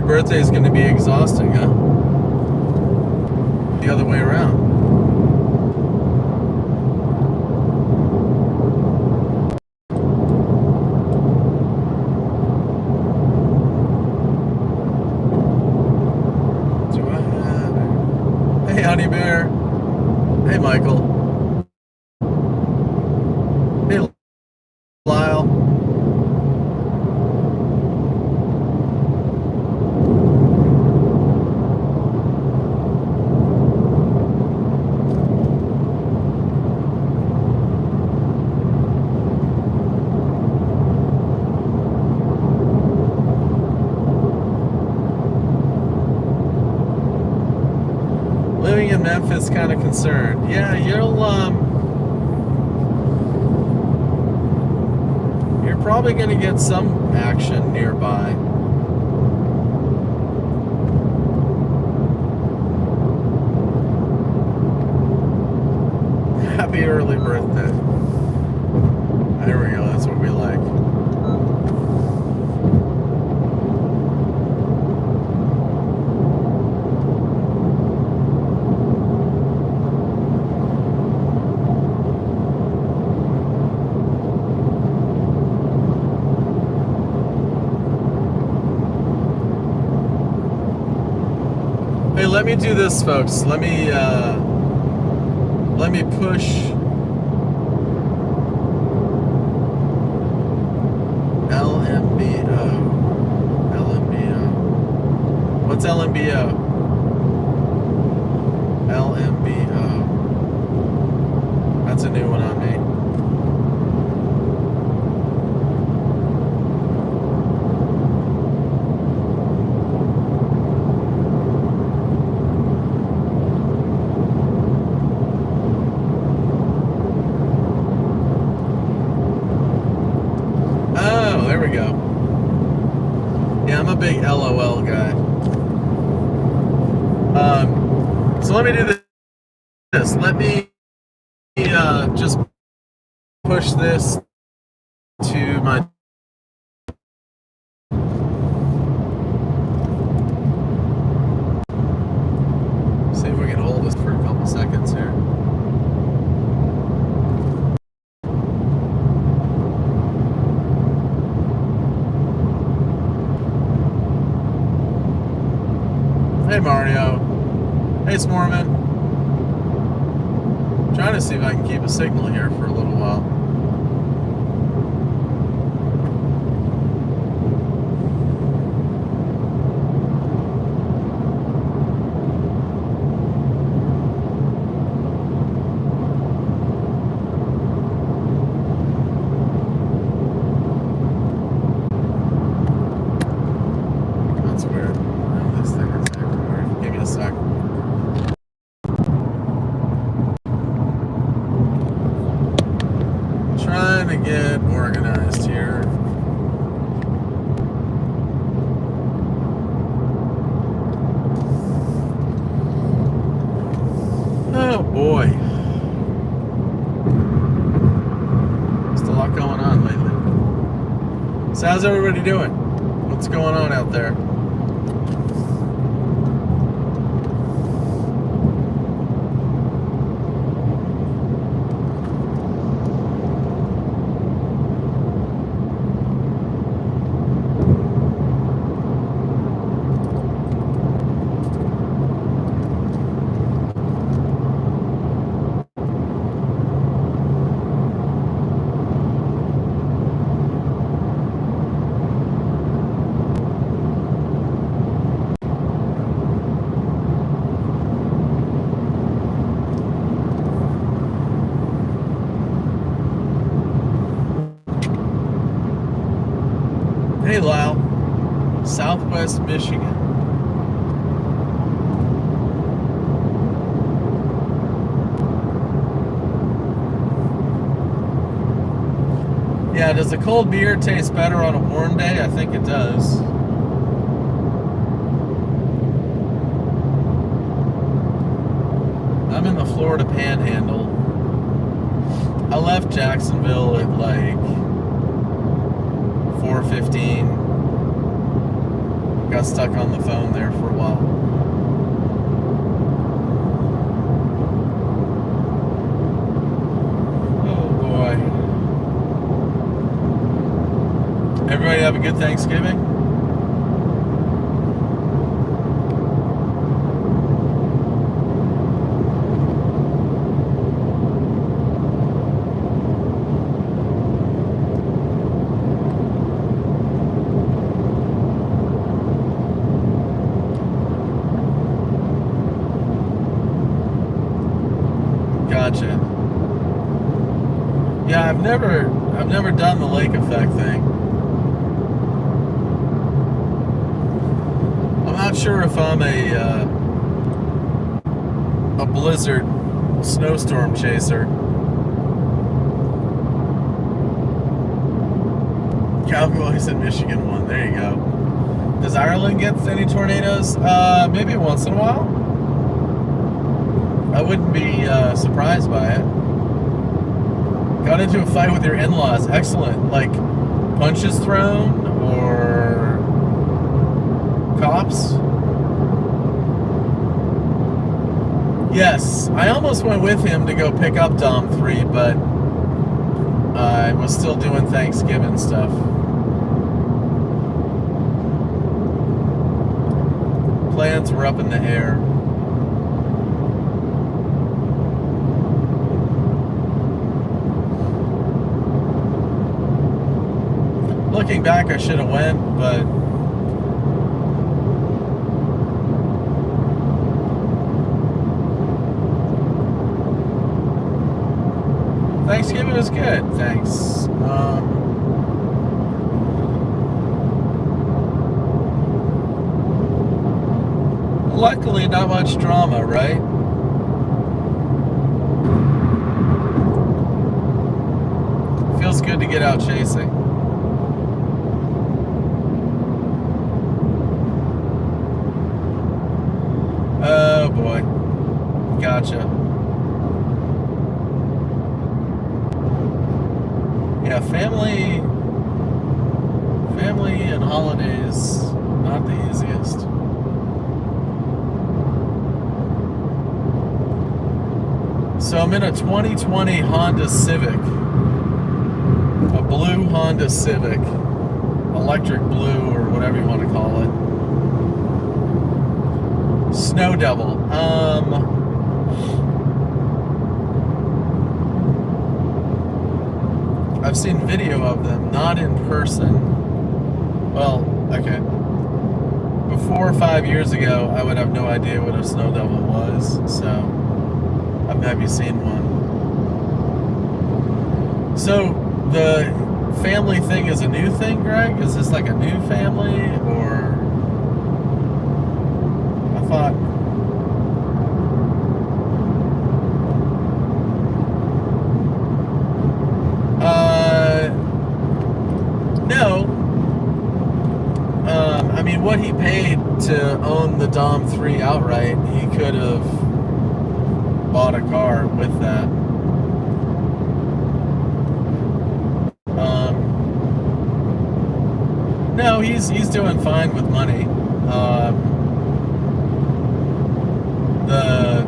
birthday is going to be exhausting, huh? The other way around. Do I have... Hey, Honey Bear. Hey, Michael. Hey, Lyle. Living in Memphis, kind of concerned. Yeah, you're probably going to get some action nearby. Happy early birthday. There we go, that's what we like. Hey, let me do this, folks. Let me push LMBO. What's LMBO? LMBO. That's a new one on me. There we go. Yeah, I'm a big LOL guy. So let me do this. Let me just push this to my... See if we can hold this for a couple seconds here. Hey Mario. Hey Smorman. Trying to see if I can keep a signal here for a little while. That's weird. Oh, this thing is acting weird. Give me a sec. Trying to get organized here. Oh boy. Just a lot going on lately. So how's everybody doing? What's going on out there? Hey Lyle, Southwest Michigan. Yeah, does a cold beer taste better on a warm day? I think it does. I'm in the Florida Panhandle. I left Jacksonville at like 4:15. Got stuck on the phone there for a while. Oh boy. Everybody have a good Thanksgiving? Gotcha. Yeah, I've never done the lake effect thing. I'm not sure if I'm a blizzard snowstorm chaser. Cowboy said Michigan won. There you go. Does Ireland get any tornadoes? Maybe once in a while. I wouldn't be surprised by it. Got into a fight with your in-laws. Excellent. Like punches thrown or cops? Yes. I almost went with him to go pick up Dom 3, but I was still doing Thanksgiving stuff. Plans were up in the air. Looking back, I should have went, but Thanksgiving was good, thanks. Luckily, not much drama, right? Feels good to get out chasing. Oh boy. Gotcha. Yeah, family and holidays, not the easiest. So I'm in a 2020 Honda Civic. A blue Honda Civic. Electric blue or whatever you want to call it. Snow Devil. I've seen video of them, not in person. Well, okay. Before 5 years ago, I would have no idea what a Snow Devil was, so I've maybe seen one. So the family thing is a new thing, Greg? Is this like a new family, or I thought? No. I mean, what he paid to own the Dom 3 outright, he could have bought a car with that. No, he's doing fine with money. The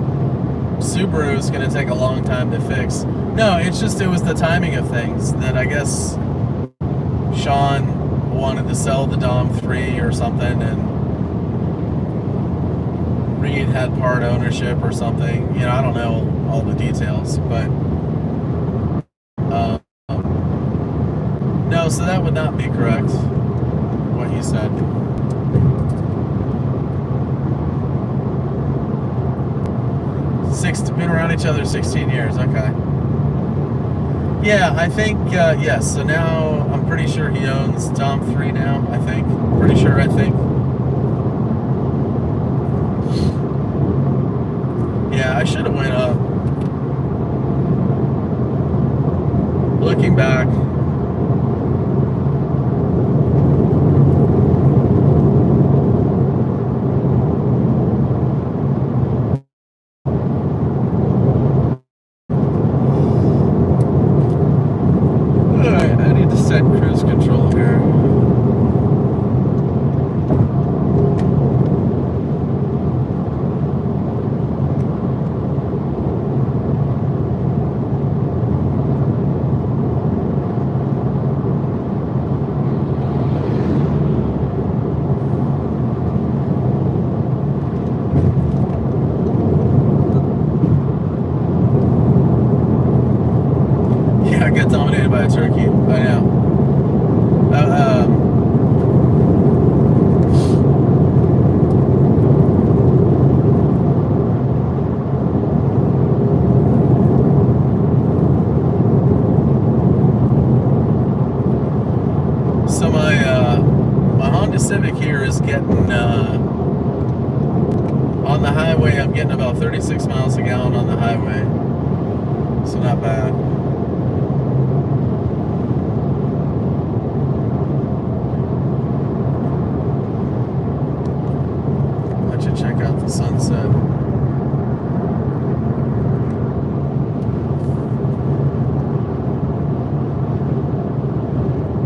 Subaru is going to take a long time to fix. No, it was the timing of things that I guess Sean wanted to sell the Dom 3 or something, and Reed had part ownership or something. You know, I don't know all the details, but no, so that would not be correct, what you said. Been around each other 16 years, okay. Yeah, I think, yes, so now I'm pretty sure he owns Dom 3 now, I think. Pretty sure, I think. Yeah, I should have went up. Looking back. Alright, I need to set cruise control here. 36 miles a gallon on the highway. So not bad. Let you check out the sunset.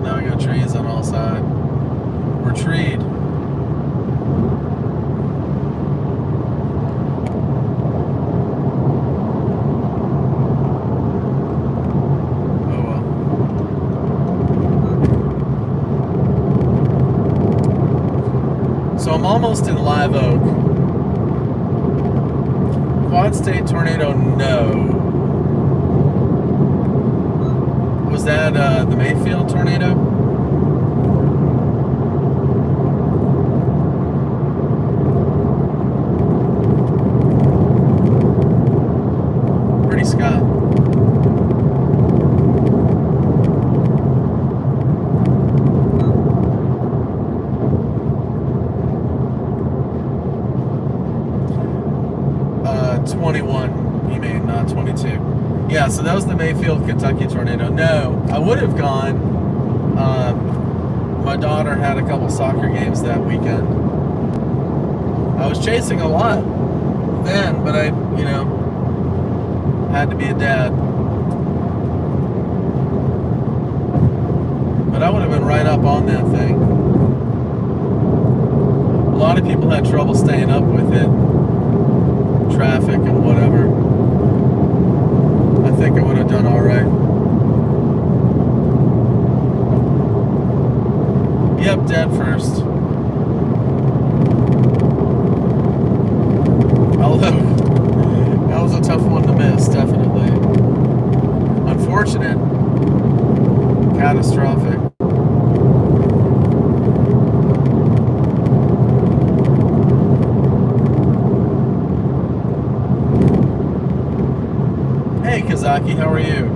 Now we got trees on all sides. We're treed. So I'm almost in Live Oak. Quad State tornado, no. Was that the Mayfield tornado? Pretty Scott. Not 22. Yeah, so that was the Mayfield, Kentucky tornado. No, I would have gone. My daughter had a couple soccer games that weekend. I was chasing a lot then, but I, had to be a dad. But I would have been right up on that thing. A lot of people had trouble staying up with it. Traffic and whatever. I think I would have done all right. Yep, dead first. Although, that was a tough one to miss, definitely. Unfortunate. Catastrophic. Hey Kazaki, how are you?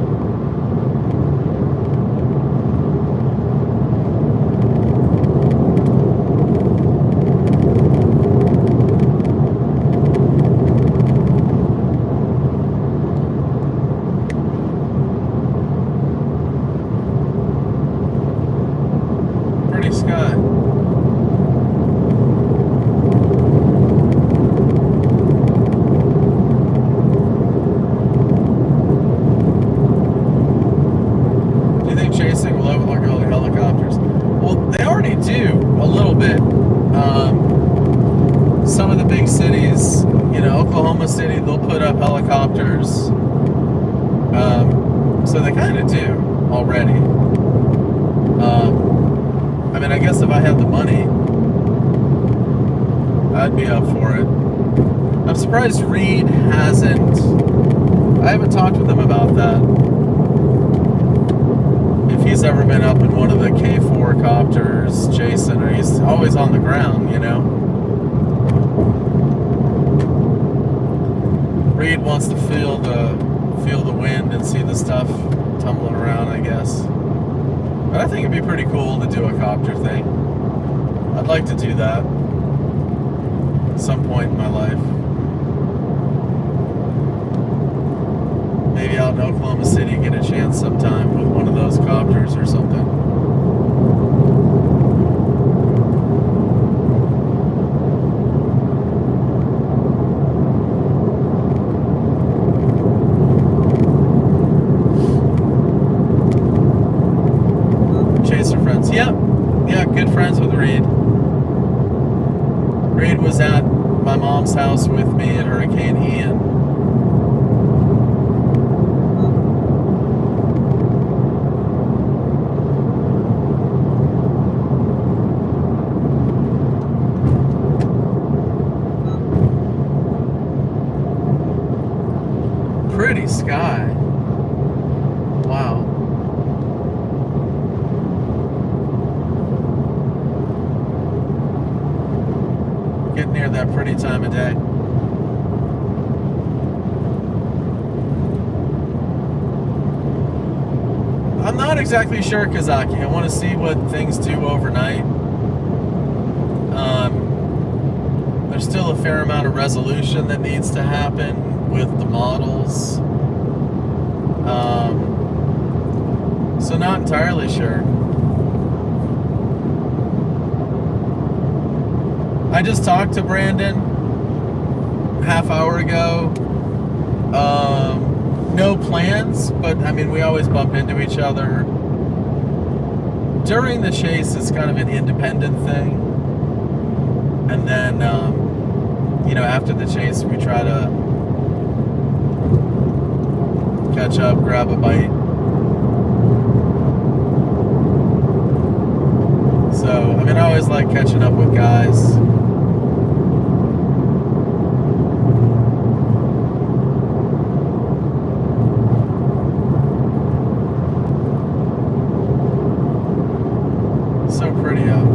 Pretty sky. Some of the big cities, Oklahoma City, they'll put up helicopters. So they kind of do already. I guess if I had the money, I'd be up for it. I'm surprised Reed hasn't. I haven't talked with him about that. If he's ever been up in one of the K4 copters chasing, or he's always on the ground, Reed wants to feel the wind and see the stuff tumbling around, I guess. But I think it'd be pretty cool to do a copter thing. I'd like to do that at some point in my life. Maybe out in Oklahoma City, get a chance sometime with one of those copters or something. Yeah, good friends with Reed. Reed was at my mom's house with me at Hurricane Ian. Pretty sky. Wow. Getting near that pretty time of day. I'm not exactly sure, Kazaki. I want to see what things do overnight. There's still a fair amount of resolution that needs to happen with the models. So not entirely sure. I just talked to Brandon half hour ago. No plans, but I mean, we always bump into each other. During the chase, it's kind of an independent thing. And then, after the chase, we try to catch up, grab a bite. So, I mean, I always like catching up with guys. So pretty out.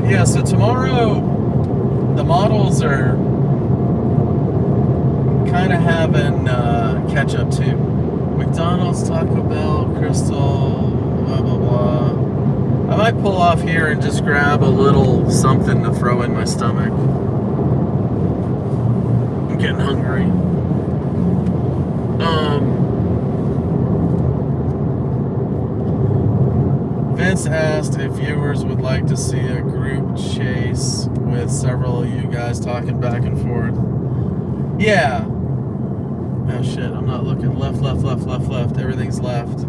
Yeah, so tomorrow the models are kind of having catch up too. McDonald's, Taco Bell, Crystal, blah blah blah. I might pull off here and just grab a little something to throw in my stomach. I'm getting hungry. Vince asked if viewers would like to see a group chase with several of you guys talking back and forth. Yeah. Oh shit, I'm not looking. Left. Everything's left.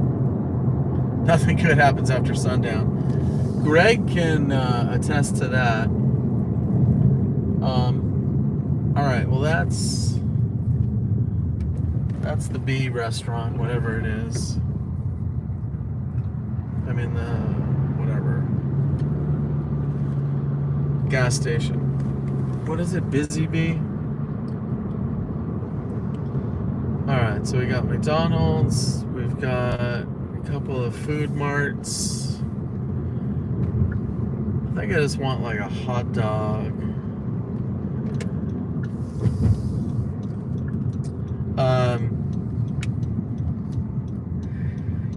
Nothing good happens after sundown. Greg can attest to that. Alright, well that's the B restaurant, whatever it is. I mean the whatever. Gas station. What is it? Busy Bee? Alright, so we got McDonald's, we've got a couple of food marts. I think I just want like a hot dog.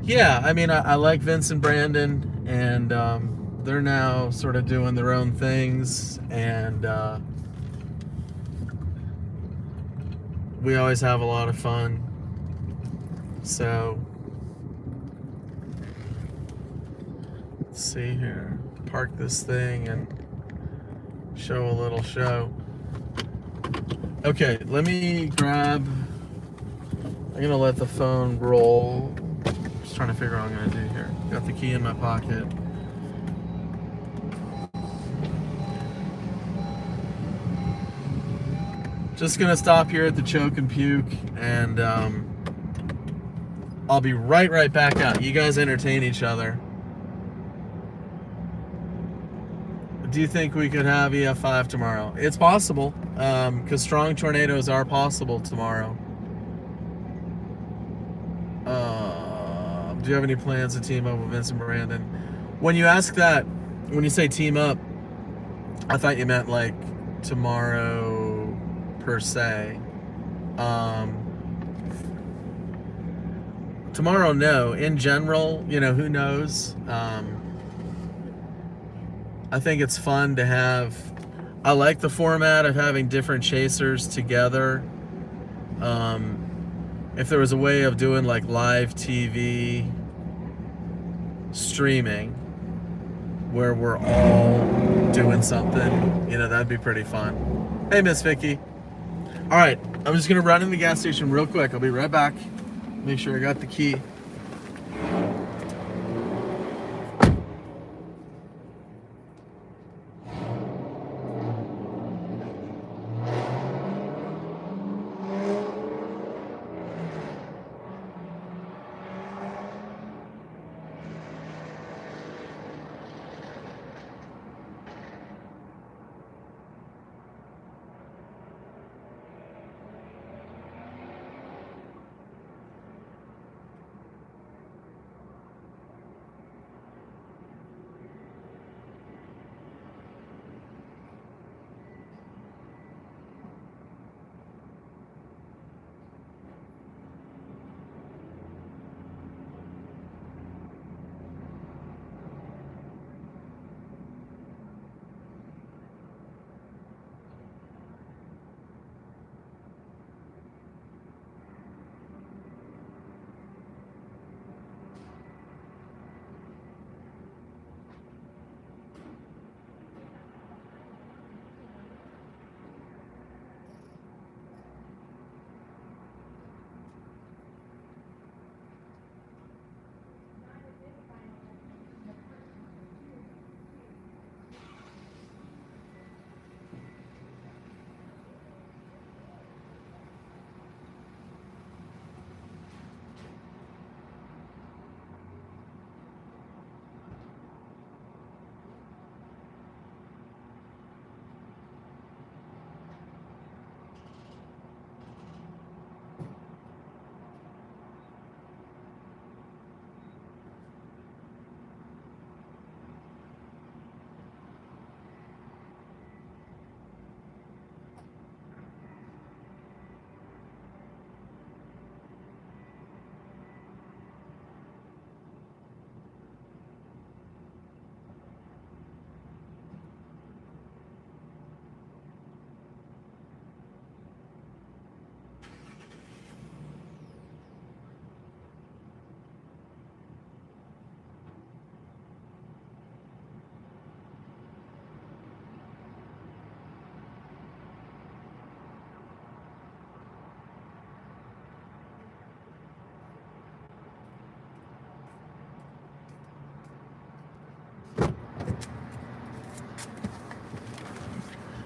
Yeah, I mean, I like Vince and Brandon, and they're now sort of doing their own things, and we always have a lot of fun. So, let's see here. Park this thing and show a little show. Okay, let me grab. I'm gonna let the phone roll. Just trying to figure out what I'm gonna do here. Got the key in my pocket. Just gonna stop here at the Choke and Puke, and I'll be right back out. You guys entertain each other. Do you think we could have EF5 tomorrow? It's possible, because strong tornadoes are possible tomorrow. Do you have any plans to team up with Vince and Brandon? When you ask that, when you say team up, I thought you meant like tomorrow per se. Tomorrow, no. In general, who knows? I think it's fun to have. I like the format of having different chasers together. If there was a way of doing like live TV streaming where we're all doing something, that'd be pretty fun. Hey, Miss Vicky. All right, I'm just gonna run in the gas station real quick. I'll be right back. Make sure I got the key.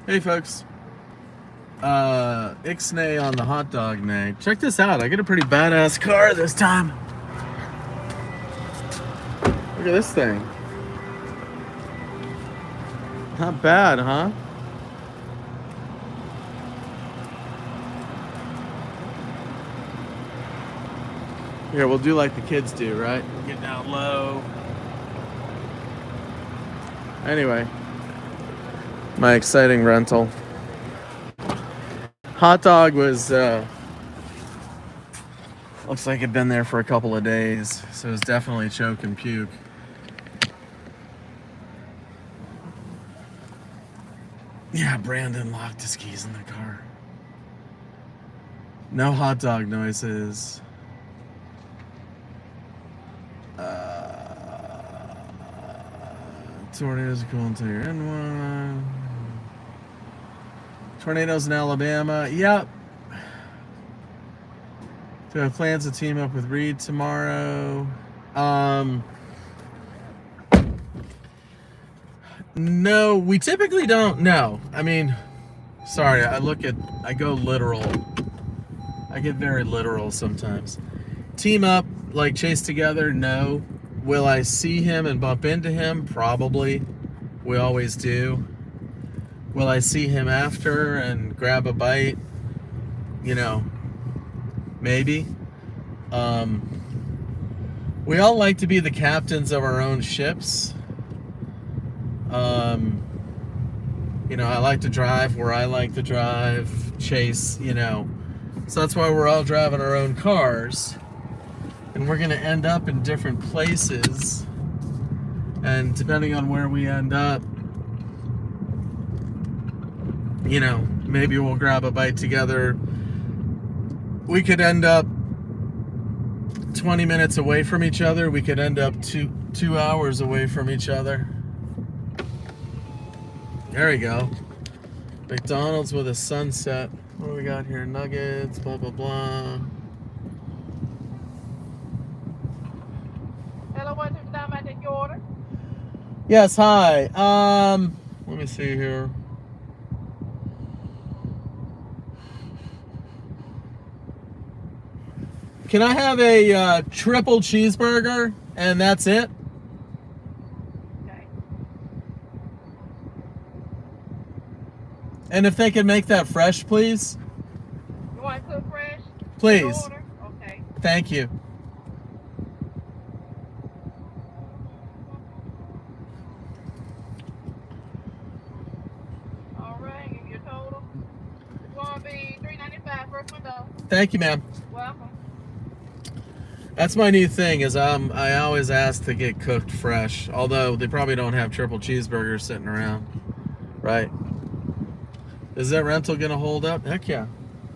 Hey folks, Ixnay on the hot dog nay. Check this out, I get a pretty badass car this time. Look at this thing. Not bad, huh? Here, we'll do like the kids do, right? Get down low. Anyway, my exciting rental. Hot dog was, looks like it'd been there for a couple of days, so it was definitely choke and puke. Yeah, Brandon locked his keys in the car. No hot dog noises. Tornadoes are cool until you're in one. Tornadoes in Alabama. Yep. Do I have plans to team up with Reed tomorrow? No, we typically don't. No. I mean, sorry, I go literal. I get very literal sometimes. Team up, like chase together? No. Will I see him and bump into him? Probably. We always do. Will I see him after and grab a bite? You know, maybe. We all like to be the captains of our own ships. You know, I like to drive where I like to drive, chase, you know. So that's why we're all driving our own cars. And we're going to end up in different places. And depending on where we end up, you know, maybe we'll grab a bite together. We could end up 20 minutes away from each other. We could end up two hours away from each other. There we go. McDonald's with a sunset. What do we got here? Nuggets, blah, blah, blah. Hello, what's your time I take your order? Yes, hi. Let me see here. Can I have a triple cheeseburger and that's it? Okay. And if they can make that fresh, please? You want it cooked fresh? Please. Order? Okay. Thank you. All right, give you a total. It's going to be $3.95 first window. Thank you, ma'am. Welcome. That's my new thing is I always ask to get cooked fresh. Although they probably don't have triple cheeseburgers sitting around. Right? Is that rental going to hold up? Heck yeah.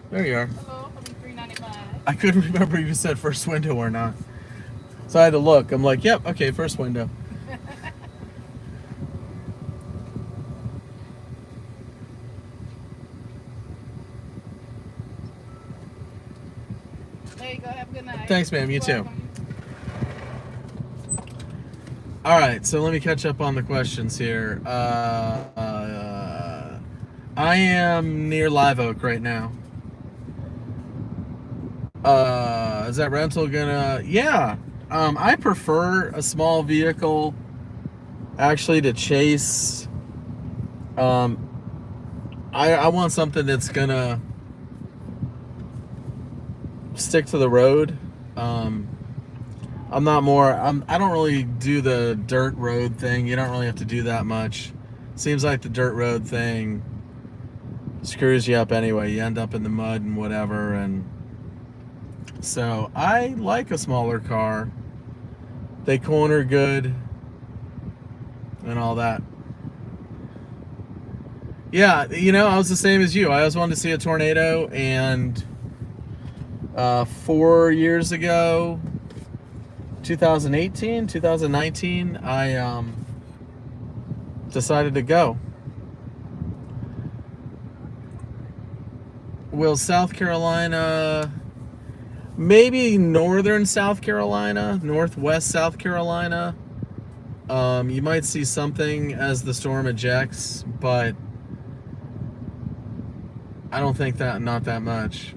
There you are. Hello, it'll be $3.95. I couldn't remember if you said first window or not. So I had to look. I'm like, yep, okay, first window. There you go. Have a good night. Thanks, ma'am. You too. Welcome. All right, so let me catch up on the questions here. I am near Live Oak right now. Is that rental gonna? Yeah. I prefer a small vehicle actually to chase. I want something that's gonna stick to the road. I don't really do the dirt road thing. You don't really have to do that much. Seems like the dirt road thing screws you up anyway. You end up in the mud and whatever, and so I like a smaller car. They corner good and all that. Yeah, you know, I was the same as you. I always wanted to see a tornado, and 4 years ago, 2019, I decided to go. Will South Carolina, maybe northern South Carolina, northwest South Carolina, you might see something as the storm ejects, but I don't think not that much.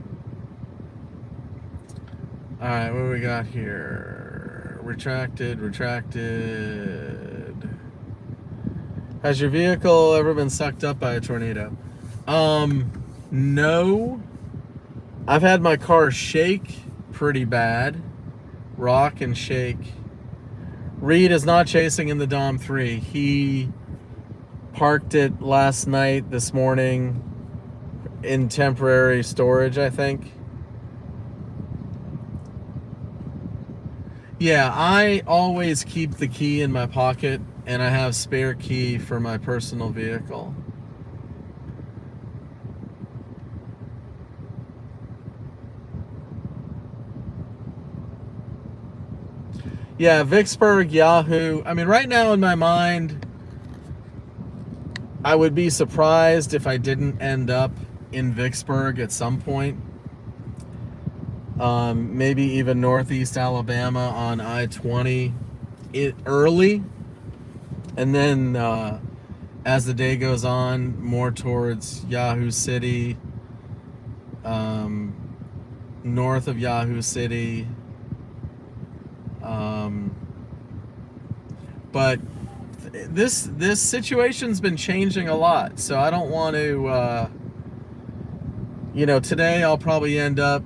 All right, what do we got here? Retracted. Has your vehicle ever been sucked up by a tornado? No. I've had my car shake pretty bad. Rock and shake. Reed is not chasing in the Dom 3. He parked it last night, this morning, in temporary storage, I think. Yeah, I always keep the key in my pocket, and I have spare key for my personal vehicle. Yeah, Vicksburg, Yahoo. I mean, right now in my mind, I would be surprised if I didn't end up in Vicksburg at some point. Maybe even Northeast Alabama on I-20 early. And then as the day goes on, more towards Yahoo City, north of Yahoo City. But this situation's been changing a lot, so I don't want to, today I'll probably end up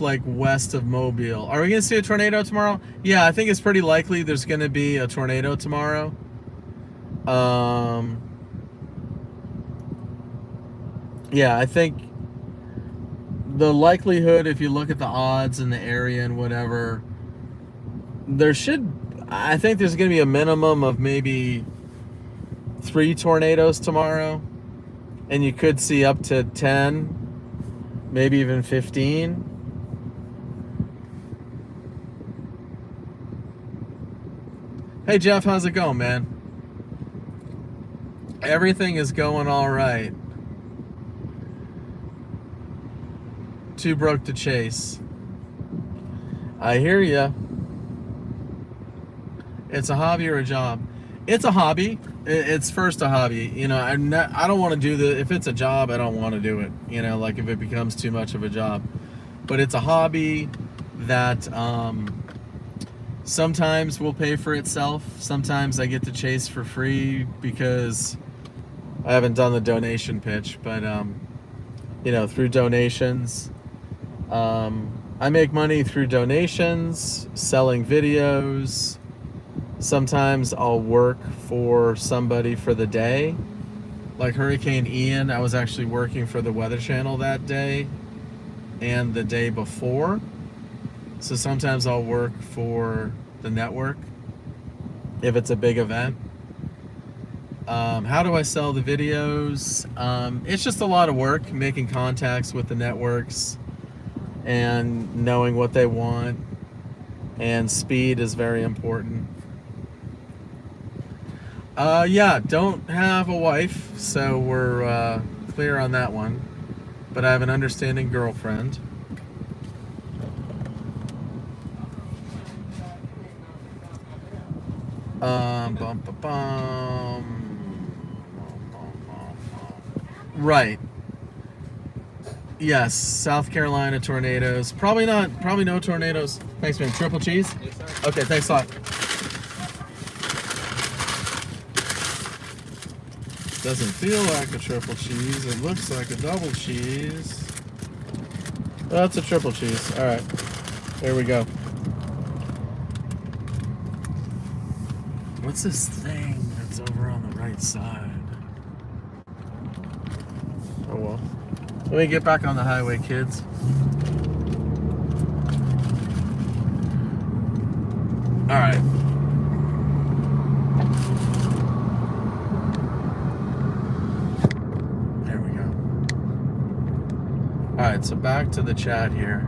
like west of Mobile. Are we gonna see a tornado tomorrow? Yeah, I think it's pretty likely there's gonna be a tornado tomorrow. Yeah, I think the likelihood, if you look at the odds in the area and whatever, I think there's going to be a minimum of maybe 3 tornadoes tomorrow, and you could see up to 10, maybe even 15. Hey Jeff, how's it going, man? Everything is going all right. Too broke to chase. I hear ya. It's a hobby or a job? It's a hobby. It's first a hobby. I don't want to do if it's a job, I don't want to do it. Like if it becomes too much of a job. But it's a hobby that sometimes will pay for itself. Sometimes I get to chase for free because I haven't done the donation pitch. But, through donations, I make money through donations, selling videos. Sometimes I'll work for somebody for the day. Like Hurricane Ian, I was actually working for the Weather Channel that day and the day before. So sometimes I'll work for the network if it's a big event. How do I sell the videos? It's just a lot of work, making contacts with the networks and knowing what they want. And speed is very important. Yeah, don't have a wife, so we're clear on that one. But I have an understanding girlfriend. Right. Yes, South Carolina tornadoes. Probably no tornadoes. Thanks, man. Triple cheese? Yes, sir. Okay, thanks a lot. Doesn't feel like a triple cheese. It looks like a double cheese. That's a triple cheese. All right. There we go. What's this thing that's over on the right side? Oh well. Let me get back on the highway, kids. All right. There we go. All right, so back to the chat here.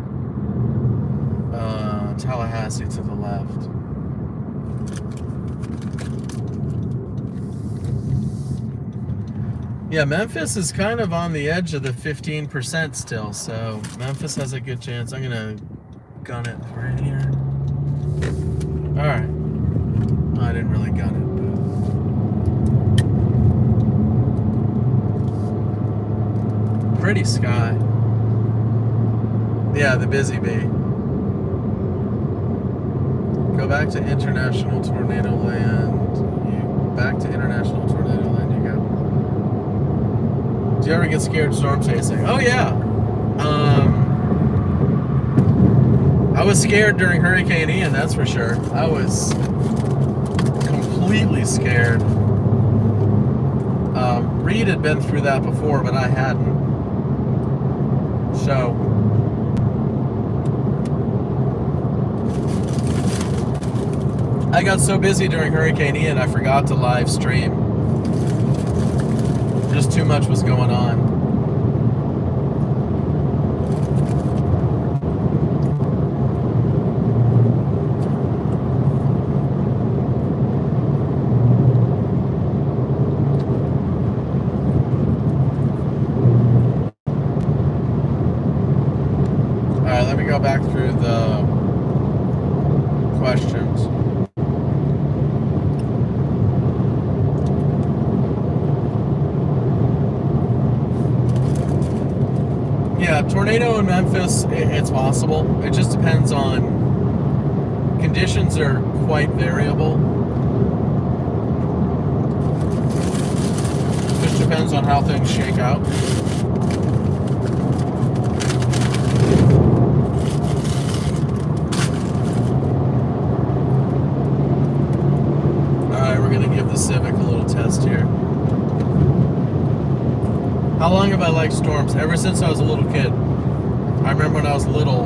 Tallahassee to the left. Yeah, Memphis is kind of on the edge of the 15% still, so Memphis has a good chance. I'm gonna gun it right here. All right. I didn't really gun it, pretty sky. Yeah, the busy bee. Go back to international tornado land. Back to international tornado land you go. Do you ever get scared storm chasing? Oh yeah. I was scared during Hurricane Ian, that's for sure. I was completely scared. Reed had been through that before, but I hadn't. So I got so busy during Hurricane Ian, I forgot to live stream. Just too much was going on. Alright, let me go back through the questions. Yeah, tornado in Memphis, it's possible. It just depends on, conditions are quite variable. Just depends on how things shake out. Alright, we're going to give the Civic a little test here. How long have I liked storms? Ever since I was a little kid. I remember when I was little,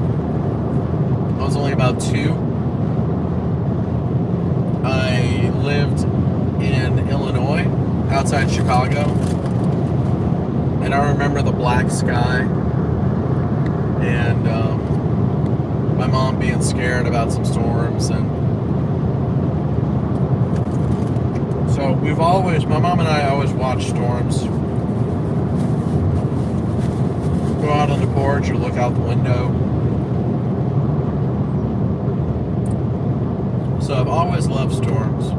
I was only about 2. I lived in Illinois, outside Chicago, and I remember the black sky, and my mom being scared about some storms, and so we've always, my mom and I always watch storms. Go out on the porch or look out the window. So I've always loved storms.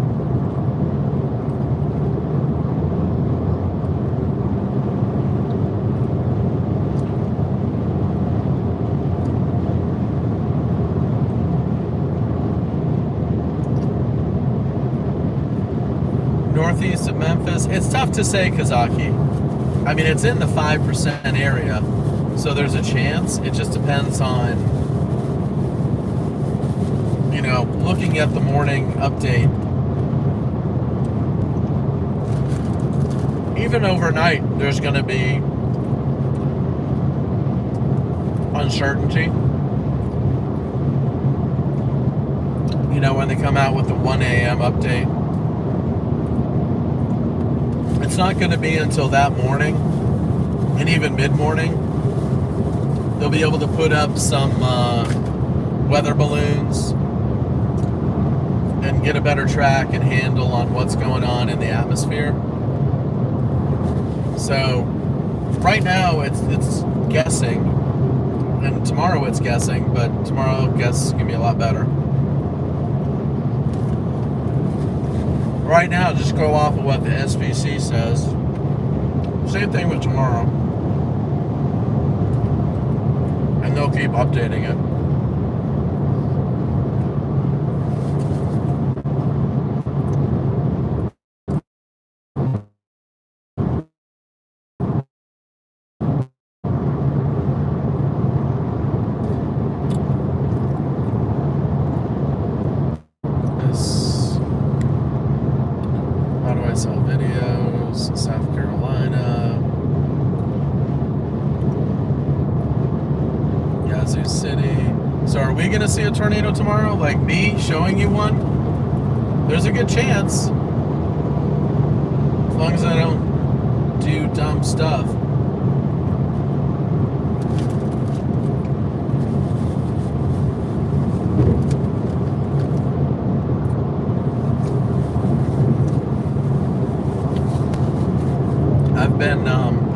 Northeast of Memphis. It's tough to say, Kazaki. I mean, it's in the 5% area. So there's a chance. It just depends on, you know, looking at the morning update. Even overnight, there's going to be uncertainty. You know, when they come out with the 1 a.m. update. It's not going to be until that morning, and even mid-morning, they'll be able to put up some weather balloons and get a better track and handle on what's going on in the atmosphere. So right now it's guessing, and tomorrow it's guessing, but tomorrow guess is going to be a lot better. Right now, just go off of what the SVC says. Same thing with tomorrow. And they'll keep updating it. Sell videos, South Carolina, Yazoo City. So are we gonna see a tornado tomorrow? Like me showing you one? There's a good chance. As long as I don't do dumb stuff.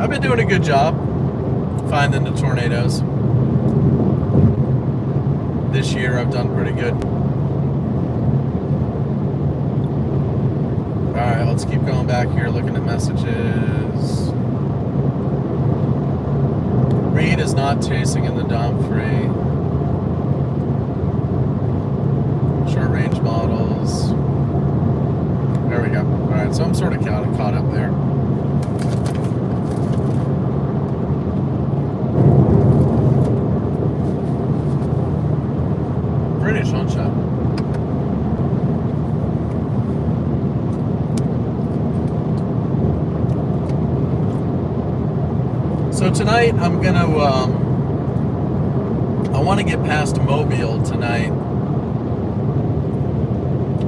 I've been doing a good job finding the tornadoes. This year I've done pretty good. Alright, let's keep going back here looking at messages. speed is not chasing in the Dom 3. Short range models. There we go. Alright, so I'm sort of caught up there. British, aren't you? So tonight I'm gonna, I want to get past Mobile tonight.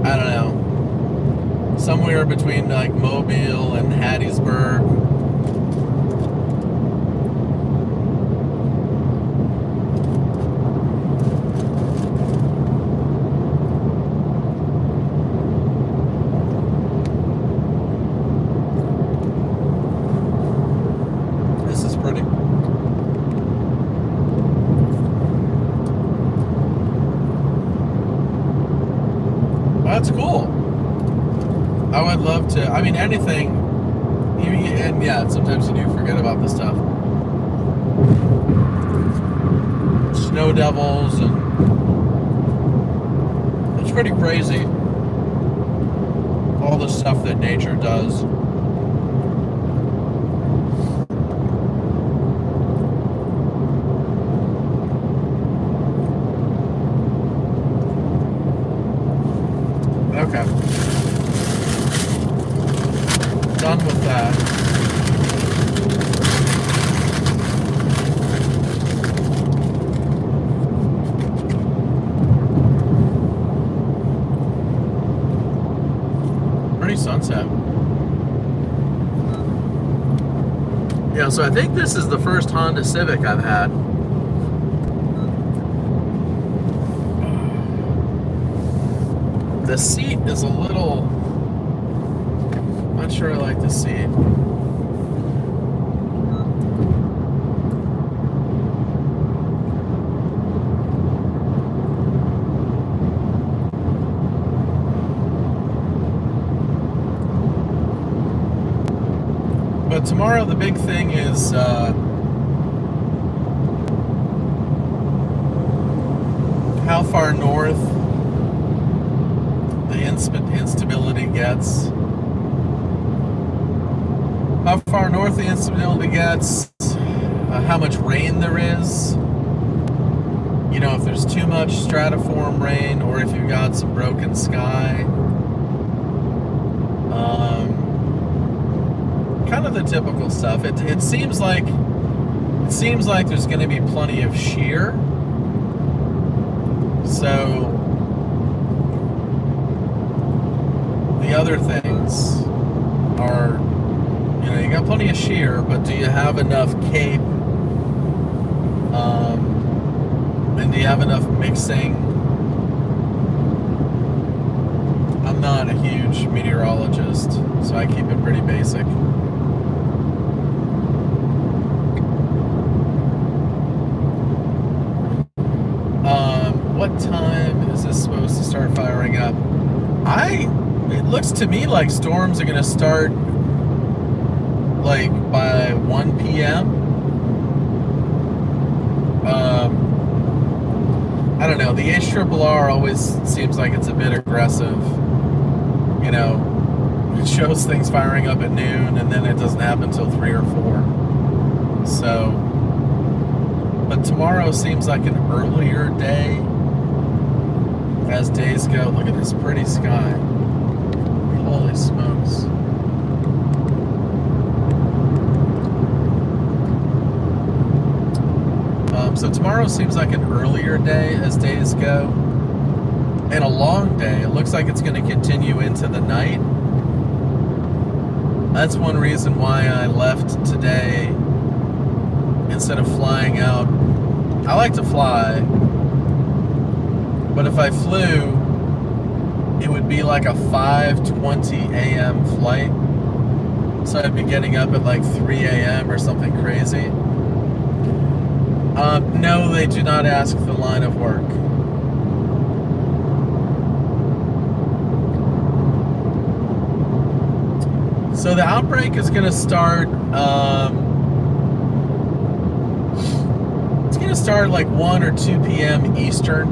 I don't know. Somewhere between like Mobile and Hattiesburg. This is pretty. That's cool. I would love to. I mean, anything. And yeah, sometimes you do forget about this stuff. Snow devils, and it's pretty crazy. All the stuff that nature does. Okay. Done with that. Pretty sunset. Yeah, so I think this is the first Honda Civic I've had. The seat is a little, not sure I like the seat. But tomorrow the big thing is how far north the instability gets. How far north the instability gets, how much rain there is. You know, if there's too much stratiform rain or if you've got some broken sky. Kind of the typical stuff. It seems like there's going to be plenty of shear. So the other things are, you know, you got plenty of shear, but do you have enough cape? And do you have enough mixing? I'm not a huge meteorologist, so I keep it pretty basic. What time is this supposed to start firing up? It looks to me like storms are going to start like by 1 p.m. I don't know. The HRRR always seems like it's a bit aggressive. You know, it shows things firing up at noon and then it doesn't happen until 3 or 4. So, but tomorrow seems like an earlier day. As days go, look at this pretty sky. Holy smokes. So tomorrow seems like an earlier day as days go. And a long day. It looks like it's going to continue into the night. That's one reason why I left today instead of flying out. I like to fly. But if I flew, it would be like a 5:20 a.m. flight. So I'd be getting up at like 3 a.m. or something crazy. No, they do not ask the line of work. So the outbreak is going to start to start like 1 or 2 p.m. Eastern.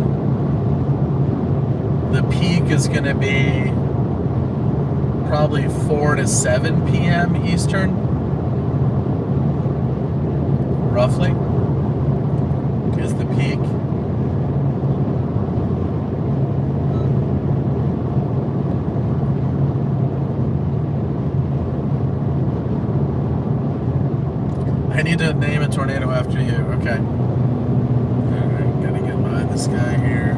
The peak is going to be probably 4 to 7 p.m. Eastern, roughly, is the peak. I need to name a tornado after you. Okay. Alright, gotta get behind this guy here.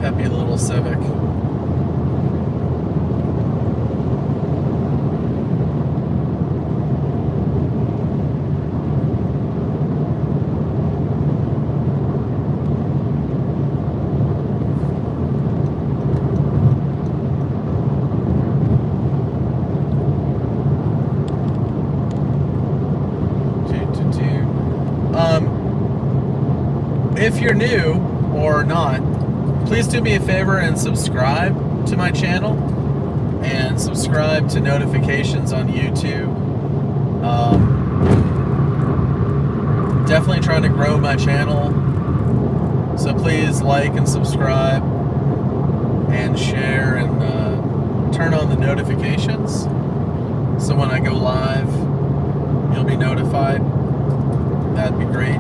Happy little Civic. If you're new or not, please do me a favor and subscribe to my channel and subscribe to notifications on YouTube. Definitely trying to grow my channel, so please like and subscribe and share and turn on the notifications so when I go live you'll be notified. That'd be great.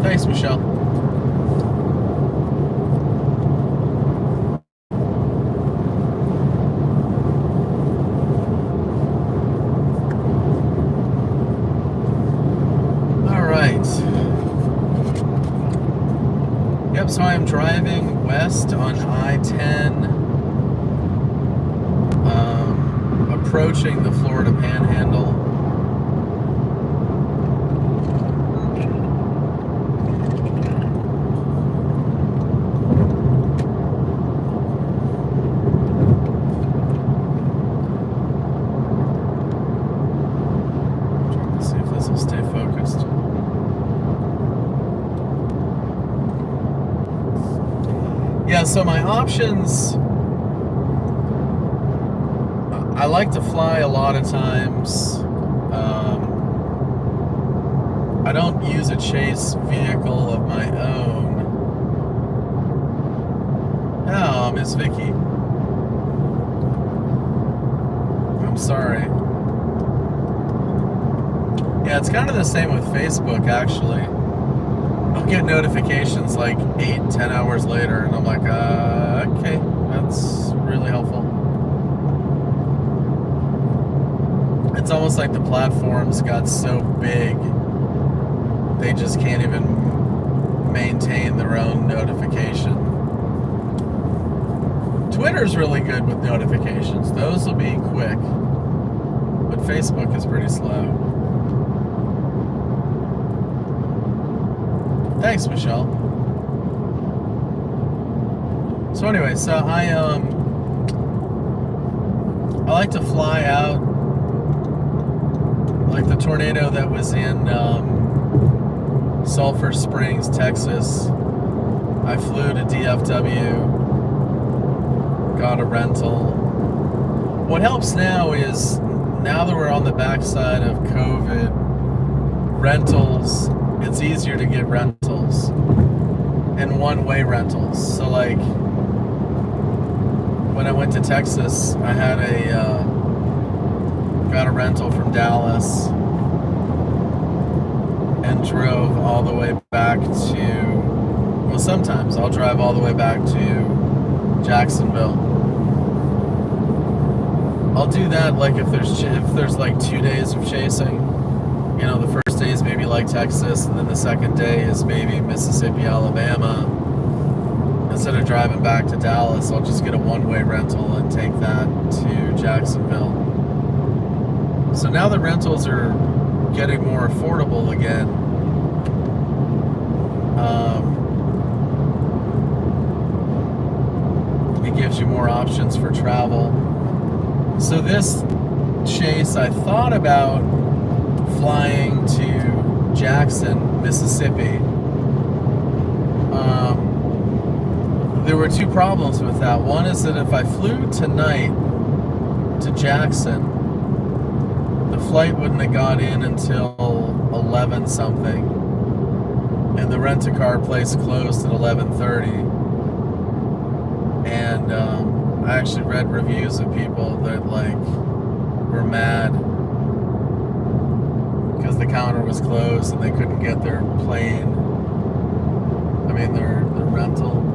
Thanks, Michelle. All right. Yep, so I am driving west on I-10, approaching the Florida Panhandle. Yeah, so my options, I like to fly a lot of times. I don't use a chase vehicle of my own. Oh, Miss Vicky. I'm sorry. Yeah, it's kind of the same with Facebook, actually. I'll get notifications like 8-10 hours later, and I'm like, okay, that's really helpful. It's almost like the platforms got so big, they just can't even maintain their own notification. Twitter's really good with notifications. Those will be quick, but Facebook is pretty slow. Thanks, Michelle. So anyway, so I like to fly out, like the tornado that was in Sulphur Springs, Texas. I flew to DFW, got a rental. What helps now is, now that we're on the backside of COVID, rentals, it's easier to get rentals and one-way rentals. So like when I went to Texas, I had got a rental from Dallas and drove all the way back to, well, sometimes I'll drive all the way back to Jacksonville. I'll do that like if there's like 2 days of chasing. You know, the first day is maybe like Texas, and then the second day is maybe Mississippi, Alabama. Instead of driving back to Dallas, I'll just get a one-way rental and take that to Jacksonville. So now the rentals are getting more affordable again. It gives you more options for travel. So this Chase, I thought about flying to Jackson, Mississippi. There were two problems with that. One is that if I flew tonight to Jackson, the flight wouldn't have got in until 11 something, and the rent-a-car place closed at 11:30. And I actually read reviews of people that were mad because the counter was closed and they couldn't get their plane. I mean their rental.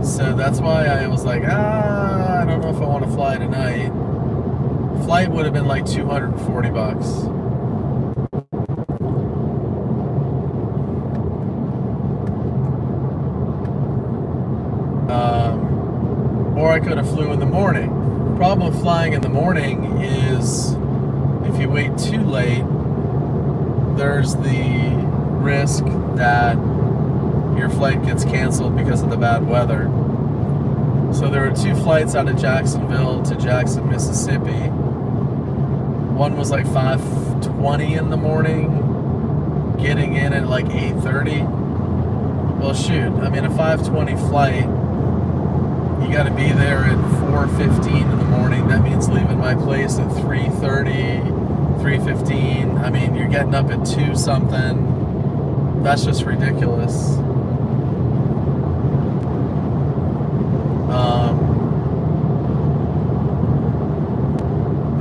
So that's why I was like, I don't know if I want to fly tonight. Flight would have been like $240. Or I could have flew in the morning. Problem with flying in the morning is if you wait too late, there's the risk that your flight gets canceled because of the bad weather. So there were two flights out of Jacksonville to Jackson, Mississippi. One was like 5:20 in the morning, getting in at like 8:30. Well, shoot, I mean a 5:20 flight, you got to be there at 4:15 in the morning. That means leaving my place at 3:30, 3:15. I mean, you're getting up at 2 something. That's just ridiculous.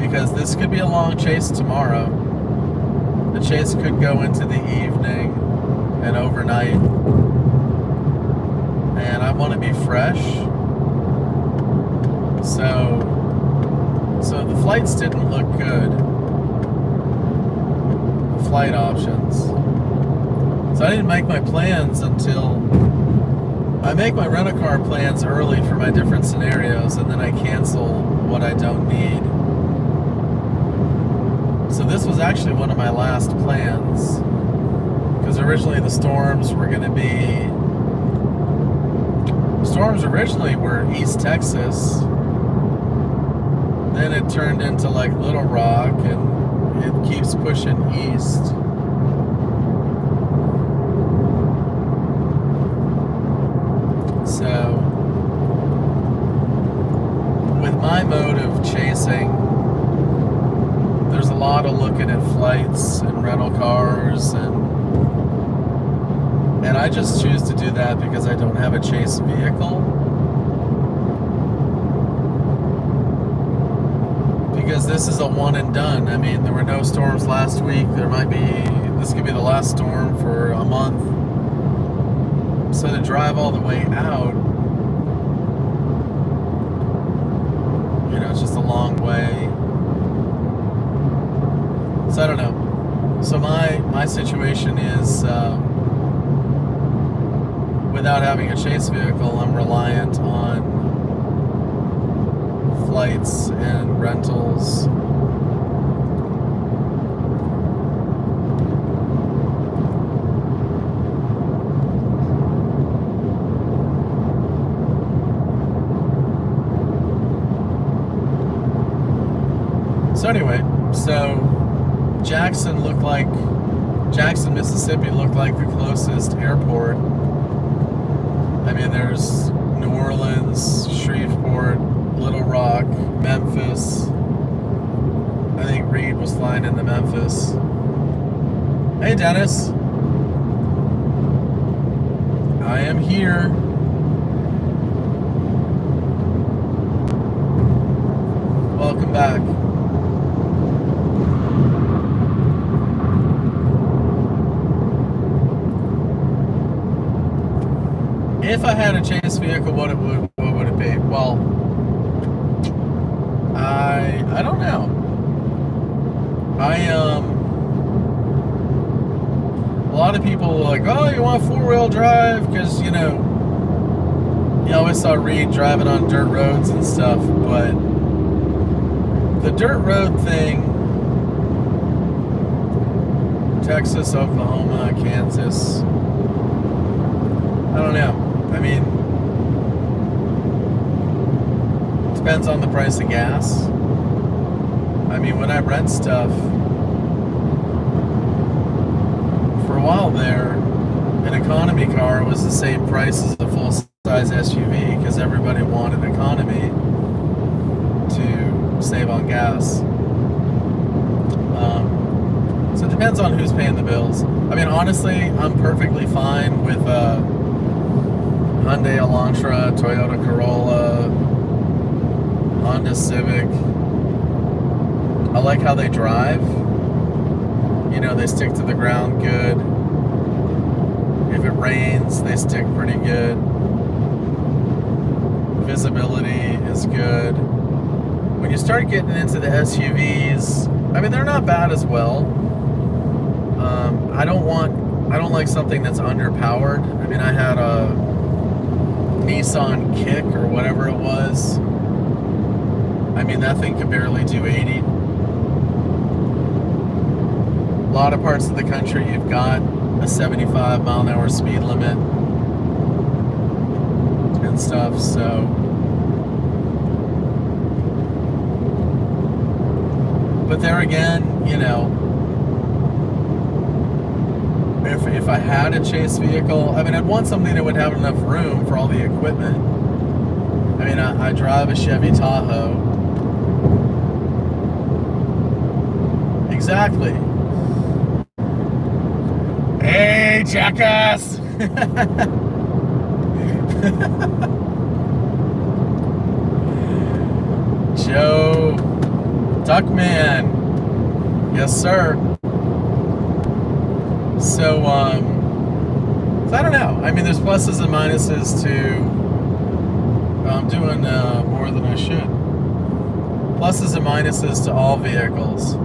Because this could be a long chase tomorrow. The chase could go into the evening and overnight. And I want to be fresh. So the flights didn't look good. The flight options. So I didn't make my plans until I make my rent-a-car plans early for my different scenarios, and then I cancel what I don't need. So this was actually one of my last plans, because originally the storms were going to be... Storms originally were East Texas. Then it turned into like Little Rock, and it keeps pushing east. So, with my mode of chasing, there's a lot of looking at flights and rental cars, and I just choose to do that because I don't have a chase vehicle. Because this is a one and done. I mean, there were no storms last week. This could be the last storm for a month. So to drive all the way out, it's just a long way. So I don't know. So my situation is, without having a chase vehicle, I'm reliant on flights and rentals. So anyway, Jackson, Mississippi looked like the closest airport. I mean, there's New Orleans, Shreveport, Little Rock, Memphis. I think Reed was flying into Memphis. Hey, Dennis. I am here. Welcome back. If I had a chase vehicle, what would it be? Well, I don't know. A lot of people are like, oh, you want 4-wheel drive? Because, you always saw Reed driving on dirt roads and stuff, but the dirt road thing, Texas, Oklahoma, Kansas, I don't know. I mean, Depends on the price of gas. I mean, when I rent stuff, for a while there, an economy car was the same price as a full-size SUV because everybody wanted economy to save on gas. So it depends on who's paying the bills. I mean, honestly, I'm perfectly fine with Hyundai Elantra, Toyota Corolla, Honda Civic. I like how they drive. You know, they stick to the ground good. If it rains, they stick pretty good. Visibility is good. When you start getting into the SUVs, I mean, they're not bad as well. I don't like something that's underpowered. I mean, I had a Nissan Kick or whatever it was. I mean, that thing could barely do 80. A lot of parts of the country, you've got a 75 mile an hour speed limit and stuff, so but there again, you know, if I had a chase vehicle, I mean, I'd want something that would have enough room for all the equipment. I mean, I drive a Chevy Tahoe. Exactly. Hey, jackass! Joe Duckman. Yes, sir. So, I don't know. I mean, there's pluses and minuses to I'm doing more than I should. Pluses and minuses to all vehicles.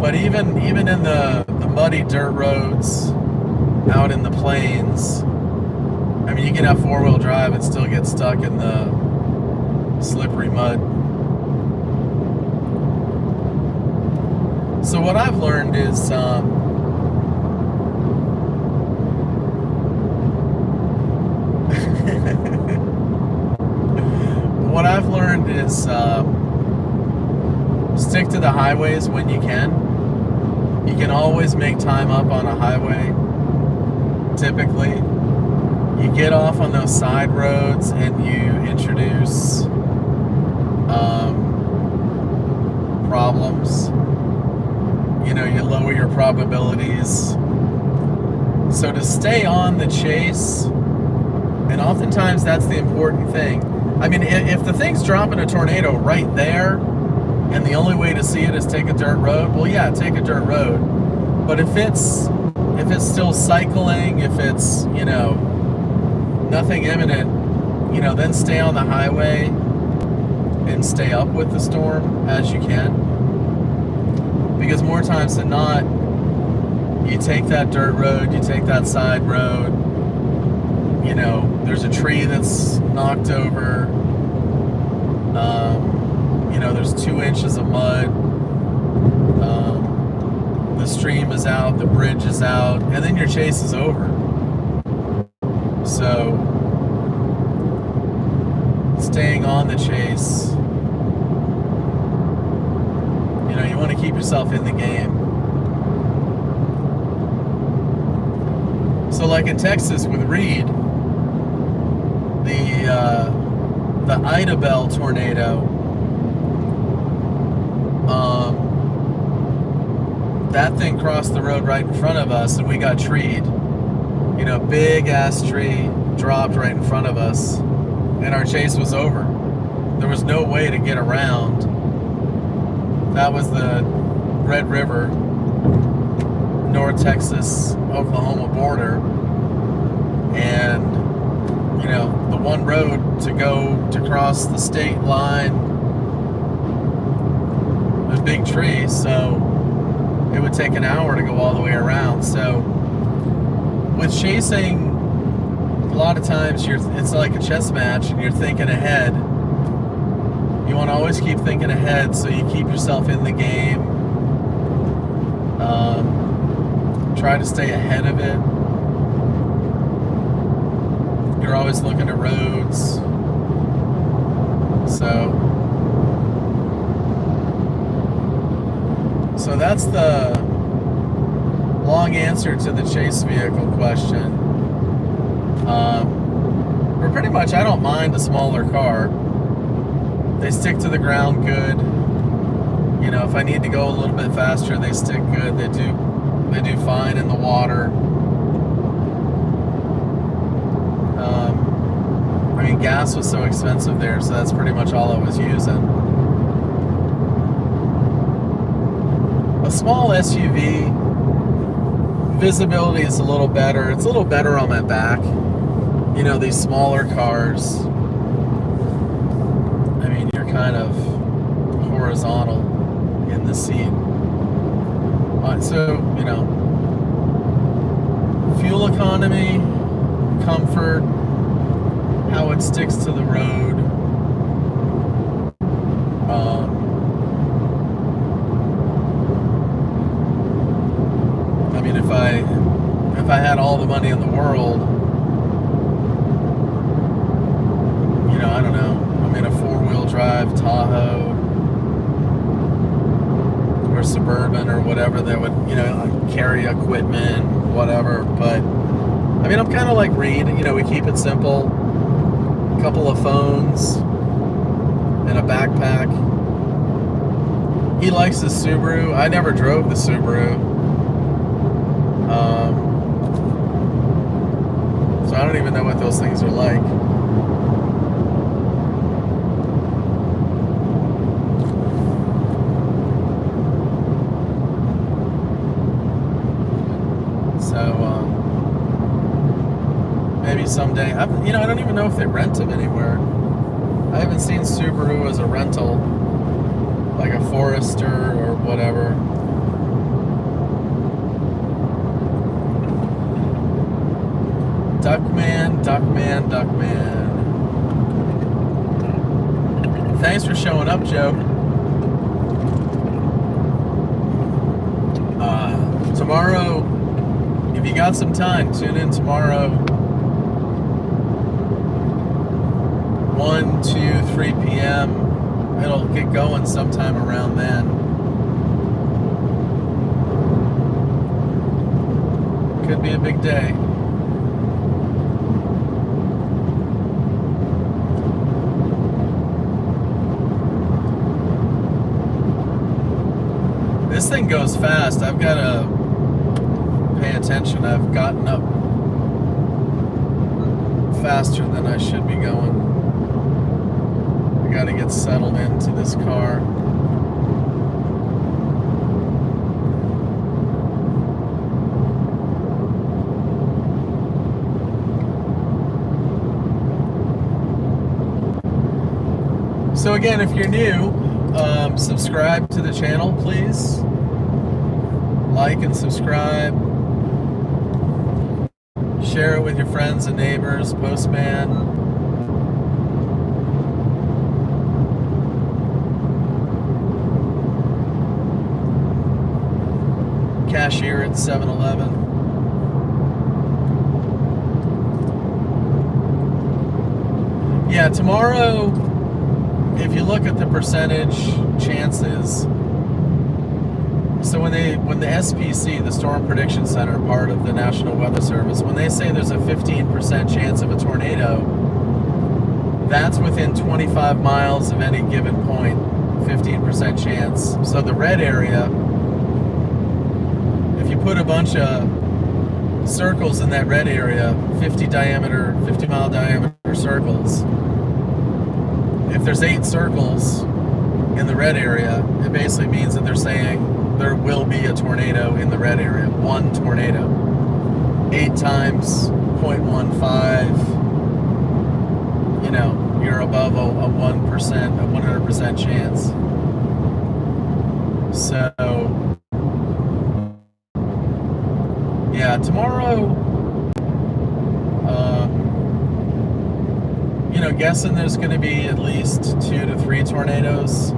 But even in the muddy dirt roads out in the plains, I mean, you can have four-wheel drive and still get stuck in the slippery mud. So what I've learned is stick to the highways when you can. You can always make time up on a highway, typically. You get off on those side roads and you introduce problems. You know, you lower your probabilities. So to stay on the chase, and oftentimes that's the important thing. I mean, if the thing's dropping a tornado right there, and the only way to see it is take a dirt road, well, yeah, take a dirt road. But if it's still cycling, if it's, you know, nothing imminent, you know, then stay on the highway and stay up with the storm as you can. Because more times than not, you take that dirt road, you take that side road, you know, there's a tree that's knocked over, you know, there's 2 inches of mud, the stream is out, the bridge is out, and then your chase is over. So, staying on the chase, you know, you want to keep yourself in the game. So like in Texas with Reed, the Idabel tornado, that thing crossed the road right in front of us and we got treed. You know, big ass tree dropped right in front of us and our chase was over. There was no way to get around. That was the Red River, North Texas, Oklahoma border. And, you know, the one road to go to cross the state line, a big tree, so it would take an hour to go all the way around. So with chasing, a lot of times it's like a chess match and you're thinking ahead. You want to always keep thinking ahead so you keep yourself in the game. Try to stay ahead of it. You're always looking at roads. So that's the long answer to the chase vehicle question. But pretty much, I don't mind a smaller car. They stick to the ground good. You know, if I need to go a little bit faster, they stick good. They do fine in the water. I mean, gas was so expensive there, so that's pretty much all I was using. A small SUV, visibility is a little better. It's a little better on my back. You know, these smaller cars, I mean, you're kind of horizontal in the seat. So, you know, fuel economy, comfort, how it sticks to the road. I mean, if I had all the money in the world, you know, I don't know, I'm in a 4-wheel drive Tahoe or Suburban or whatever that would, you know, carry equipment, whatever. But I mean, I'm kind of like Reed, you know, we keep it simple. A couple of phones and a backpack. He likes the Subaru. I never drove the Subaru. So I don't even know what those things are like. Maybe someday. I don't even know if they rent them anywhere. I haven't seen Subaru as a rental, like a Forester or whatever. Duckman. Thanks for showing up, Joe. Tomorrow, if you got some time, tune in tomorrow. 1, 2, 3 p.m. It'll get going sometime around then. Could be a big day. This thing goes fast. I've got to pay attention. I've gotten up faster than I should be going. I got to get settled into this car. So again, if you're new, subscribe to the channel, please. Like and subscribe. Share it with your friends and neighbors, postman. Cashier at 7-Eleven. Yeah, tomorrow, if you look at the percentage chances, so when the SPC, the Storm Prediction Center, part of the National Weather Service, when they say there's a 15% chance of a tornado, that's within 25 miles of any given point, 15% chance. So the red area, if you put a bunch of circles in that red area, 50 mile diameter circles, if there's 8 circles in the red area, it basically means that they're saying there will be a tornado in the red area. 1 tornado. 8 times 0.15, you know, you're above a 1%, a 100% chance. So, yeah, tomorrow, you know, guessing there's going to be at least 2 to 3 tornadoes.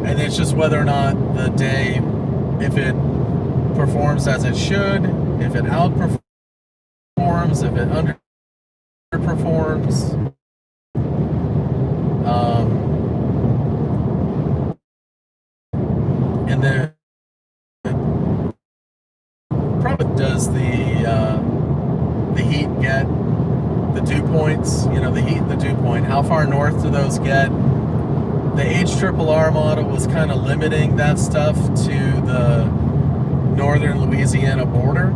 And it's just whether or not the day, if it performs as it should, if it outperforms, if it performs. And then probably does the heat get the dew points? You know, the heat and the dew point. How far north do those get? The HRRR model was kind of limiting that stuff to the northern Louisiana border.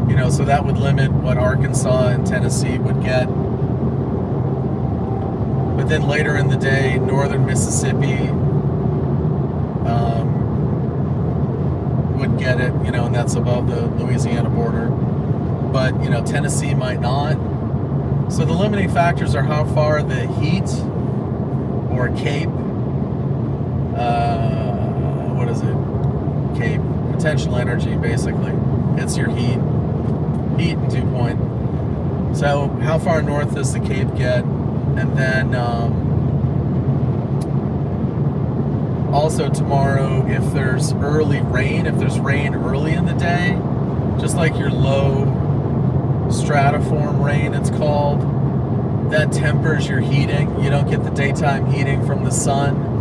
You know, so that would limit what Arkansas and Tennessee would get. But then later in the day, northern Mississippi would get it, you know, and that's above the Louisiana border. But, you know, Tennessee might not. So the limiting factors are how far the heat or CAPE, what is it? CAPE, potential energy, basically. It's your heat and dew point. So how far north does the CAPE get? And then also tomorrow, if there's early rain, if there's rain early in the day, just like your low stratiform rain, it's called, that tempers your heating. You don't get the daytime heating from the sun.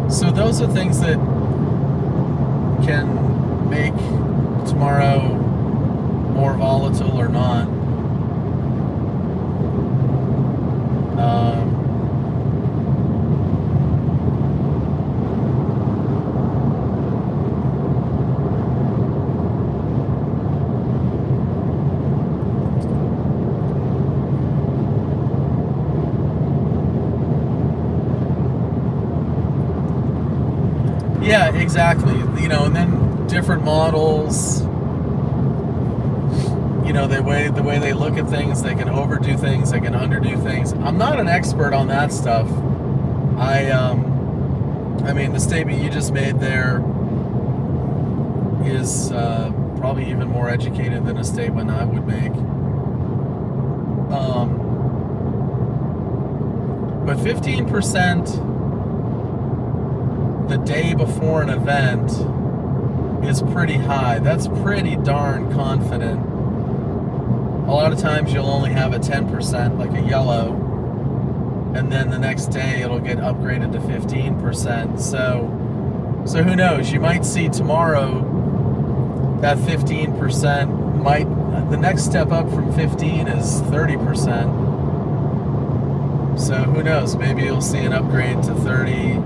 So those are things that can make tomorrow more volatile or not. Yeah, exactly. You know, and then different models, you know, the way they look at things, they can overdo things, they can underdo things. I'm not an expert on that stuff. I mean, the statement you just made there is probably even more educated than a statement I would make. But 15% the day before an event is pretty high. That's pretty darn confident. A lot of times you'll only have a 10%, like a yellow, and then the next day it'll get upgraded to 15%. So who knows? You might see tomorrow that 15% might, the next step up from 15 is 30%. So who knows? Maybe you'll see an upgrade to 30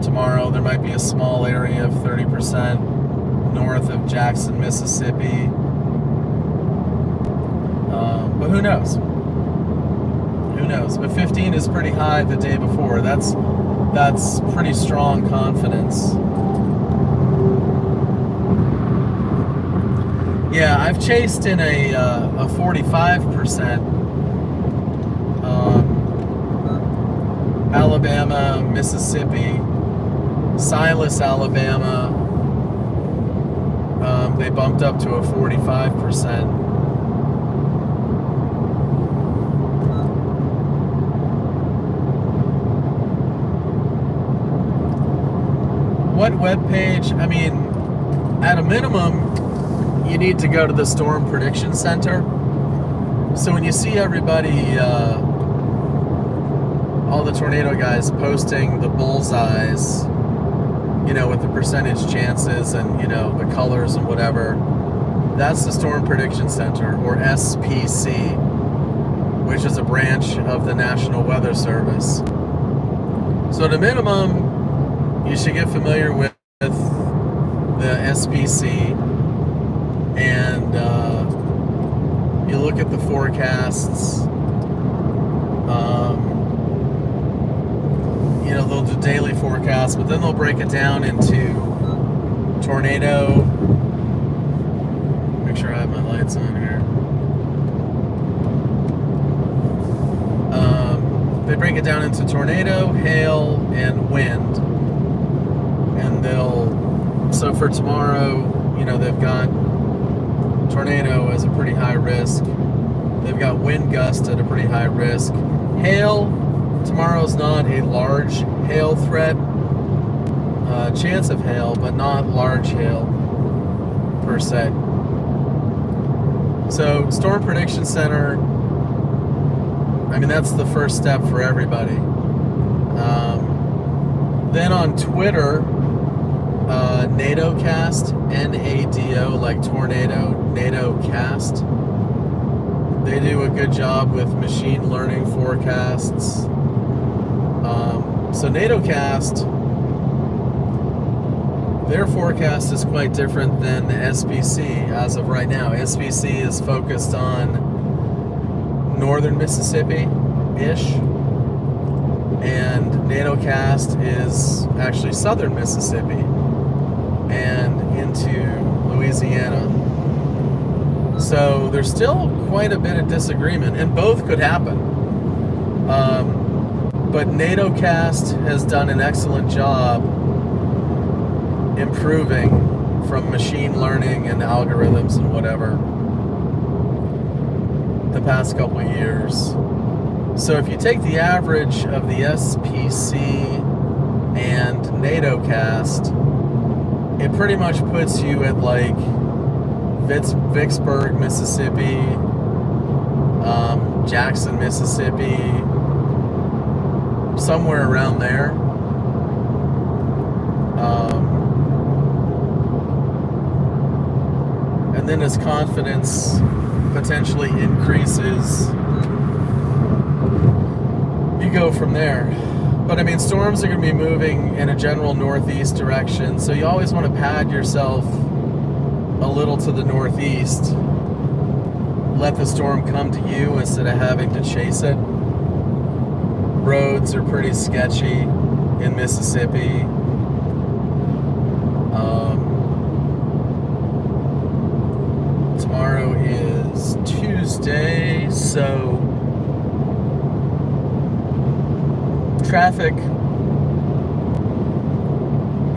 tomorrow. There might be a small area of 30% north of Jackson, Mississippi. But who knows? Who knows? But 15 is pretty high the day before. That's pretty strong confidence. Yeah, I've chased in a 45%. Alabama, Mississippi, Silas, Alabama, they bumped up to a 45%. What web page? I mean, at a minimum, you need to go to the Storm Prediction Center. So when you see everybody, all the tornado guys posting the bullseyes, you know, with the percentage chances and, you know, the colors and whatever, that's the Storm Prediction Center, or SPC, which is a branch of the National Weather Service. So at a minimum, you should get familiar with the SPC, and you look at the forecasts. You know, they'll do daily forecasts, but then they'll break it down into tornado. Make sure I have my lights on here. They break it down into tornado, hail, and wind. And so for tomorrow, you know, they've got tornado as a pretty high risk. They've got wind gust at a pretty high risk. Hail, tomorrow's not a large hail threat. Chance of hail, but not large hail per se. So Storm Prediction Center, I mean, that's the first step for everybody. Then on Twitter, NATOcast, NADO, like tornado, NATOcast. They do a good job with machine learning forecasts. So NATOcast, their forecast is quite different than the SPC as of right now. SPC is focused on northern Mississippi-ish, and NATOcast is actually southern Mississippi and into Louisiana. So there's still quite a bit of disagreement, and both could happen. But NATOcast has done an excellent job improving from machine learning and algorithms and whatever the past couple of years. So if you take the average of the SPC and NATOcast, it pretty much puts you at like Vicksburg, Mississippi, Jackson, Mississippi, somewhere around there. And then as confidence potentially increases, you go from there. But I mean, storms are going to be moving in a general northeast direction, so you always want to pad yourself a little to the northeast. Let the storm come to you instead of having to chase it. Roads are pretty sketchy in Mississippi. Tomorrow is Tuesday, so traffic,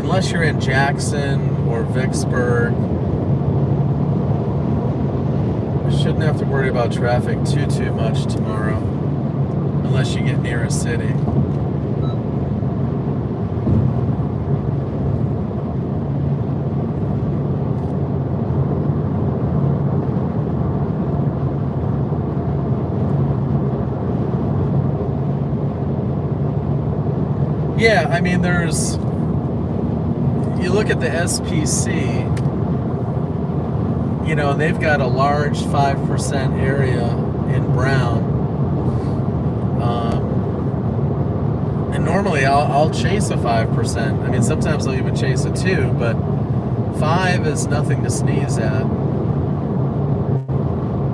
unless you're in Jackson or Vicksburg, you shouldn't have to worry about traffic too much tomorrow, unless you get near a city. Yeah, I mean, you look at the SPC, you know, they've got a large 5% area in brown. And normally I'll chase a 5%. I mean, sometimes I'll even chase a 2, but 5 is nothing to sneeze at.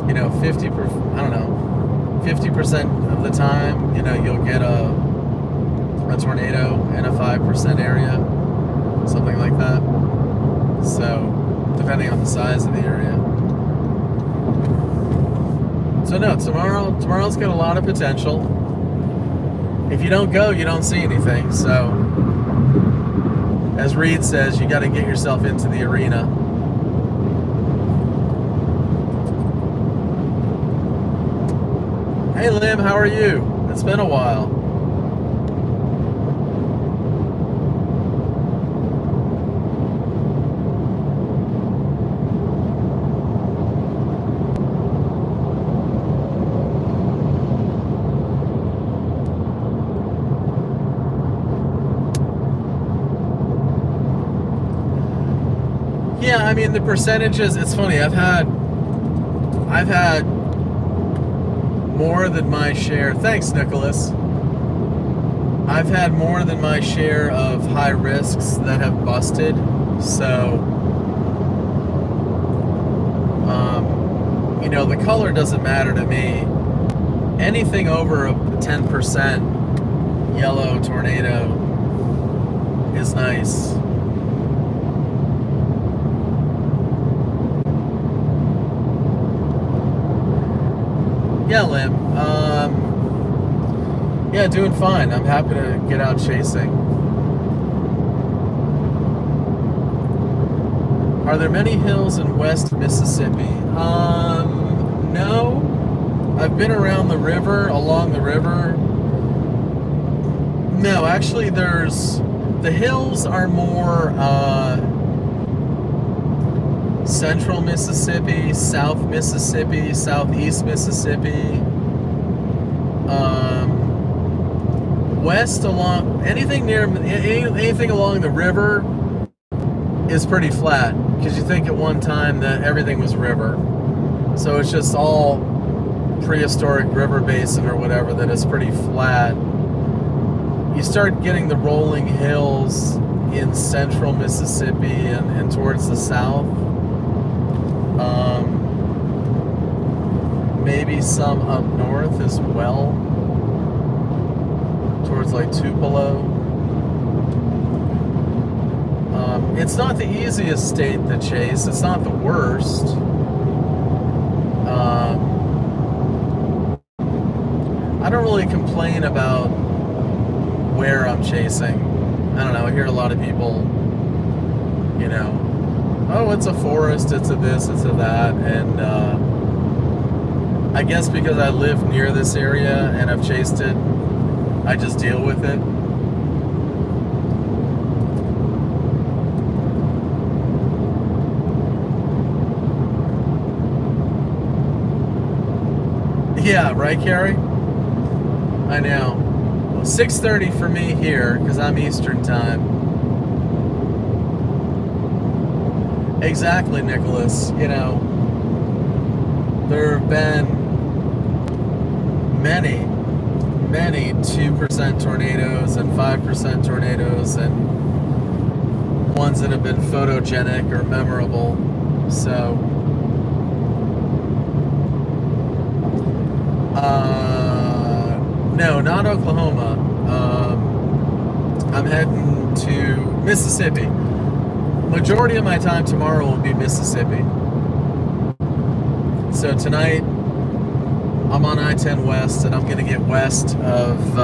You know, 50% of the time, you know, you'll get a tornado in a 5% area, something like that. So, depending on the size of the area. So no, tomorrow's got a lot of potential. If you don't go, you don't see anything. So, as Reed says, you got to get yourself into the arena. Hey Lim, how are you? It's been a while. Yeah, I mean the percentages, it's funny, I've had more than my share. Thanks, Nicholas. I've had more than my share of high risks that have busted. So you know, the color doesn't matter to me. Anything over a 10% yellow tornado is nice. Yeah, Lim. Yeah, doing fine. I'm happy to get out chasing. Are there many hills in West Mississippi? No. I've been around the river, along the river. No, actually the hills are more Central Mississippi, South Mississippi, Southeast Mississippi, west along anything along the river is pretty flat, because you think at one time that everything was river, so it's just all prehistoric river basin or whatever that is pretty flat. You start getting the rolling hills in central Mississippi and towards the south. Maybe some up north as well, towards like Tupelo. It's not the easiest state to chase. It's not the worst. I don't really complain about where I'm chasing. I don't know, I hear a lot of people, you know, oh, it's a forest, it's a this, it's a that, and I guess because I live near this area and I've chased it, I just deal with it. Yeah, right, Carrie? I know. 6:30 for me here, because I'm Eastern time. Exactly, Nicholas. You know, there have been many 2% tornadoes and 5% tornadoes, and ones that have been photogenic or memorable. So, no, not Oklahoma. I'm heading to Mississippi. Majority of my time tomorrow will be Mississippi. So tonight, I'm on I-10 West, and I'm going to get west of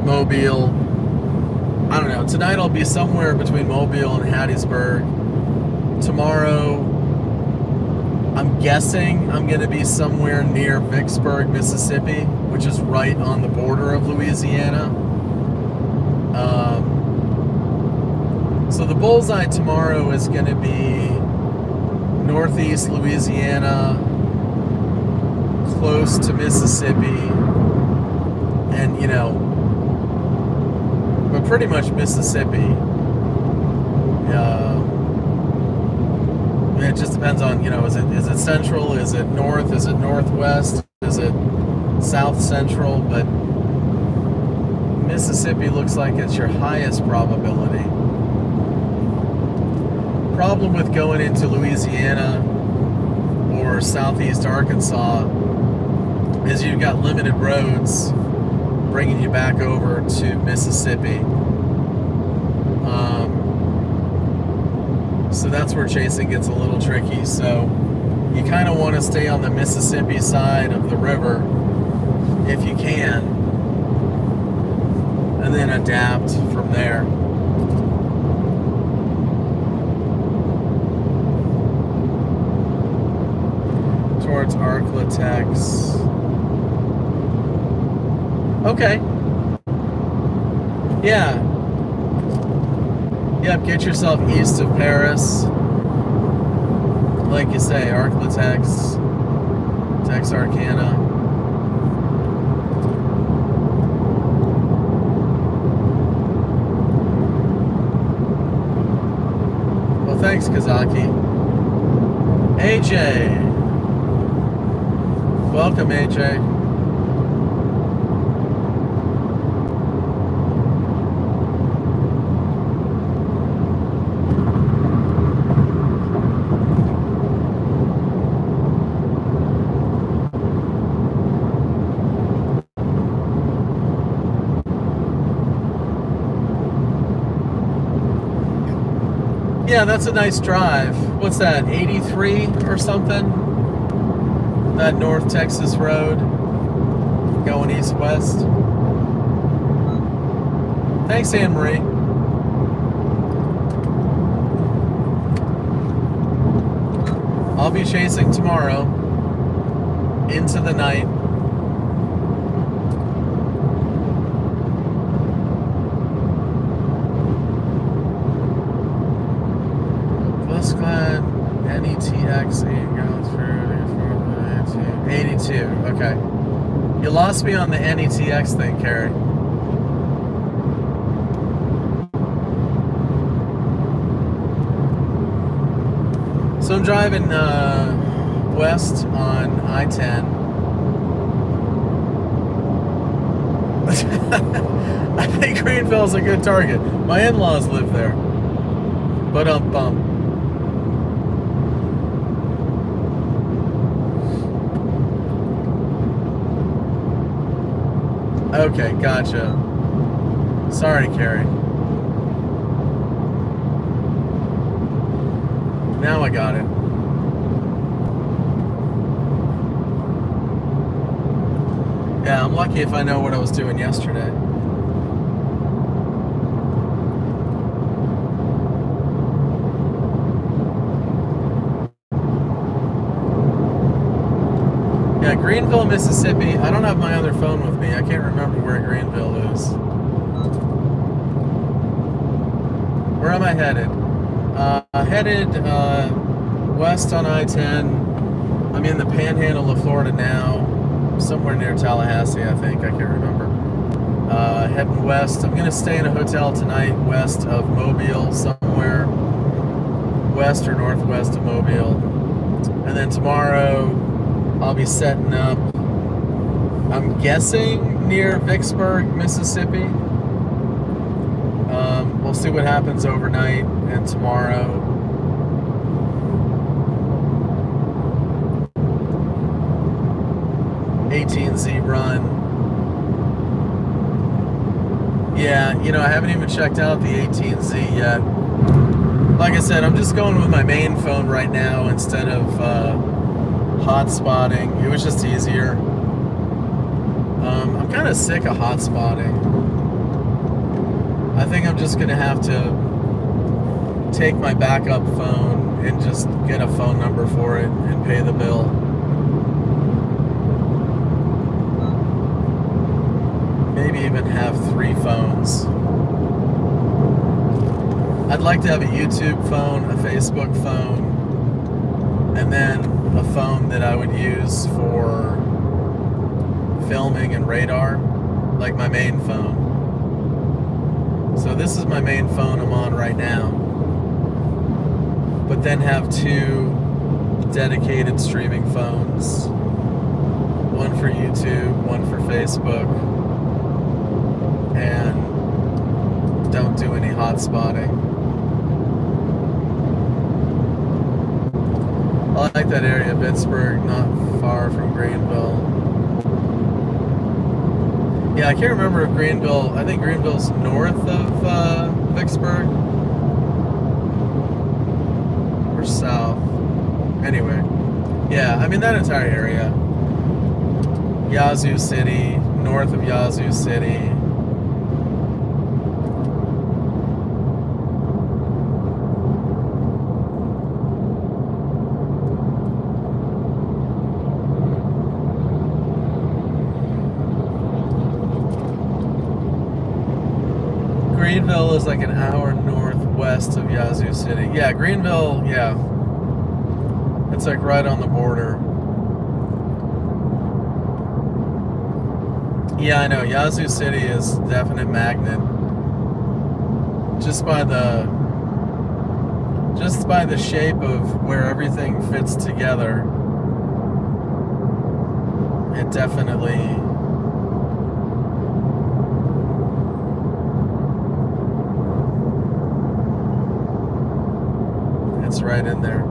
Mobile. I don't know. Tonight I'll be somewhere between Mobile and Hattiesburg. Tomorrow, I'm guessing I'm going to be somewhere near Vicksburg, Mississippi, which is right on the border of Louisiana. So the bullseye tomorrow is going to be northeast Louisiana, close to Mississippi, and, you know, but pretty much Mississippi. It just depends on, you know, is it central, is it north, is it northwest, is it south central? But Mississippi looks like it's your highest probability. Problem with going into Louisiana or southeast Arkansas is you've got limited roads bringing you back over to Mississippi. So that's where chasing gets a little tricky. So you kind of want to stay on the Mississippi side of the river if you can, and then adapt from there. Towards Arklatex. Okay. Yeah. Yep, get yourself east of Paris. Like you say, Arklatex, Texarkana. Well, thanks, Kazaki. AJ. Welcome, AJ. Yeah, that's a nice drive. What's that, 83 or something? That North Texas road going east-west. Thanks, Anne-Marie. I'll be chasing tomorrow into the night. Glad You lost me on the NETX thing, Carrie. So I'm driving west on I-10. I think Greenville's a good target. My in-laws live there. But bum. Okay, gotcha. Sorry, Carrie. Now I got it. Yeah, I'm lucky if I know what I was doing yesterday. Yeah, Greenville, Mississippi. I don't have my other phone with me. I can't remember where Greenville is. Where am I headed? Headed west on I-10. I'm in the panhandle of Florida now. Somewhere near Tallahassee, I think. I can't remember. Heading west. I'm going to stay in a hotel tonight west of Mobile, somewhere west or northwest of Mobile. And then tomorrow I'll be setting up, I'm guessing, near Vicksburg, Mississippi. We'll see what happens overnight and tomorrow. Z run. Yeah, you know, I haven't even checked out the 18Z yet. Like I said, I'm just going with my main phone right now instead of hotspotting. It was just easier. I'm kind of sick of hotspotting. I think I'm just gonna have to take my backup phone and just get a phone number for it and pay the bill. Maybe even have 3 phones. I'd like to have a YouTube phone, a Facebook phone, and then a phone that I would use for filming and radar, like my main phone. So this is my main phone I'm on right now. But then have 2 dedicated streaming phones. One for YouTube, one for Facebook. And don't do any hotspotting. I like that area of Pittsburgh, not far from Greenville. Yeah, I can't remember if Greenville, I think Greenville's north of Vicksburg. Or south. Anyway. Yeah, I mean that entire area. Yazoo City, north of Yazoo City. Greenville is like an hour northwest of Yazoo City. Yeah, Greenville, yeah. It's like right on the border. Yeah, I know. Yazoo City is a definite magnet. Just by the shape of where everything fits together, it definitely it's right in there.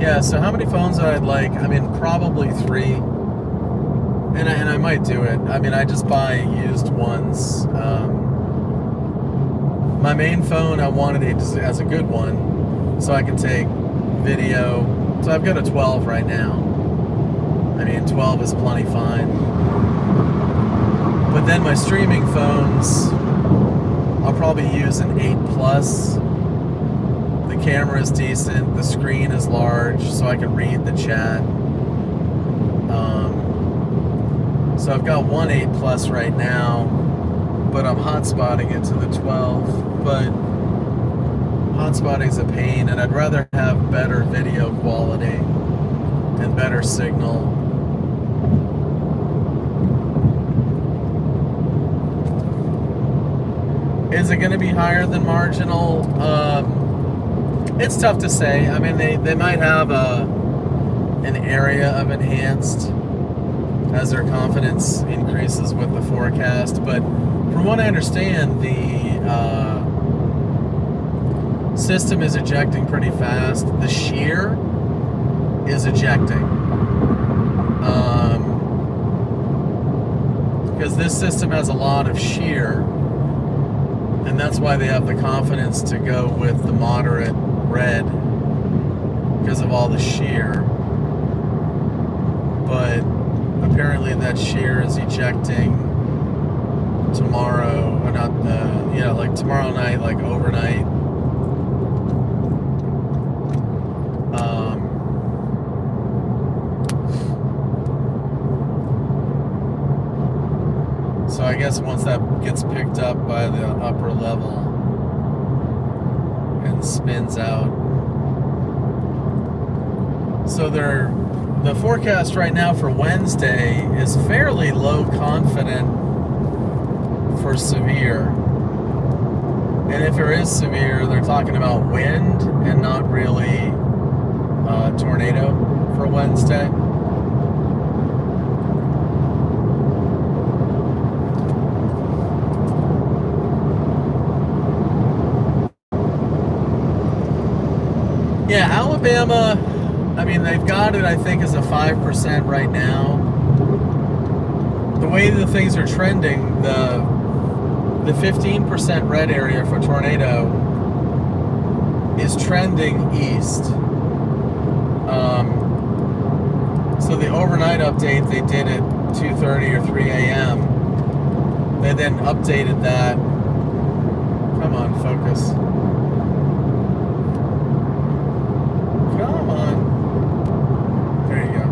Yeah, so how many phones I'd like? I mean, probably 3. And I might do it. I mean, I just buy used ones. My main phone, I wanted it as a good one, so I can take video. So I've got a 12 right now. I mean, 12 is plenty fine. But then my streaming phones, I'll probably use an 8 Plus. The camera is decent. The screen is large, so I can read the chat. So I've got one 8 Plus right now, but I'm hotspotting it to the 12. But hotspotting's a pain, and I'd rather have better video quality and better signal Is it going to be higher than marginal? It's tough to say. I mean, they might have an area of enhanced as their confidence increases with the forecast. But from what I understand, the system is ejecting pretty fast. The shear is ejecting. Because this system has a lot of shear, and that's why they have the confidence to go with the moderate red because of all the shear. But apparently that shear is ejecting tomorrow, or not, like tomorrow night, like overnight. So I guess once that gets picked up by the upper level and spins out. So the forecast right now for Wednesday is fairly low confident for severe. And if there is severe, they're talking about wind and not really tornado for Wednesday. Yeah, Alabama, I mean, they've got it, I think, as a 5% right now. The way the things are trending, the 15% red area for tornado is trending east. So the overnight update they did at 2:30 or 3 a.m. They then updated that. Come on, focus. Come on. There you go.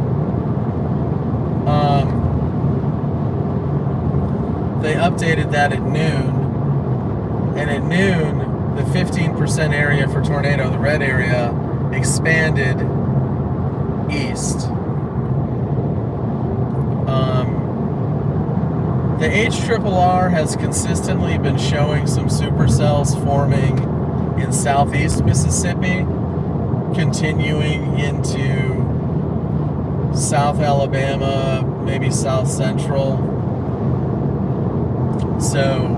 They updated that at noon. And at noon, the 15% area for tornado, the red area, expanded east. The HRRR has consistently been showing some supercells forming in southeast Mississippi, continuing into South Alabama, maybe South Central. So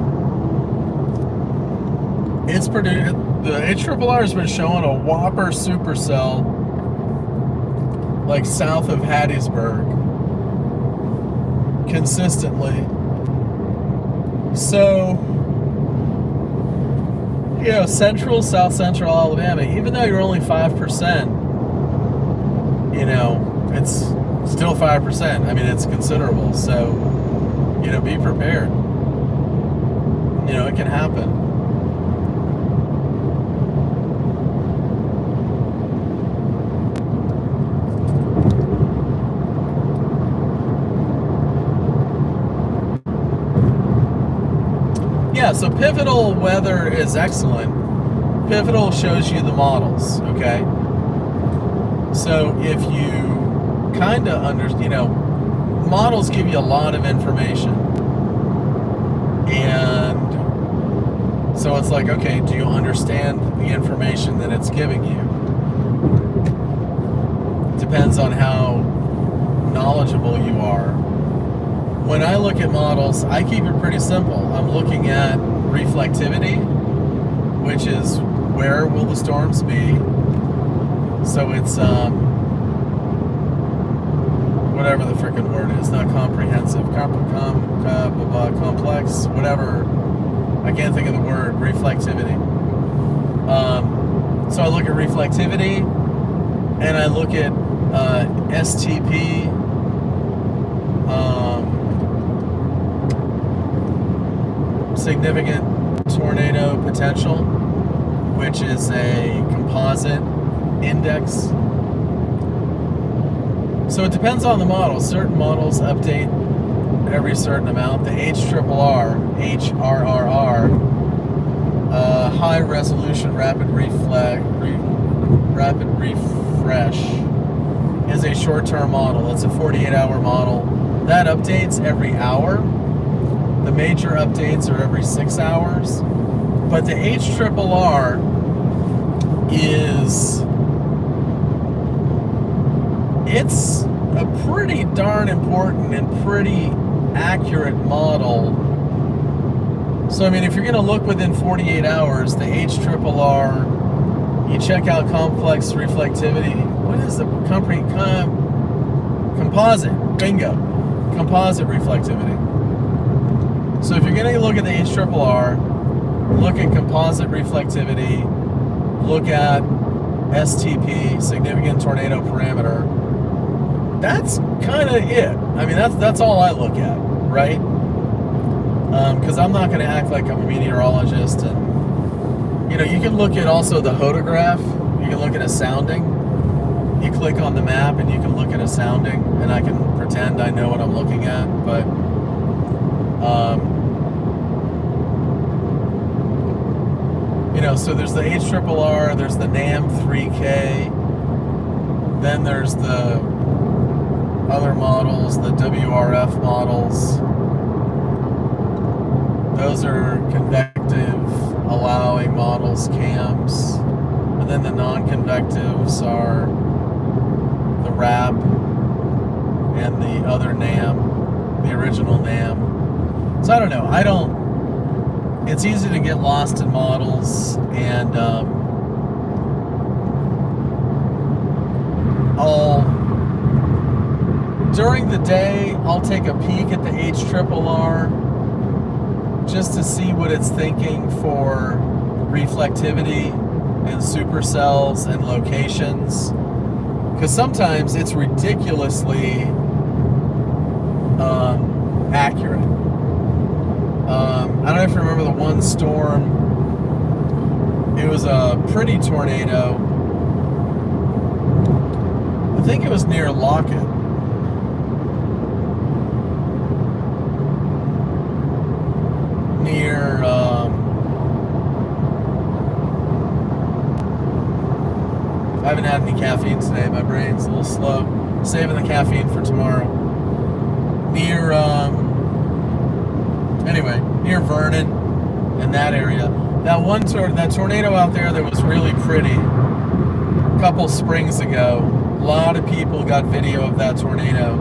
it's produced. The HRRR has been showing a whopper supercell like south of Hattiesburg consistently. So, central, south central Alabama, even though you're only 5%, it's still 5%. I mean, it's considerable. So, be prepared. It can happen. Yeah, so Pivotal weather is excellent. Pivotal shows you the models, okay? So if you kind of models give you a lot of information. And so it's like, okay, do you understand the information that it's giving you? Depends on how knowledgeable you are. When I look at models, I keep it pretty simple. I'm looking at reflectivity, which is where will the storms be. So it's whatever the frickin' word is, not comprehensive, complex, whatever. I can't think of the word, reflectivity. So I look at reflectivity, and I look at STP. Significant tornado potential, which is a composite index. So it depends on the model. Certain models update every certain amount. The HRRR, high resolution rapid refresh, is a short-term model. It's a 48-hour model. That updates every hour. The major updates are every 6 hours. But the HRRR it's a pretty darn important and pretty accurate model. So, I mean, if you're going to look within 48 hours, the HRRR, you check out complex reflectivity. What is the company? Composite. Bingo. Composite reflectivity. So if you're going to look at the HRRR, look at composite reflectivity, look at STP, significant tornado parameter. That's kind of it. I mean, that's all I look at, right? Because I'm not going to act like I'm a meteorologist. And, you know, you can look at also the hodograph. You can look at a sounding. You click on the map and you can look at a sounding, and I can pretend I know what I'm looking at. But, you know, so there's the HRRR, there's the NAM 3K, then there's the other models, the WRF models. Those are convective allowing models, CAMs. And then the non-convectives are the RAP and the other NAM, the original NAM. So I don't know. It's easy to get lost in models, and during the day, I'll take a peek at the HRRR just to see what it's thinking for reflectivity and supercells and locations, because sometimes it's ridiculously accurate. I don't know if you remember the one storm. It was a pretty tornado. I think it was near Lockett. Near I haven't had any caffeine today. My brain's a little slow. Saving the caffeine for tomorrow. Near anyway, near Vernon, in that area. That that tornado out there that was really pretty a couple springs ago. A lot of people got video of that tornado.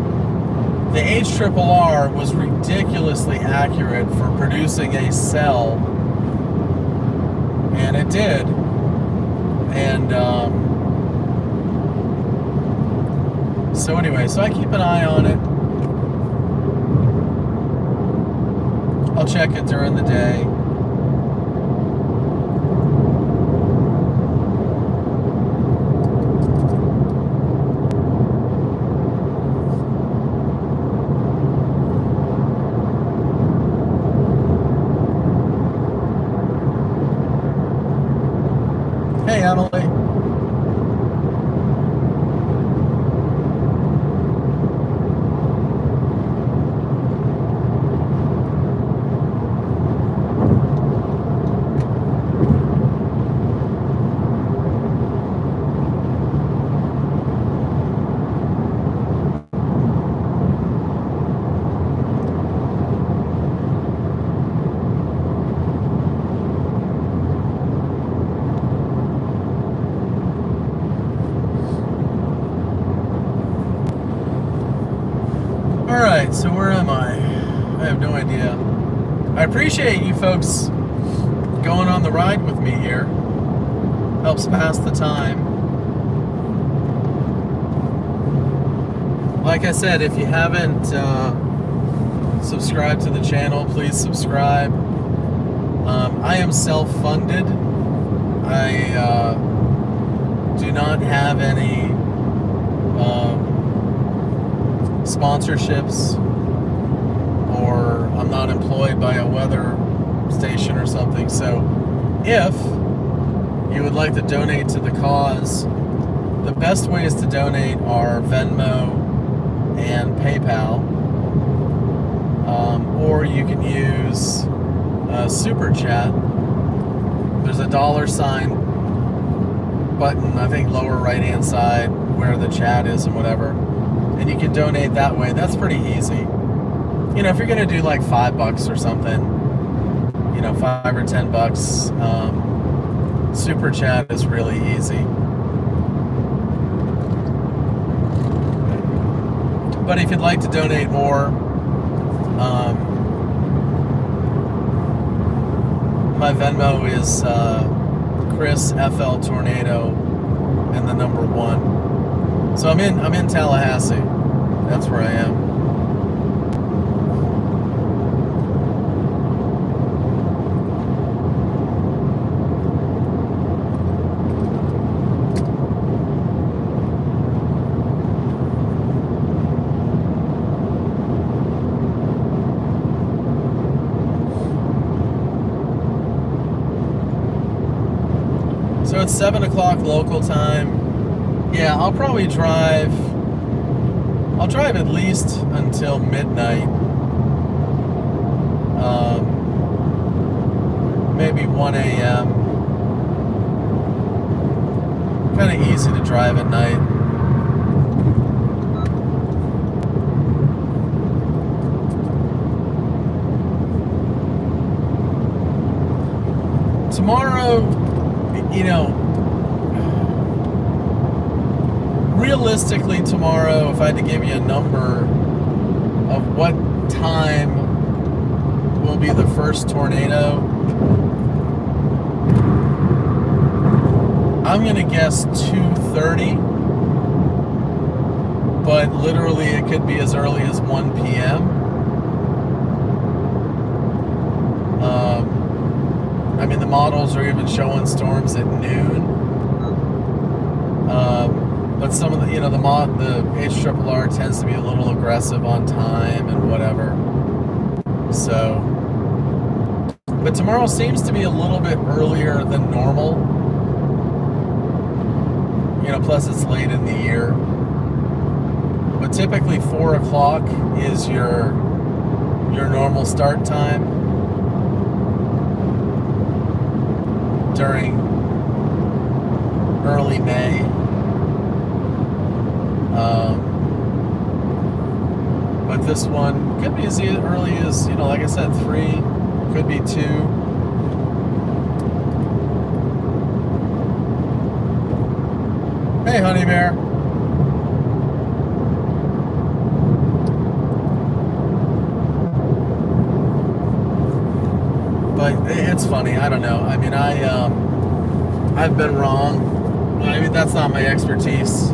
The HRRR was ridiculously accurate for producing a cell, and it did. And so anyway, so I keep an eye on it. I'll check it during the day. Hey, Emily. Alright, so where am I? I have no idea. I appreciate you folks going on the ride with me here. Helps pass the time. Like I said, if you haven't subscribed to the channel, please subscribe. I am self-funded. I do not have any sponsorships, or I'm not employed by a weather station or something. So if you would like to donate to the cause, the best ways to donate are Venmo and PayPal, or you can use Super Chat. There's a $sign button, I think lower right hand side, where the chat is and whatever, and you can donate that way. That's pretty easy. You know, if you're gonna do like $5 or something, $5 or $10. Super chat is really easy. But if you'd like to donate more, my Venmo is Chris FL Tornado and the number 1. So I'm in Tallahassee. That's where I am. So it's 7 o'clock local time. Yeah, I'll probably drive. I'll drive at least until midnight. Maybe 1 a.m. Kind of easy to drive at night. Tomorrow, realistically tomorrow, if I had to give you a number of what time will be the first tornado, I'm gonna guess 2:30, but literally it could be as early as 1 p.m. The models are even showing storms at noon. But some of the, the HRRR tends to be a little aggressive on time and whatever. So, but tomorrow seems to be a little bit earlier than normal. Plus it's late in the year. But typically 4 o'clock is your normal start time during early May. But this one could be as early as, like I said, 3, could be 2. Hey, honey bear. But it's funny. I don't know. I've been wrong. That's not my expertise.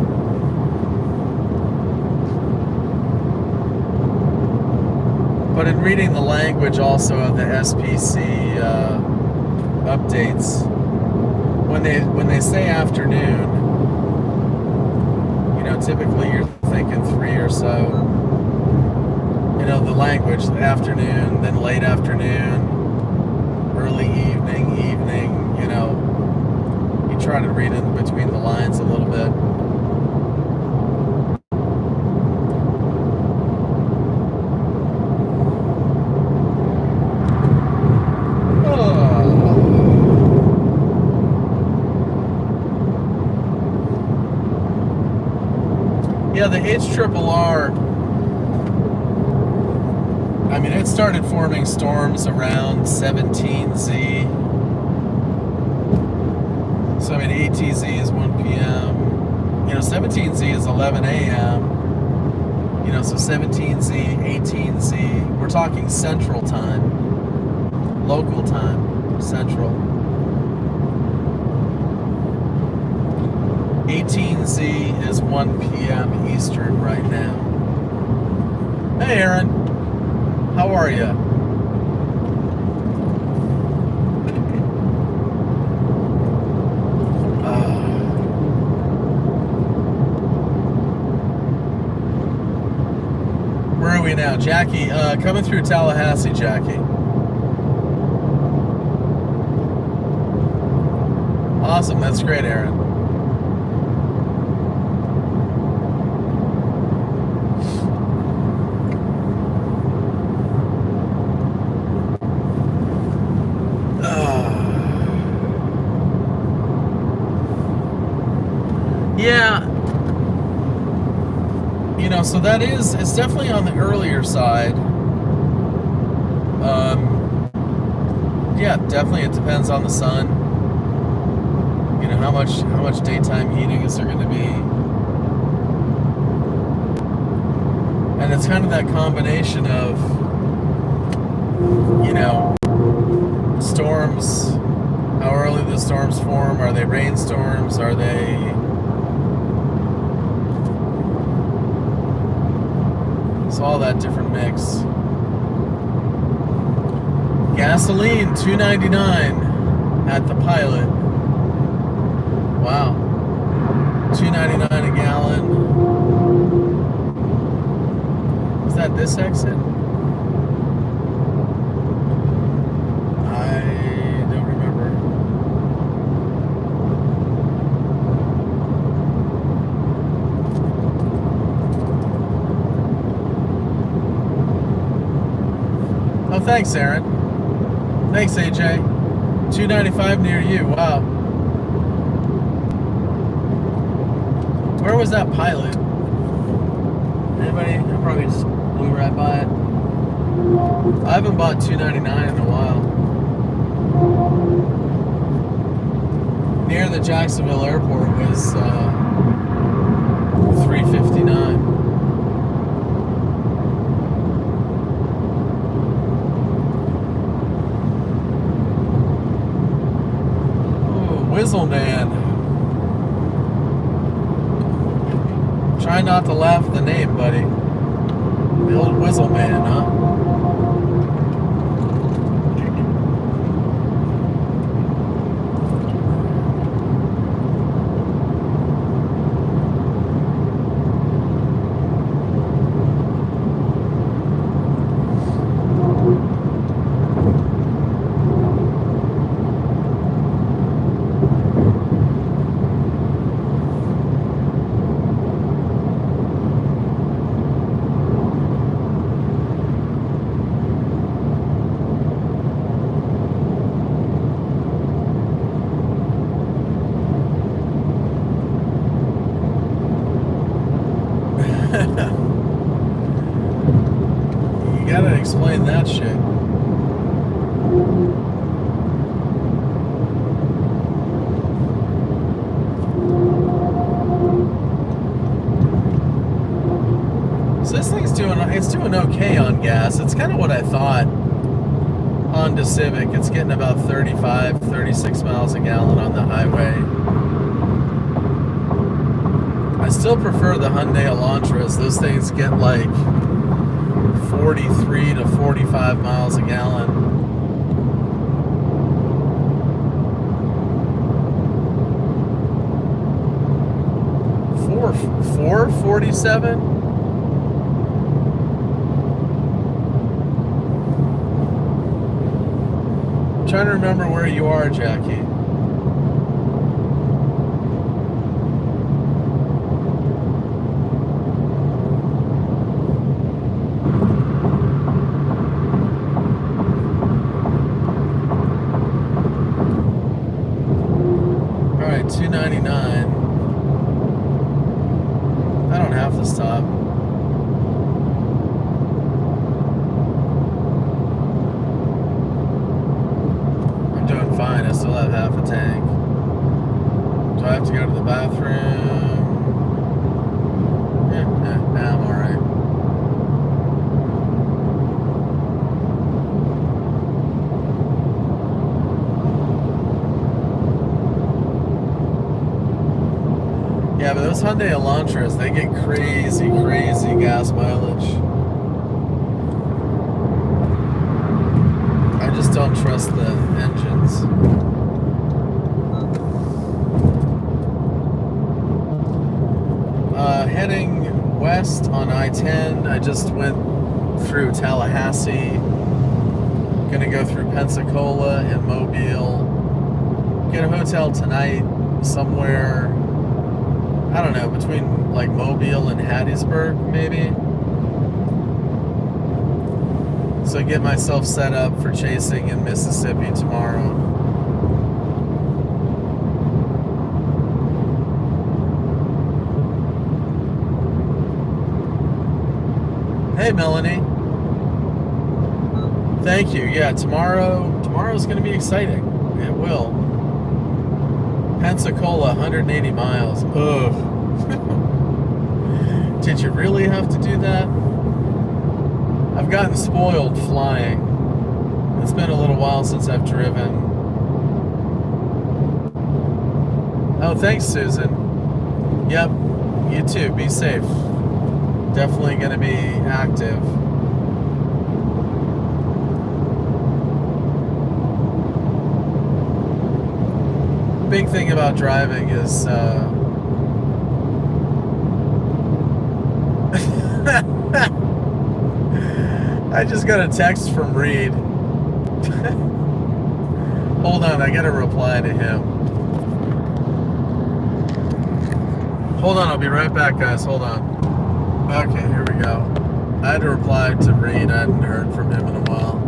But in reading the language also of the SPC updates, when they say afternoon, typically you're thinking 3 or so. The language, afternoon, then late afternoon, early evening, you try to read in between the lines a little bit. Yeah, the HRRR, it started forming storms around 17Z. So, ATZ is 1 p.m. 17Z is 11 a.m. So 17Z, 18Z, we're talking central time, local time, central. 18Z is 1 p.m. Eastern right now. Hey, Aaron. How are you? Where are we now? Jackie, coming through Tallahassee, Jackie. Awesome. That's great, Aaron. Yeah, so it's definitely on the earlier side. Yeah, definitely. It depends on the sun. You know, how much daytime heating is there going to be? And it's kind of that combination of, you know, storms. How early the storms form? Are they rainstorms? Are they? It's all that different mix. Gasoline, $2.99 at the Pilot. Wow. $2.99 a gallon. Is that this exit? I don't remember. Oh, thanks, Aaron. Thanks, AJ. $2.95 near you. Wow. Where was that Pilot? Anybody? I probably just blew right by it. I haven't bought $2.99 in a while. Near the Jacksonville airport was $3.59. Whizzle Man. Try not to laugh at the name, buddy. The old Whizzle Man, huh? You gotta explain that shit. So this thing's doing okay on gas. It's kind of what I thought. Honda Civic, it's getting about 35, 36 miles a gallon on the highway. I still prefer the Hyundai Elantras. Those things get like 43 to 45 miles a gallon. Four 47? I'm trying to remember where you are, Jackie. $2.99. I don't have to stop. I'm doing fine. I still have half a tank. Do I have to go to the bathroom? Nah, I'm alright. Yeah, but those Hyundai Elantras, they get crazy, crazy gas mileage. I just don't trust the engines. Heading west on I-10, I just went through Tallahassee. Gonna go through Pensacola and Mobile. Get a hotel tonight somewhere, I don't know, between like Mobile and Hattiesburg, maybe. So get myself set up for chasing in Mississippi tomorrow. Hey, Melanie. Thank you. Yeah, tomorrow's going to be exciting. It will. Pensacola, 180 miles. Ugh. Did you really have to do that? I've gotten spoiled flying. It's been a little while since I've driven. Oh, thanks, Susan. Yep, you too. Be safe. Definitely going to be active. Big thing about driving is I just got a text from Reed. Hold on, I gotta reply to him. Hold on, I'll be right back, guys. Hold on. Okay, here we go. I had to reply to Reed. I hadn't heard from him in a while.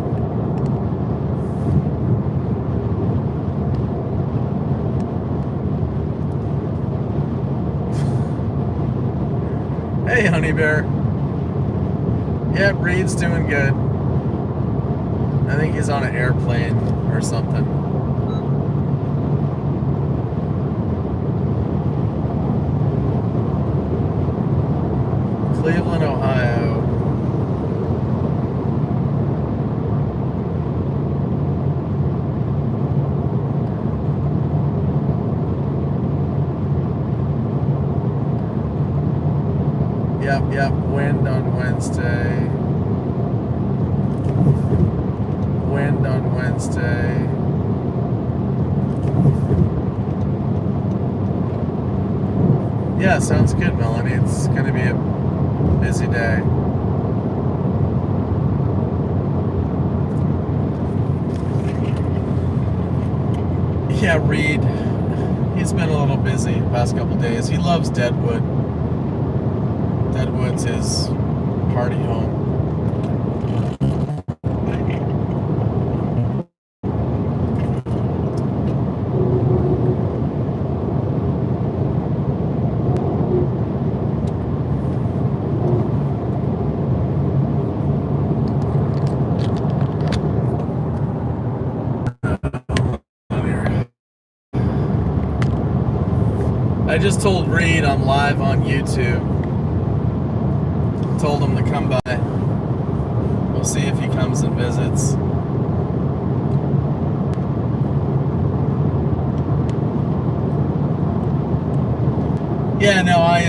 Hey, Honey Bear. Yep, Reed's doing good. I think he's on an airplane or something. Cleveland, Ohio. Yep, wind on Wednesday. Wind on Wednesday. Yeah, sounds good, Melanie. It's going to be a busy day. Yeah, Reed. He's been a little busy the past couple days. He loves Deadwood. Deadwood's his party home. I just told Reed I'm live on YouTube. Told him to come by. We'll see if he comes and visits. Yeah, no, I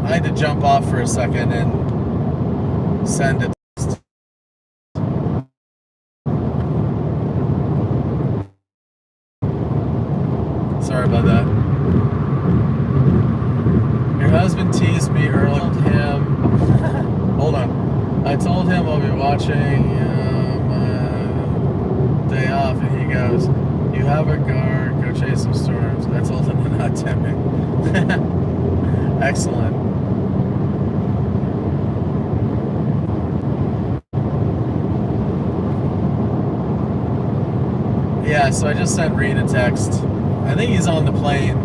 had to jump off for a second and send a text. Sorry about that. Your husband teased me earlier. I told him, hold on. I told him I'll be watching day off, and he goes, "You have a car, go chase some storms." I told him to not tempt me. Excellent. Yeah, so I just sent Reed a text. I think he's on the plane,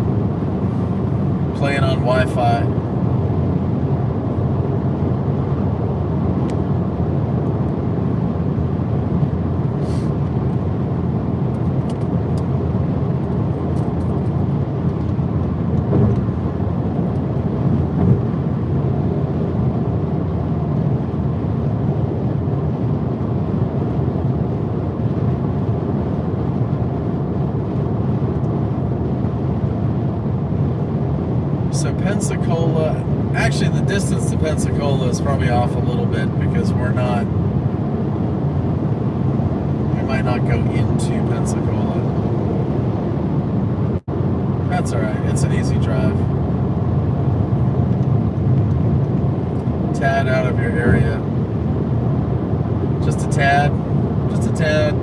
playing on Wi-Fi. So Pensacola, actually the distance to Pensacola is probably off a little bit because we might not go into Pensacola. That's alright, it's an easy drive. Tad out of your area. Just a tad. Just a tad.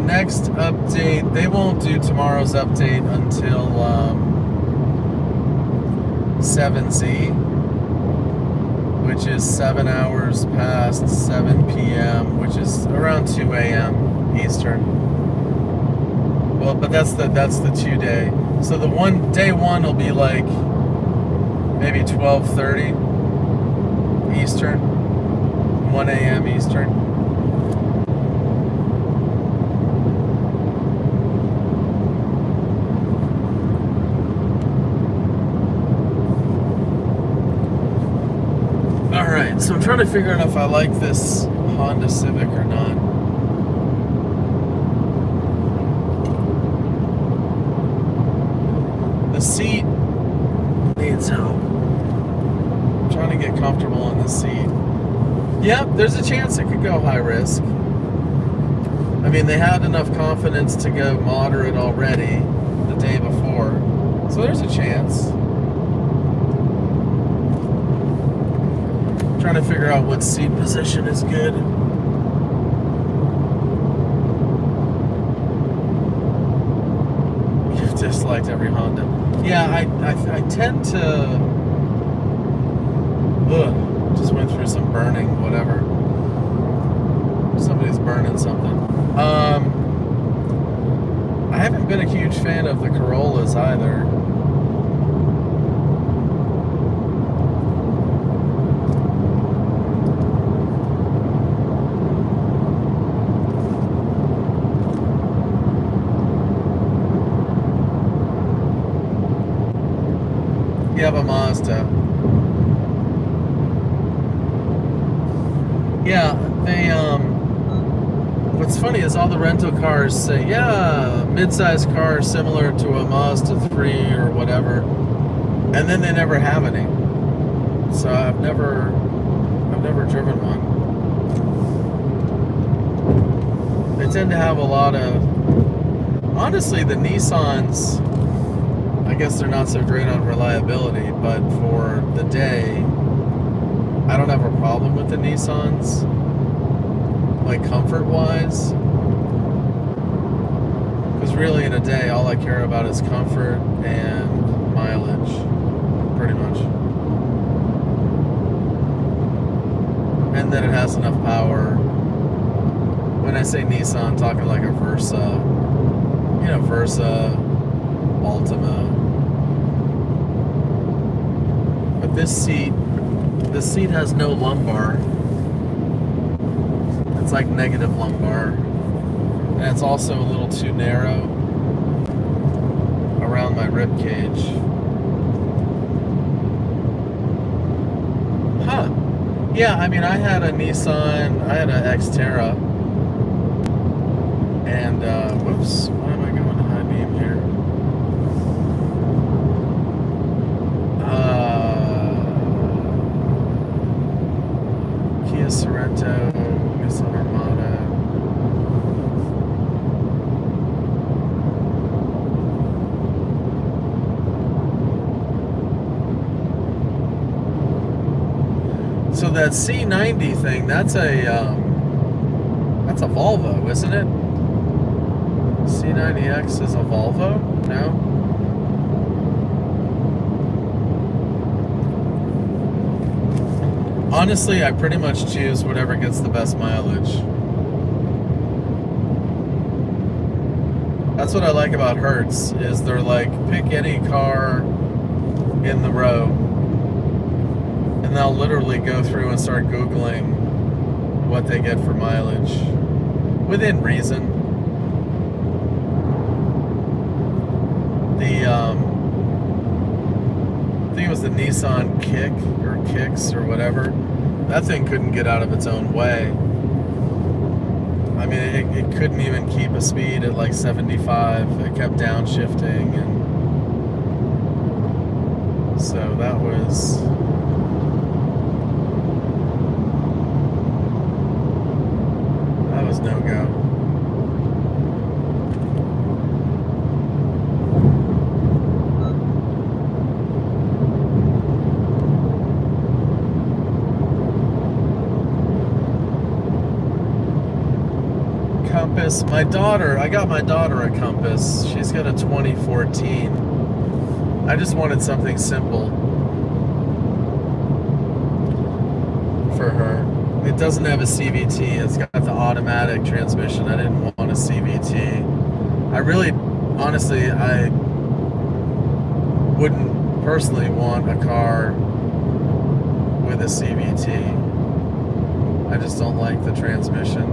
Next update, they won't do tomorrow's update until 7Z, which is 7 hours past 7 p.m., which is around 2 a.m. Eastern. Well, but that's the 2-day. So day one will be like maybe 12:30, Eastern, 1 a.m. Eastern. Alright, so I'm trying to figure out if I like this Honda Civic or not. The seat needs help. I'm trying to get comfortable in the seat. Yep, there's a chance it could go high risk. I mean, they had enough confidence to go moderate already the day before. So there's a chance. Trying to figure out what seat position is good. You've disliked every Honda. Yeah, I tend to... just went through some burning, whatever. Somebody's burning something. I haven't been a huge fan of the Corollas either. You have a Mazda. Yeah, they, what's funny is all the rental cars say, yeah, mid-sized car similar to a Mazda 3 or whatever, and then they never have any. So I've never driven one. They tend to have a lot of, honestly, the Nissans, I guess they're not so great on reliability, but for the day, I don't have a problem with the Nissans, like comfort-wise. Because really in a day, all I care about is comfort and mileage, pretty much. And that it has enough power. When I say Nissan, I'm talking like a Versa, you know, Versa, Altima. But this seat has no lumbar. It's like negative lumbar. And it's also a little too narrow around my rib cage. Huh. Yeah, I mean, I had a Nissan, I had an Xterra. And, whoops, why am I going to high beam here? Kia Sorento, Nissan Armada. So that C90 thing, that's a Volvo, isn't it? C90X is a Volvo? No? Honestly, I pretty much choose whatever gets the best mileage. That's what I like about Hertz, is they're like, pick any car in the row, and they'll literally go through and start Googling what they get for mileage, within reason. I think it was the Nissan Kick, or Kicks, or whatever. That thing couldn't get out of its own way. I mean, it couldn't even keep a speed at like 75. It kept downshifting, and so that was... no-go. Compass. My daughter, I got my daughter a Compass. She's got a 2014. I just wanted something simple for her. It doesn't have a CVT. It's got the automatic transmission. I didn't want a CVT. I really, honestly, I wouldn't personally want a car with a CVT. I just don't like the transmission.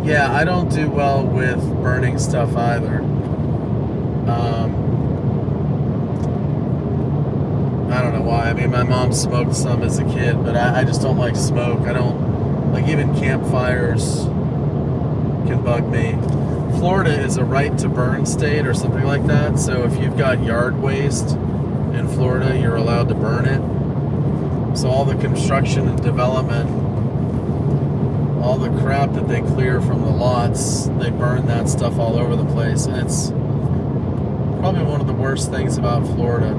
Yeah, I don't do well with burning stuff either. I don't know why. I mean, my mom smoked some as a kid, but I just don't like smoke. I don't, like, even campfires can bug me. Florida is a right to burn state or something like that, so if you've got yard waste in Florida, you're allowed to burn it. So all the construction and development, all the crap that they clear from the lots, they burn that stuff all over the place, and it's probably one of the worst things about Florida.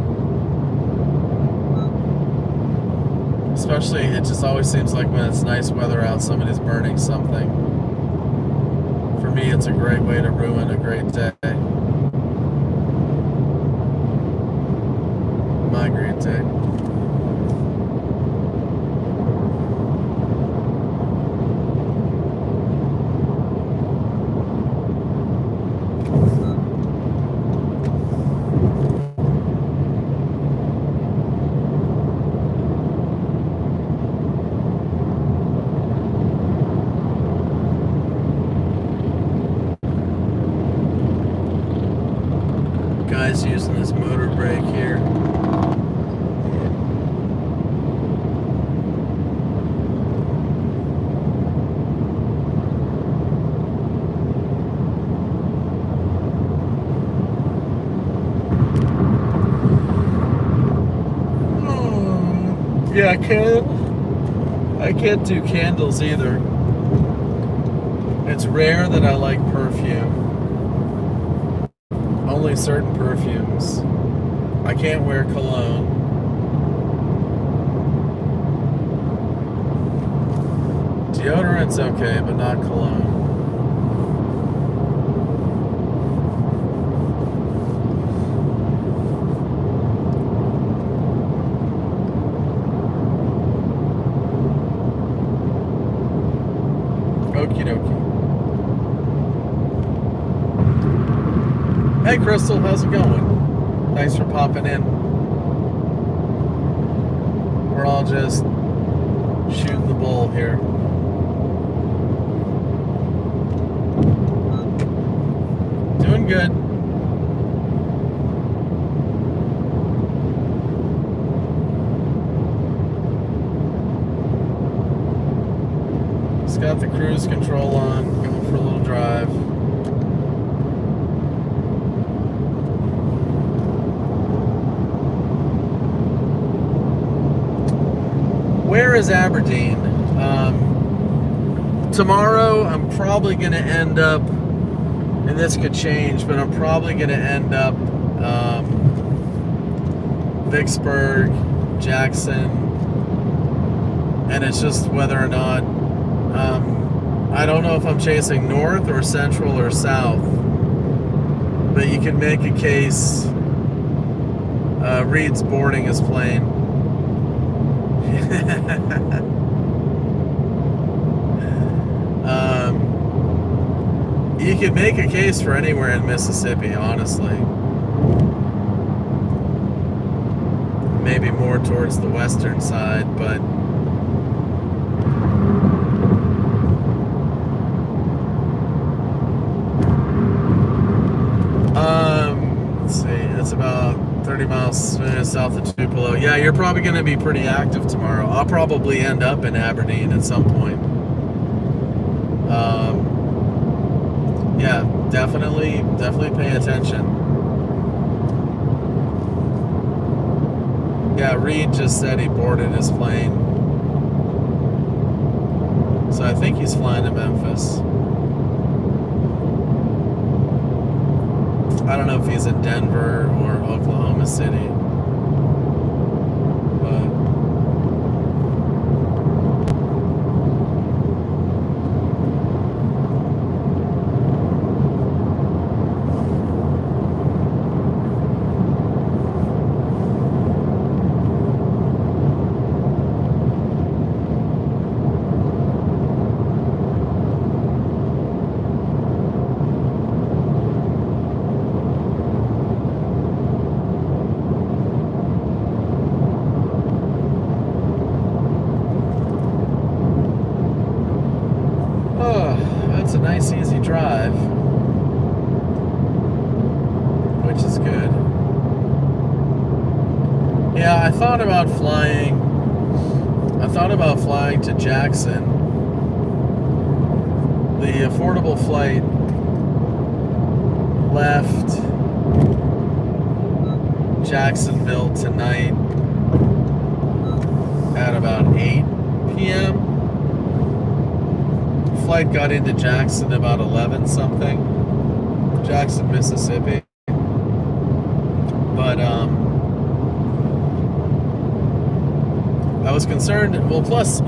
Especially, it just always seems like when it's nice weather out, somebody's burning something. For me, it's a great way to ruin a great day. My great day. Guys using this motor brake here. Yeah, I can't do candles either. It's rare that I like perfume. Only certain perfumes. I can't wear cologne. Deodorant's okay, but not cologne. Okie dokie. Hey Crystal, how's it going? Thanks for popping in. We're all just shooting the bull here. Doing good. Just got the cruise control on, going for a little drive. Where is Aberdeen? Tomorrow I'm probably going to end up, and this could change, but I'm probably going to end up Vicksburg, Jackson, and it's just whether or not, I don't know if I'm chasing north or central or south, but you can make a case. Reed's boarding his plane. You could make a case for anywhere in Mississippi, honestly. Maybe more towards the western side, but let's see, it's about 30 miles south of Tupelo. Yeah, you're probably going to be pretty active tomorrow. I'll probably end up in Aberdeen at some point. Yeah, definitely pay attention. Yeah, Reed just said he boarded his plane. So I think he's flying to Memphis. I don't know if he's in Denver or Oklahoma City. I thought about flying. I thought about flying to Jackson. The affordable flight left Jacksonville tonight at about 8 p.m. Flight got into Jackson about 11 something. Jackson, Mississippi. But I was concerned. Well, plus,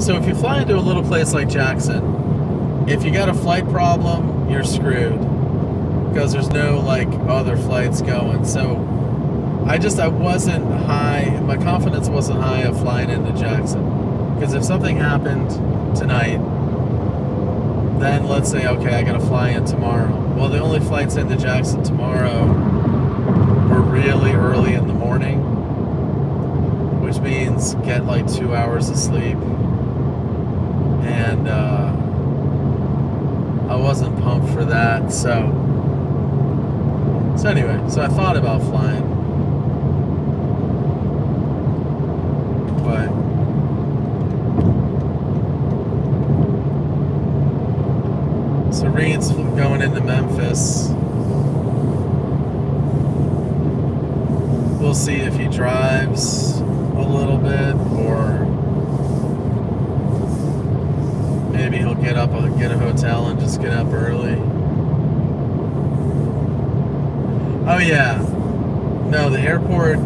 so if you fly into a little place like Jackson, if you got a flight problem, you're screwed because there's no like other flights going. So I wasn't high. My confidence wasn't high of flying into Jackson, because if something happened tonight, then let's say, okay, I gotta fly in tomorrow. Well, the only flights into Jackson tomorrow were really early in the morning, which means get like 2 hours of sleep. And I wasn't pumped for that. So anyway, so I thought about flying. But so Reed's going into Memphis. We'll see if he drives a little bit, or maybe he'll get up, get a hotel, and just get up early. Oh yeah, no, the airport.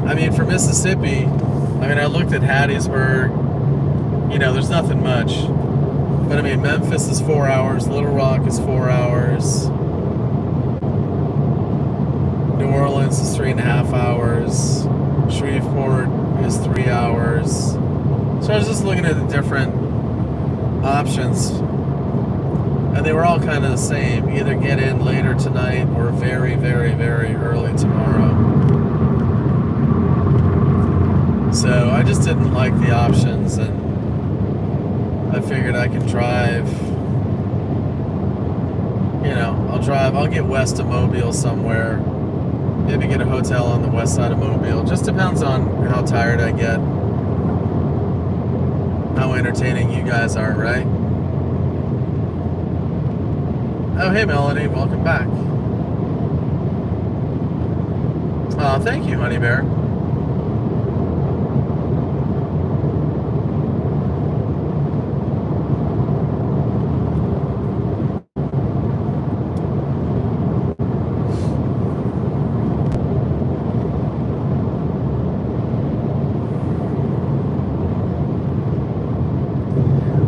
I mean, for Mississippi, I mean, I looked at Hattiesburg. You know, there's nothing much. But I mean, Memphis is 4 hours. Little Rock is 4 hours. New Orleans is 3.5 hours. Shreveport is 3 hours. So I was just looking at the different options, and they were all kind of the same. Either get in later tonight or very, very, very early tomorrow. So I just didn't like the options, and I figured I could drive. You know, I'll get west of Mobile somewhere. Maybe get a hotel on the west side of Mobile. Just depends on how tired I get. How entertaining you guys are, right? Oh, hey, Melanie. Welcome back. Thank you, Honey Bear.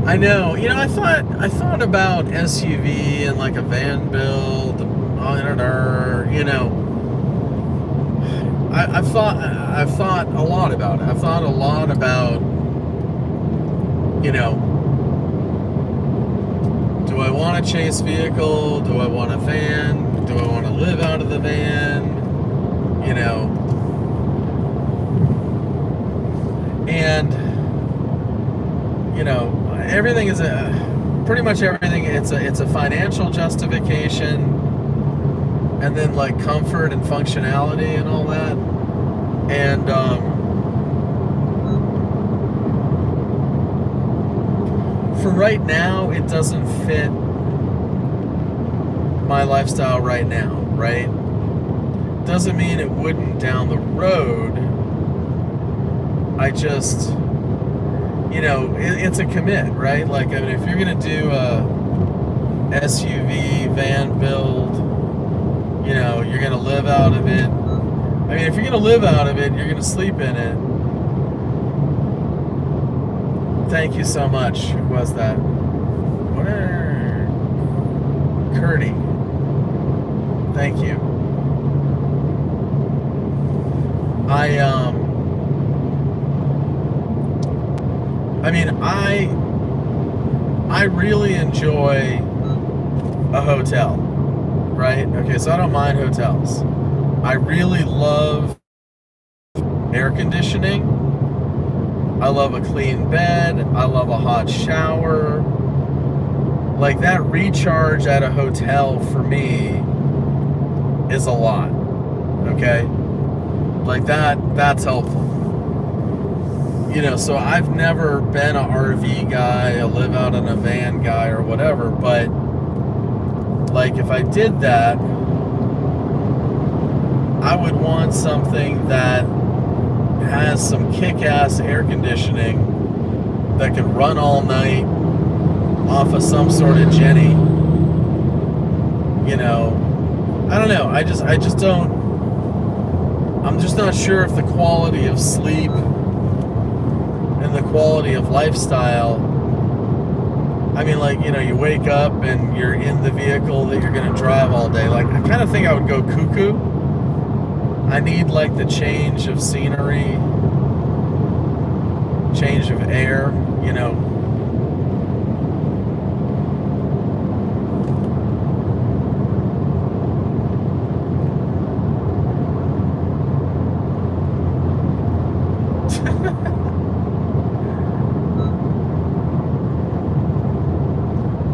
I know. You know, I thought about SUV and like a van build. You know, I've thought a lot about it. I've thought a lot about, you know, do I want a chase vehicle? Do I want a van? Do I want to live out of the van? You know, and you know, everything is pretty much everything. It's a financial justification, and then like comfort and functionality and all that. And for right now, it doesn't fit my lifestyle right now, right? Doesn't mean it wouldn't down the road. I just, you know, it's a commit, right? Like, I mean, if you're gonna do a SUV van build, you know, you're gonna live out of it. I mean, if you're gonna live out of it, you're gonna sleep in it. Thank you so much. Who was that? Curdy. Thank you. I mean, I really enjoy a hotel, right? Okay, so I don't mind hotels. I really love air conditioning. I love a clean bed. I love a hot shower. Like, that recharge at a hotel for me is a lot, okay? Like that's helpful. You know, so I've never been a RV guy, a live out in a van guy or whatever, but like if I did that, I would want something that has some kick-ass air conditioning that can run all night off of some sort of Jenny. You know, I don't know. I just don't. I'm just not sure if the quality of sleep and the quality of lifestyle. I mean, like, you know, you wake up and you're in the vehicle that you're going to drive all day. Like, I kind of think I would go cuckoo. I need like the change of scenery, change of air, you know.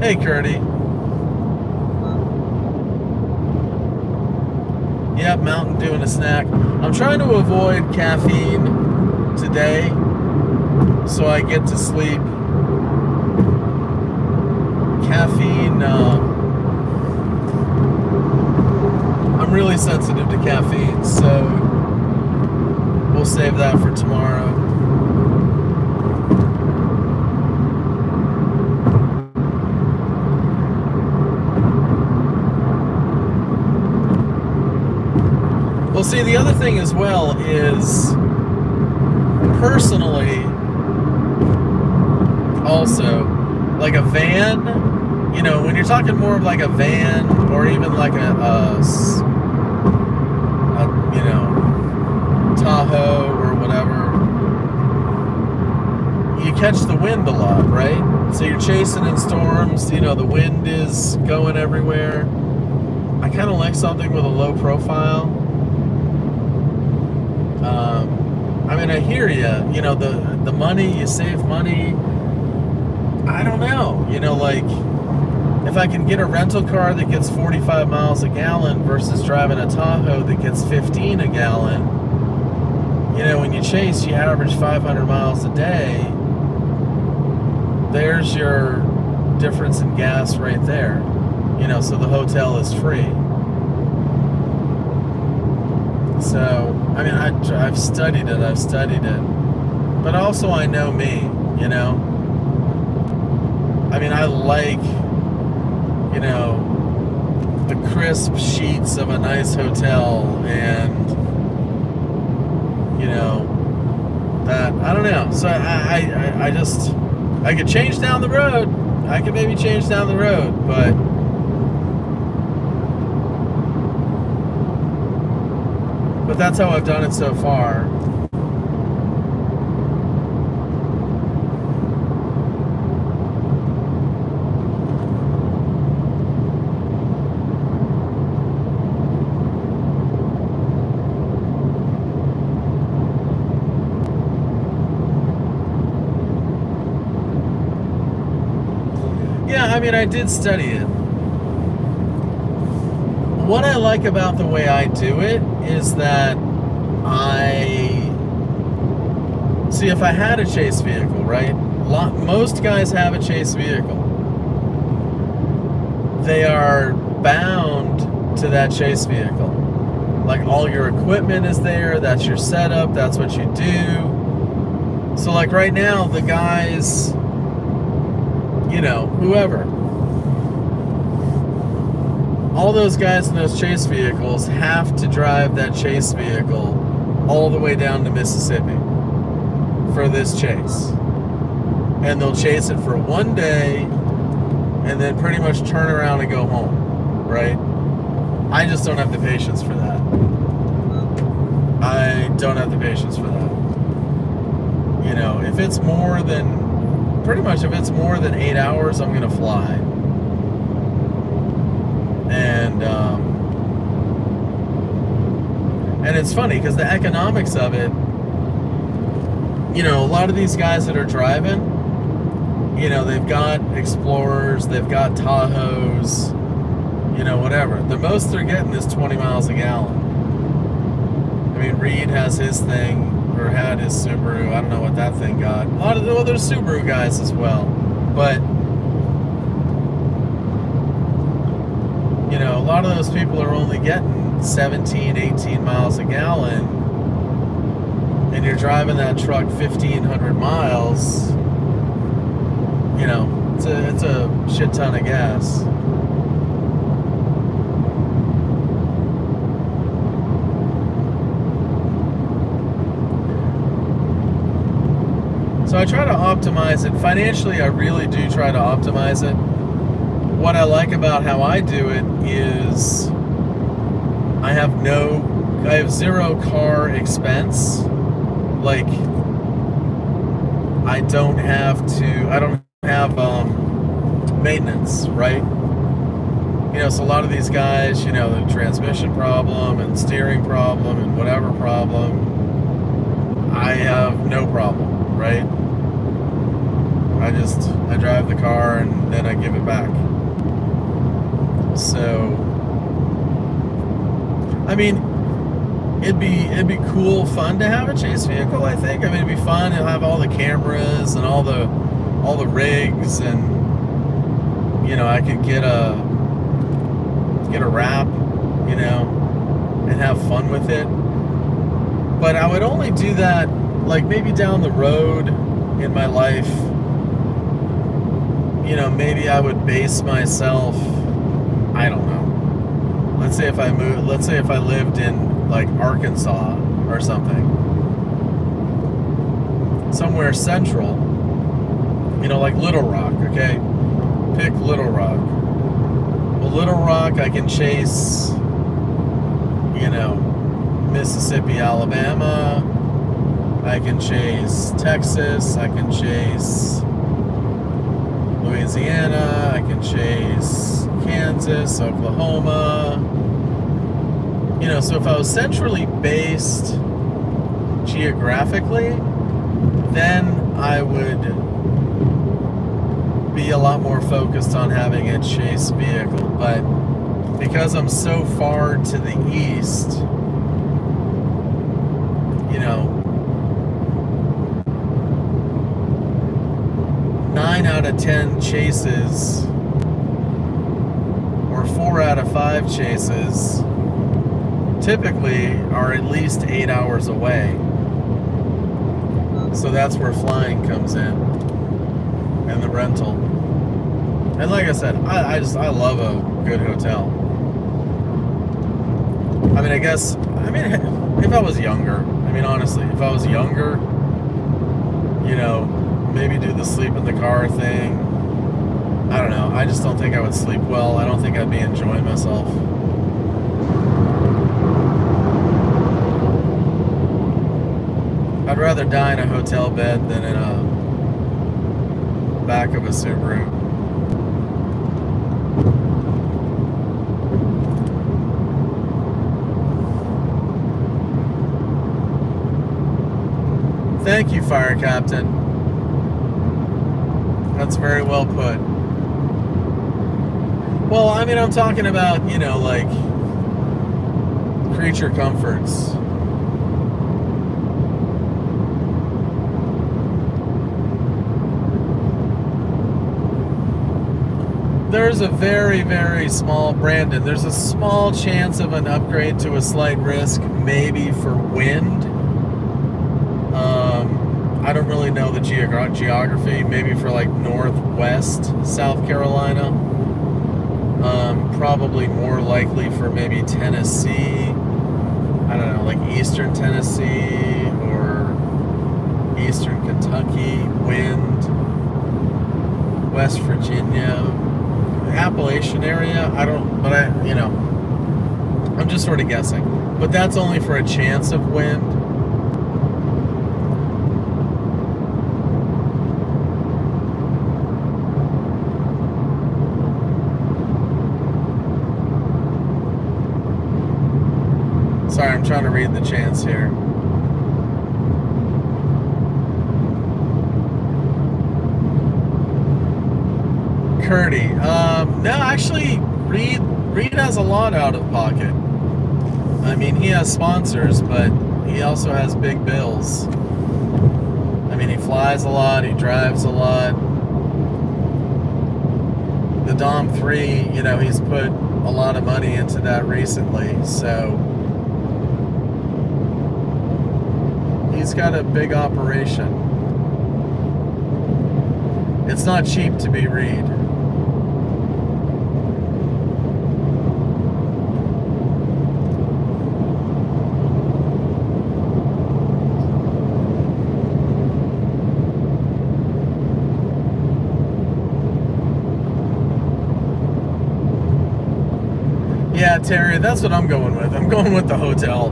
Hey, Curdy. Yep, Mountain Dew and a snack. I'm trying to avoid caffeine today so I get to sleep. Caffeine, I'm really sensitive to caffeine, so we'll save that for tomorrow. Well, see, the other thing as well is, personally, also, like a van, you know, when you're talking more of like a van or even like a you know, Tahoe or whatever, you catch the wind a lot, right? So you're chasing in storms, you know, the wind is going everywhere. I kind of like something with a low profile. I mean, I hear you. You know, the money, you save money. I don't know. You know, like, if I can get a rental car that gets 45 miles a gallon versus driving a Tahoe that gets 15 a gallon, you know, when you chase, you average 500 miles a day. There's your difference in gas right there. You know, so the hotel is free. So, I mean, I've studied it, but also I know me, you know. I mean, I like, you know, the crisp sheets of a nice hotel, and, you know, that, I don't know. So I could change down the road. I could maybe change down the road, but that's how I've done it so far. Yeah, I mean, I did study it. What I like about the way I do it is that see, if I had a chase vehicle, right? Most guys have a chase vehicle. They are bound to that chase vehicle. Like, all your equipment is there, that's your setup, that's what you do. So, like, right now, the guys, you know, whoever, all those guys in those chase vehicles have to drive that chase vehicle all the way down to Mississippi for this chase. And they'll chase it for one day and then pretty much turn around and go home, right? I just don't have the patience for that. I don't have the patience for that. You know, if it's more than 8 hours, I'm going to fly. And it's funny because the economics of it, you know, a lot of these guys that are driving, you know, they've got Explorers, they've got Tahoes, you know, whatever. The most they're getting is 20 miles a gallon. I mean, Reed has his thing, or had his Subaru. I don't know what that thing got. There's Subaru guys as well. But, you know, a lot of those people are only getting 17, 18 miles a gallon. And you're driving that truck 1,500 miles, you know, it's a shit ton of gas. So I try to optimize it. Financially, I really do try to optimize it. What I like about how I do it is I have zero car expense. Like, I don't have maintenance, right? You know, so a lot of these guys, you know, the transmission problem and steering problem and whatever problem, I have no problem, right? I drive the car and then I give it back. So, I mean, it'd be cool, fun to have a chase vehicle, I think. I mean, it'd be fun to have all the cameras and all the rigs, and, you know, I could get a wrap, you know, and have fun with it. But I would only do that, like, maybe down the road in my life. You know, maybe I would base myself, I don't know. Let's say if I lived in, like, Arkansas or something, somewhere central, you know, like Little Rock, okay? Pick Little Rock. Well, Little Rock, I can chase, you know, Mississippi, Alabama. I can chase Texas. I can chase Louisiana. I can chase Kansas, Oklahoma. You know, so if I was centrally based geographically, then I would be a lot more focused on having a chase vehicle. But because I'm so far to the east, you know, 9 out of 10 chases, or 4 out of 5 chases, typically are at least 8 hours away. So that's where flying comes in, and the rental. And like I said, I love a good hotel. I mean, if I was younger, I mean, honestly, if I was younger, you know, maybe do the sleep in the car thing. I don't know. I just don't think I would sleep well. I don't think I'd be enjoying myself. I'd rather die in a hotel bed than in a back of a Subaru. Thank you, Fire Captain. That's very well put. Well, I mean, I'm talking about, you know, like, creature comforts. There's a very, very small, Brandon, there's a small chance of an upgrade to a slight risk, maybe for wind. I don't really know the geography. Maybe for like northwest South Carolina. Probably more likely for maybe Tennessee. I don't know, like eastern Tennessee or eastern Kentucky, wind. West Virginia, Appalachian area. I'm just sort of guessing. But that's only for a chance of wind. Sorry, I'm trying to read the chants here. Curdy. No, actually, Reed has a lot out of pocket. I mean, he has sponsors, but he also has big bills. I mean, he flies a lot, he drives a lot. The Dom 3, you know, he's put a lot of money into that recently, so he's got a big operation. It's not cheap to be Reed. Yeah, Terry, that's what I'm going with. I'm going with the hotel.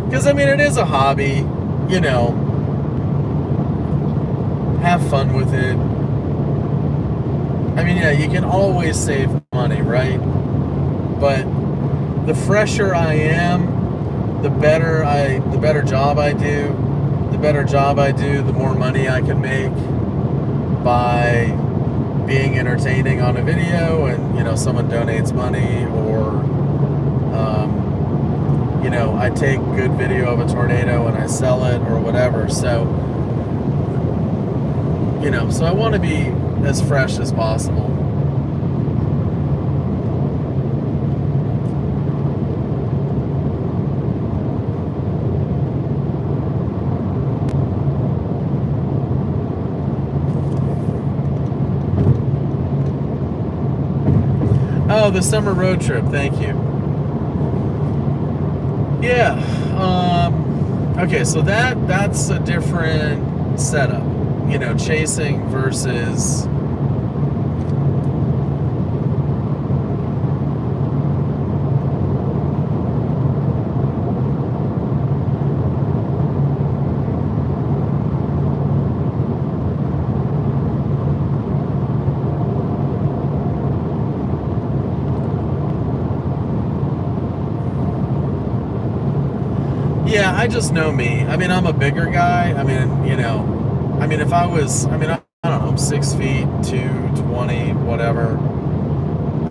Because, I mean, it is a hobby, you know. Have fun with it. I mean, yeah, you can always save money, right? But the fresher I am, the better job I do. The better job I do, the more money I can make by being entertaining on a video, and, you know, someone donates money, or you know, I take good video of a tornado and I sell it or whatever. So, you know, so I want to be as fresh as possible. Oh, the summer road trip. Thank you. Yeah. Okay, so that's a different setup. You know, chasing versus yeah, I just know me. I mean, I'm a bigger guy. I mean, you know, I mean, if I was, I mean, I don't know, I'm 6 feet, 220, whatever.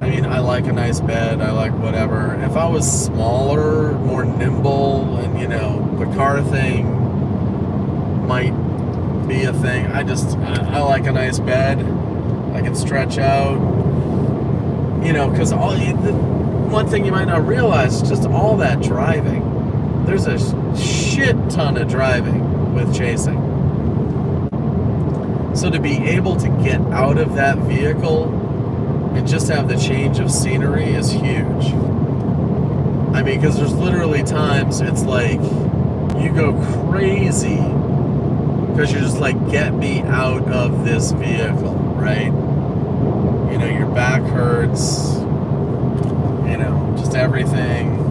I mean, I like a nice bed. I like whatever. If I was smaller, more nimble, and, you know, the car thing might be a thing. I like a nice bed. I can stretch out. You know, because one thing you might not realize is just all that driving. There's a shit ton of driving with chasing. So to be able to get out of that vehicle and just have the change of scenery is huge. I mean, because there's literally times it's like you go crazy because you're just like, get me out of this vehicle, right? You know, your back hurts, you know, just everything.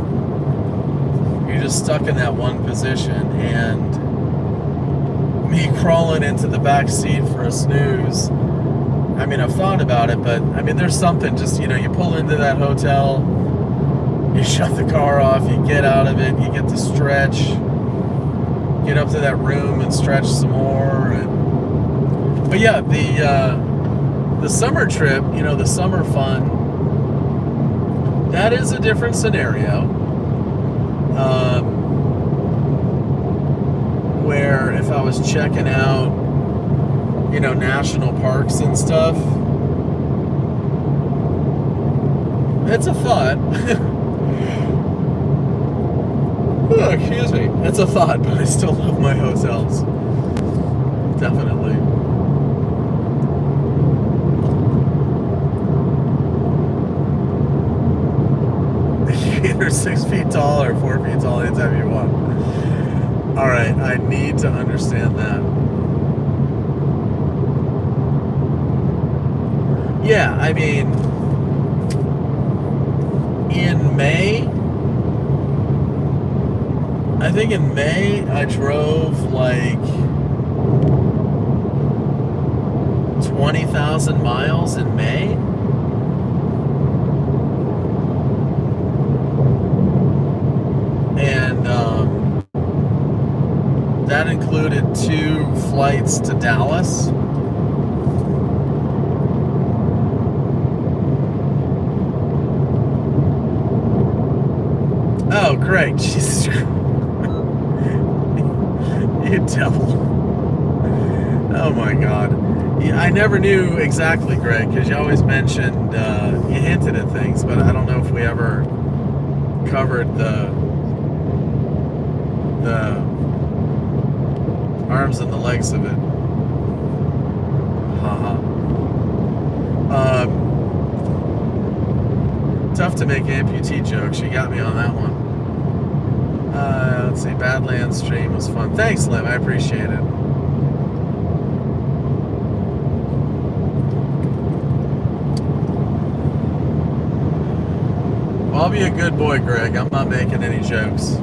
You're just stuck in that one position, and me crawling into the back seat for a snooze. I mean, I've thought about it, but I mean, there's something just, you know, you pull into that hotel, you shut the car off, you get out of it, you get to stretch, get up to that room and stretch some more. But yeah, the summer trip, you know, the summer fun, that is a different scenario. Where if I was checking out, you know, national parks and stuff, it's a thought. Oh, excuse me. It's a thought, but I still love my hotels. Definitely. You're either 6 feet tall or 4 feet tall anytime you want. All right, I need to understand that. Yeah, I mean, in May, I think in May I drove like 20,000 miles in May. And that included 2 flights to Dallas. Oh, great. Jesus Christ. You devil. Oh my God. Yeah, I never knew exactly, Greg, because you always mentioned, you hinted at things, but I don't know if we ever covered the arms and the legs of it. Haha. Tough to make amputee jokes. You got me on that one. Let's see. Badlands stream was fun. Thanks, Lim. I appreciate it. Well, I'll be a good boy, Greg. I'm not making any jokes.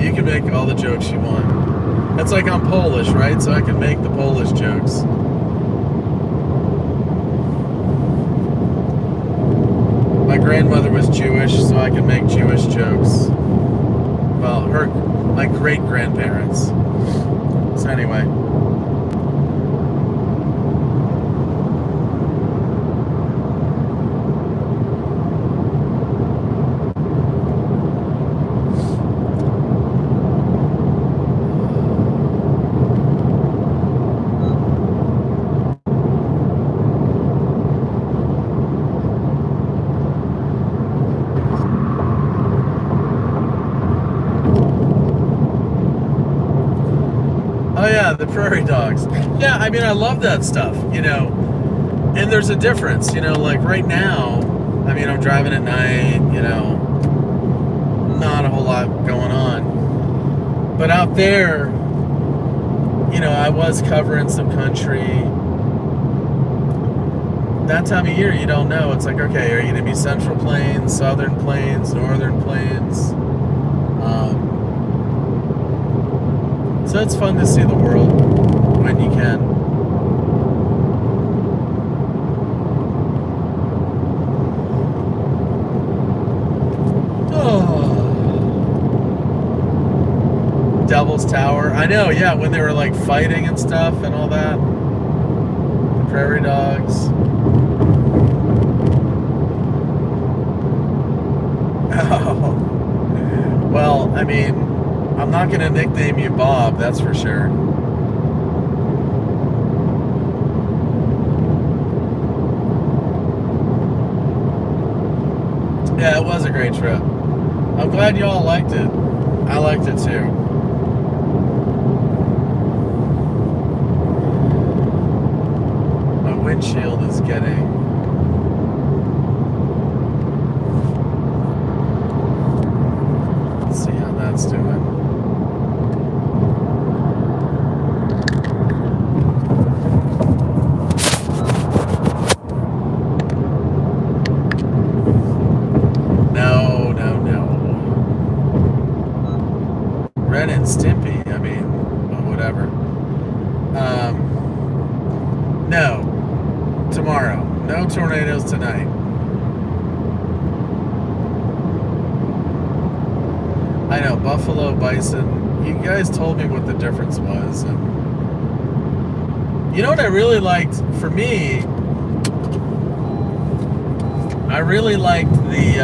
You can make all the jokes you want. That's like I'm Polish, right? So I can make the Polish jokes. My grandmother was Jewish, so I can make Jewish jokes. Well, my great-grandparents. So anyway. The prairie dogs. Yeah, I mean, I love that stuff, and there's a difference, like right now, I mean, I'm driving at night, not a whole lot going on, but out there, I was covering some country. That time of year, you don't know. It's like, okay, are you going to be Central Plains, Southern Plains, Northern Plains? So it's fun to see the world when you can. Oh. Devil's Tower. I know, yeah, when they were like fighting and stuff and all that. The prairie dogs. Oh. Well, I mean, I'm not going to nickname you Bob, that's for sure. Yeah, it was a great trip. I'm glad you all liked it. I liked it too. My windshield is getting... Let's see how that's doing. Stimpy, I mean, well, whatever. No, tomorrow. No tornadoes tonight. I know, buffalo, bison. You guys told me what the difference was. And you know what I really liked? For me, I really liked the,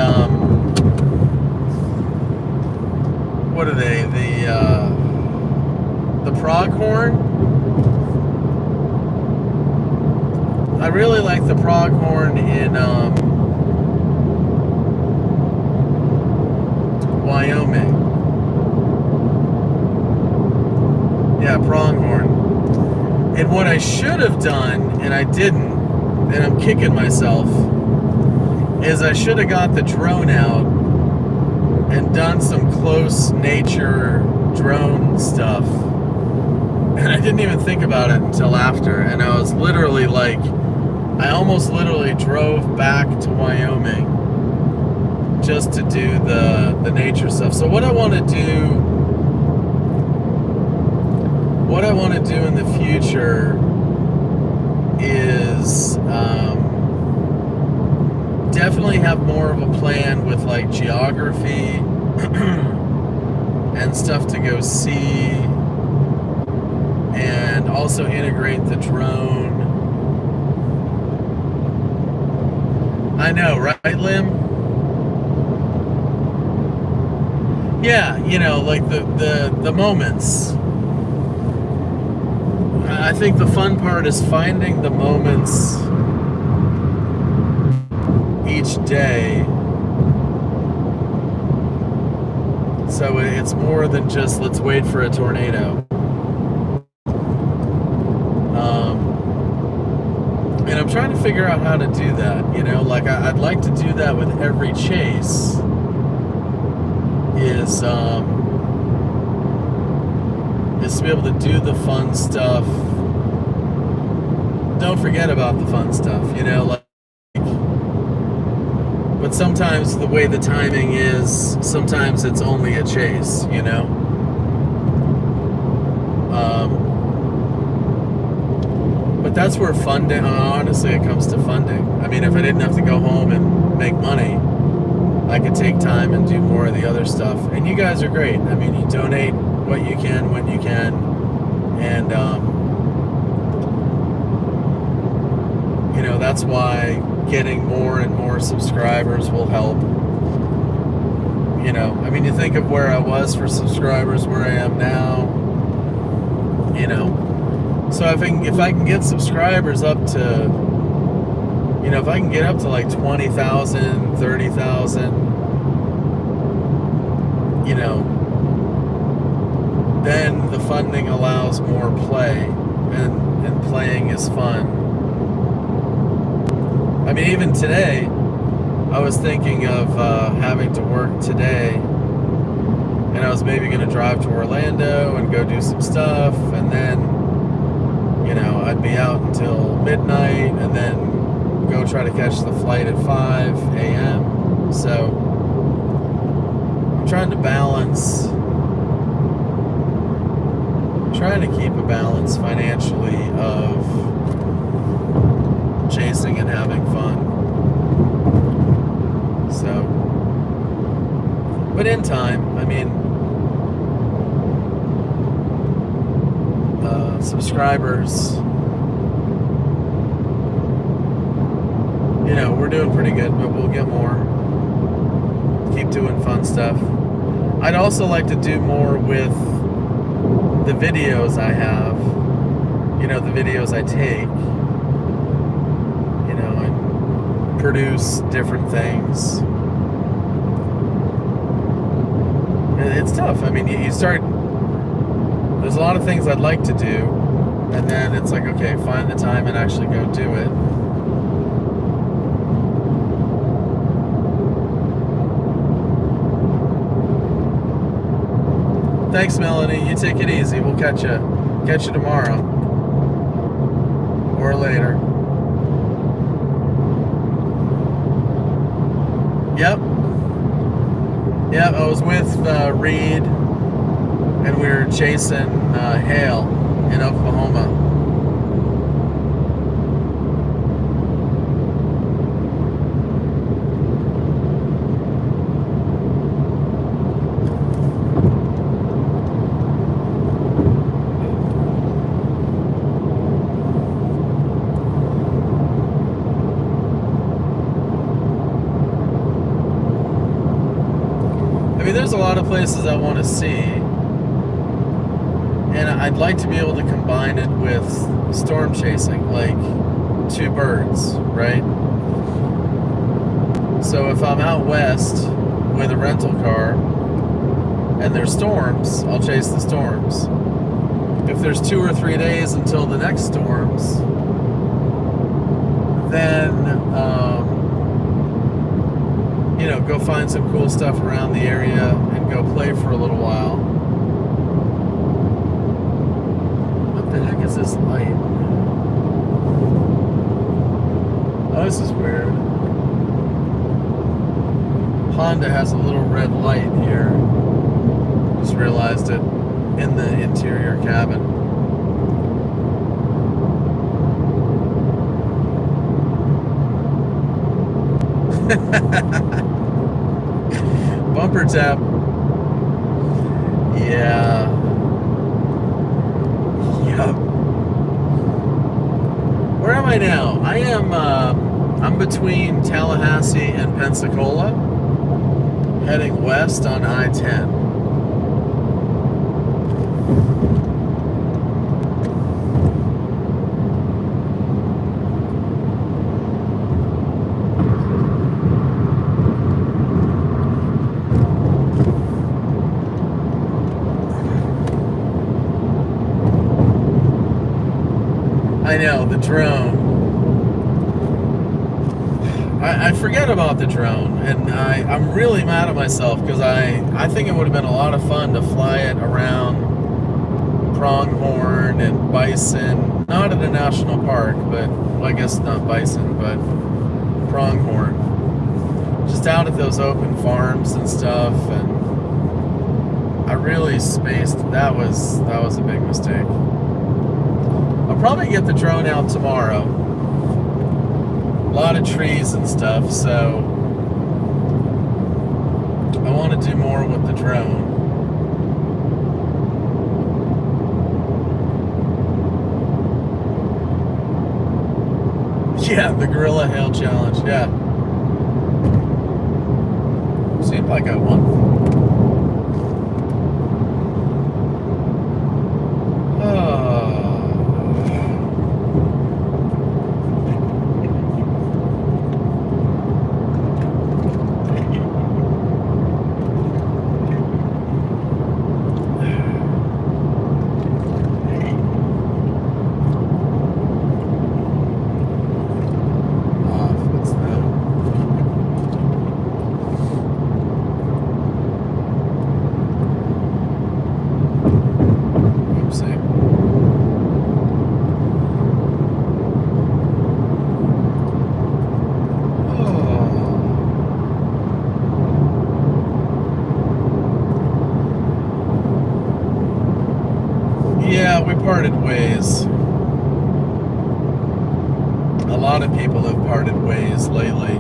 what are they? The pronghorn. I really like the pronghorn in Wyoming. Yeah, pronghorn. And what I should have done, and I didn't, and I'm kicking myself, is I should have got the drone out and done some close nature drone stuff. And I didn't even think about it until after. And I was literally like, I almost literally drove back to Wyoming just to do the nature stuff. So what I want to do in the future is definitely have more of a plan with like geography and stuff to go see, and also integrate the drone. I know, right, Lim? Yeah, like the moments. I think the fun part is finding the moments each day. So it's more than just let's wait for a tornado. And I'm trying to figure out how to do that. You know, like I'd like to do that with every chase. Is to be able to do the fun stuff. Don't forget about the fun stuff, you know, like, but sometimes the way the timing is, sometimes it's only a chase, you know. But that's where funding, honestly, it comes to funding. I mean, if I didn't have to go home and make money, I could take time and do more of the other stuff. And you guys are great. I mean, you donate what you can when you can, and you know, that's why getting more and more subscribers will help. You know, I mean, you think of where I was for subscribers, where I am now, you know. So if I can get subscribers up to, you know, if I can get up to like 20,000, 30,000, you know, then the funding allows more play, and playing is fun. I mean, even today, I was thinking of having to work today, and I was maybe going to drive to Orlando and go do some stuff, and then, you know, I'd be out until midnight, and then go try to catch the flight at 5 a.m. So I'm trying to balance, trying to keep a balance financially of chasing and having fun. So, but in time, I mean, subscribers, you know, we're doing pretty good, but we'll get more. Keep doing fun stuff. I'd also like to do more with the videos I have, you know, the videos I take, you know, and produce different things. It's tough. I mean, you start, there's a lot of things I'd like to do, and then it's like, okay, find the time and actually go do it. Thanks, Melanie. You take it easy. We'll catch you tomorrow or later. Yep. I was with Reed, and we were chasing hail in Oklahoma. There's a lot of places I want to see, and I'd like to be able to combine it with storm chasing, like two birds, right? So if I'm out west with a rental car and there's storms, I'll chase the storms. If there's 2 or 3 days until the next storms, then you know, go find some cool stuff around the area and go play for a little while. What the heck is this light? Oh, this is weird. Honda has a little red light here. Just realized it in the interior cabin. Bumper tap. Yeah. Yep. Where am I now? I am, I'm between Tallahassee and Pensacola, heading west on I-10. I know, the drone. I forget about the drone, and I'm really mad at myself because I think it would have been a lot of fun to fly it around pronghorn and bison, not at a national park, but well, I guess not bison, but pronghorn, just out at those open farms and stuff. And I really spaced. That was a big mistake. I'll probably get the drone out tomorrow. A lot of trees and stuff, so I want to do more with the drone. Yeah, the Gorilla Hail Challenge, yeah. Seemed like I won. Yeah, we parted ways. A lot of people have parted ways lately.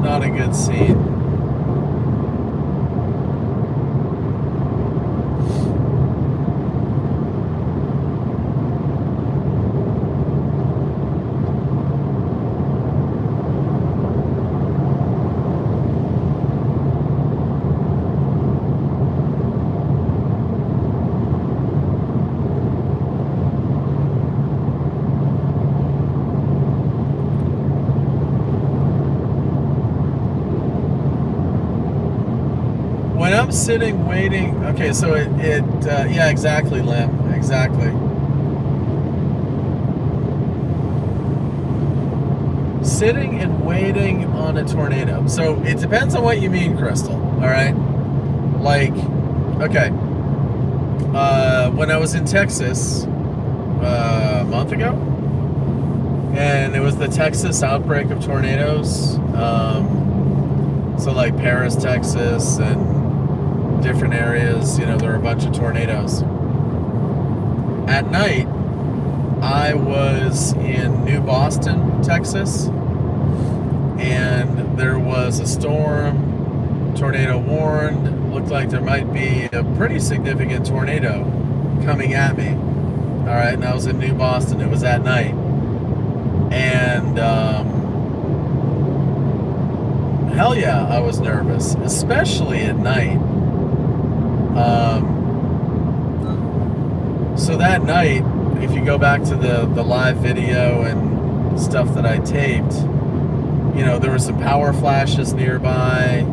Not a good scene. When I'm sitting waiting, okay, so yeah, exactly, Lim, exactly. Sitting and waiting on a tornado. So it depends on what you mean, Crystal, all right? Like, okay, when I was in Texas a month ago, and it was the Texas outbreak of tornadoes, so like Paris, Texas, and different areas, you know, there were a bunch of tornadoes. At night, I was in New Boston, Texas, and there was a storm, tornado warned, looked like there might be a pretty significant tornado coming at me. All right, and I was in New Boston, it was at night. And hell yeah, I was nervous, especially at night. So that night, if you go back to the live video and stuff that I taped, you know, there were some power flashes nearby,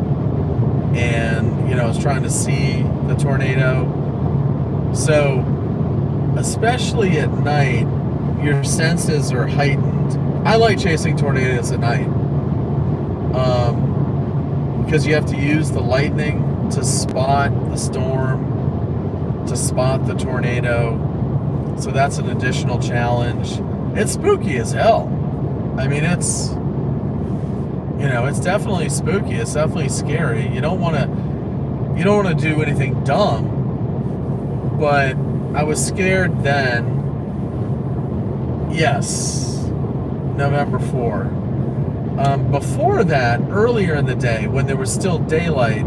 and, you know, I was trying to see the tornado. So, especially at night, your senses are heightened. I like chasing tornadoes at night, because you have to use the lightning to spot the storm, to spot the tornado. So that's an additional challenge. It's spooky as hell. I mean, it's, you know, it's definitely spooky. It's definitely scary. You don't want to do anything dumb, but I was scared then. Yes, November 4. Before that, earlier in the day, when there was still daylight,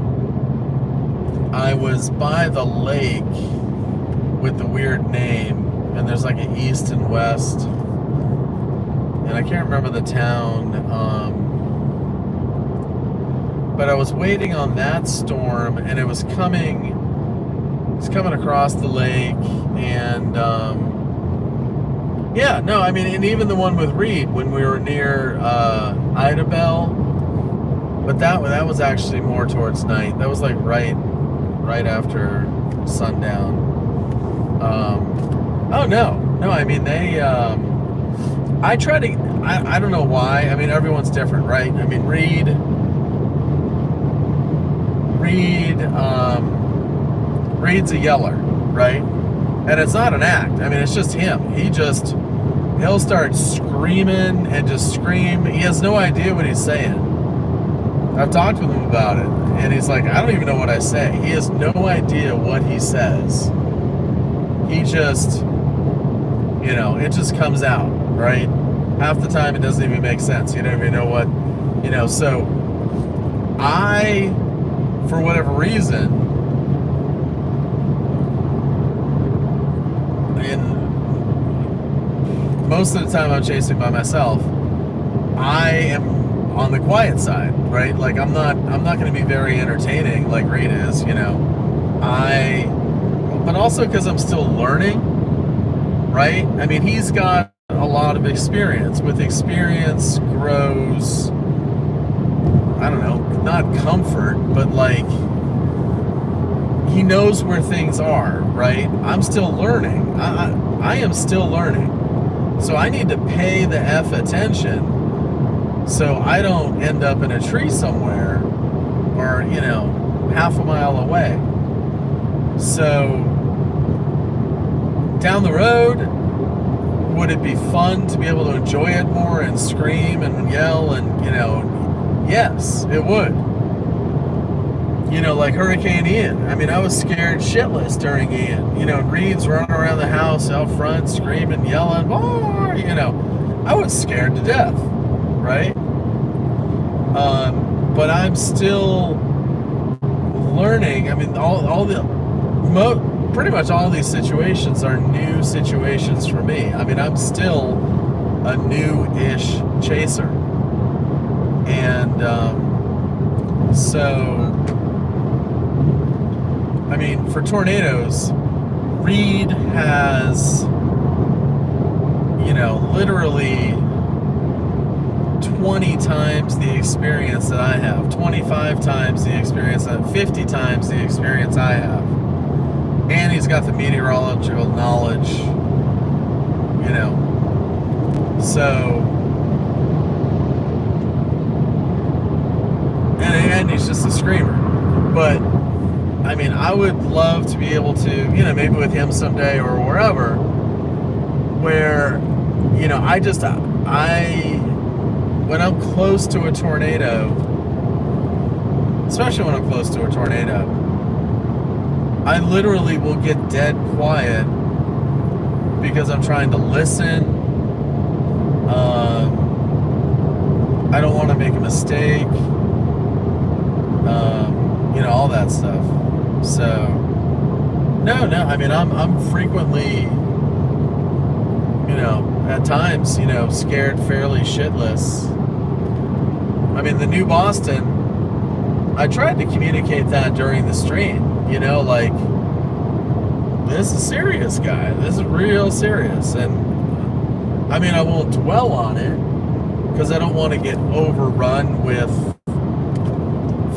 I was by the lake with the weird name, and there's like an east and west, and I can't remember the town, but I was waiting on that storm, and it was coming across the lake, and yeah, no, I mean, and even the one with Reed when we were near Idabel, but that was actually more towards night. That was like right after sundown. Oh no, I mean they. I try to. I don't know why. I mean everyone's different, right? I mean Reed's a yeller, right? And it's not an act. I mean it's just him. He'll start screaming and just scream. He has no idea what he's saying. I've talked with him about it, and he's like, I don't even know what I say. He has no idea what he says. He just, it just comes out, right? Half the time it doesn't even make sense. You don't even know what, so I, for whatever reason, most of the time I'm chasing by myself, I am on the quiet side, right? Like I'm not going to be very entertaining like Reed is, but also because I'm still learning, right? I mean, he's got a lot of experience. With experience grows, I don't know, not comfort, but like he knows where things are, right? I'm still learning. I am still learning. So I need to pay the F attention so I don't end up in a tree somewhere or, half a mile away. So down the road, would it be fun to be able to enjoy it more and scream and yell and, yes, it would. Like Hurricane Ian. I mean, I was scared shitless during Ian. Reed's running around the house out front, screaming, yelling, I was scared to death, right? But I'm still learning. I mean, pretty much all these situations are new situations for me. I mean, I'm still a new-ish chaser. And so, I mean, for tornadoes, Reed has, literally 20 times the experience that I have, 25 times the experience, 50 times the experience I have. And he's got the meteorological knowledge, so, and he's just a screamer. But, I mean, I would love to be able to, maybe with him someday or wherever, where, when I'm close to a tornado, especially when I'm close to a tornado, I literally will get dead quiet because I'm trying to listen. I don't want to make a mistake. All that stuff. So, no. I mean, I'm frequently, at times, scared fairly shitless. I mean, the new Boston, I tried to communicate that during the stream. Like, this is serious, guy. This is real serious. And, I mean, I won't dwell on it because I don't want to get overrun with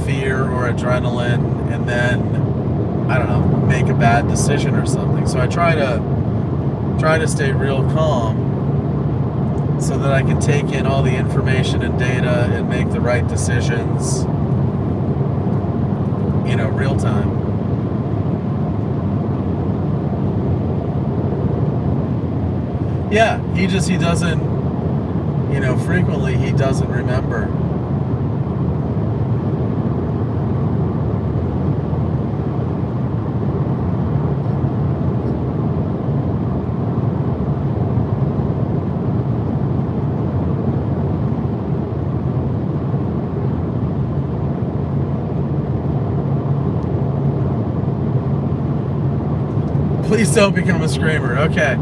fear or adrenaline and then, I don't know, make a bad decision or something. So I try to stay real calm so that I can take in all the information and data and make the right decisions, real time. Yeah, he doesn't, frequently he doesn't remember. Please don't become a screamer. Okay.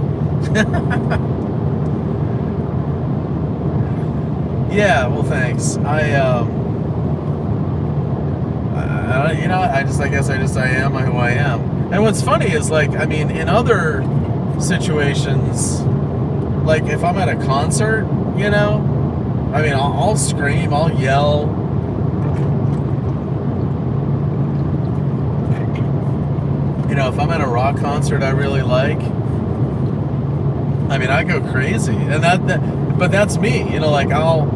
Yeah, well, thanks. I guess I am who I am. And what's funny is, like, I mean, in other situations, like if I'm at a concert, I mean, I'll scream, I'll yell. if I'm at a rock concert I really like, I mean, I go crazy, and but that's me. Like I'll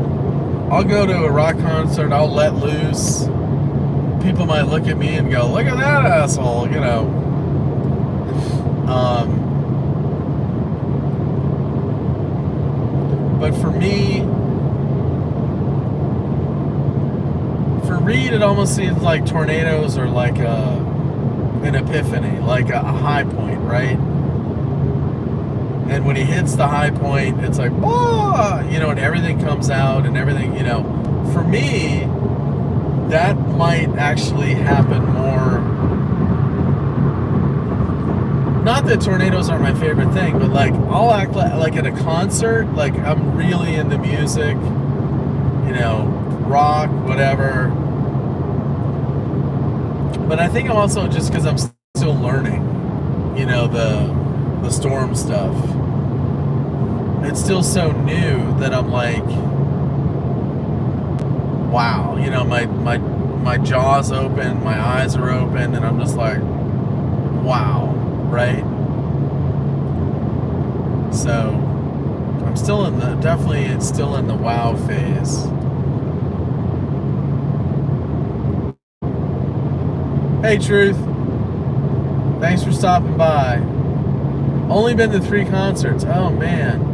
go to a rock concert, I'll let loose. People might look at me and go, "Look at that asshole," But for me, for Reed, it almost seems like tornadoes are like an epiphany, like a high point, right? And when he hits the high point, it's like, whoa, and everything comes out and everything, For me, that might actually happen more. Not that tornadoes aren't my favorite thing, but like I'll act like at a concert, like I'm really into music, rock, whatever. But I think also just because I'm still learning, the storm stuff. It's still so new that I'm like, wow, my jaw's open, my eyes are open, and I'm just like, wow, right? So I'm still it's still in the wow phase. Hey, Truth. Thanks for stopping by. Only been to 3 concerts. Oh, man.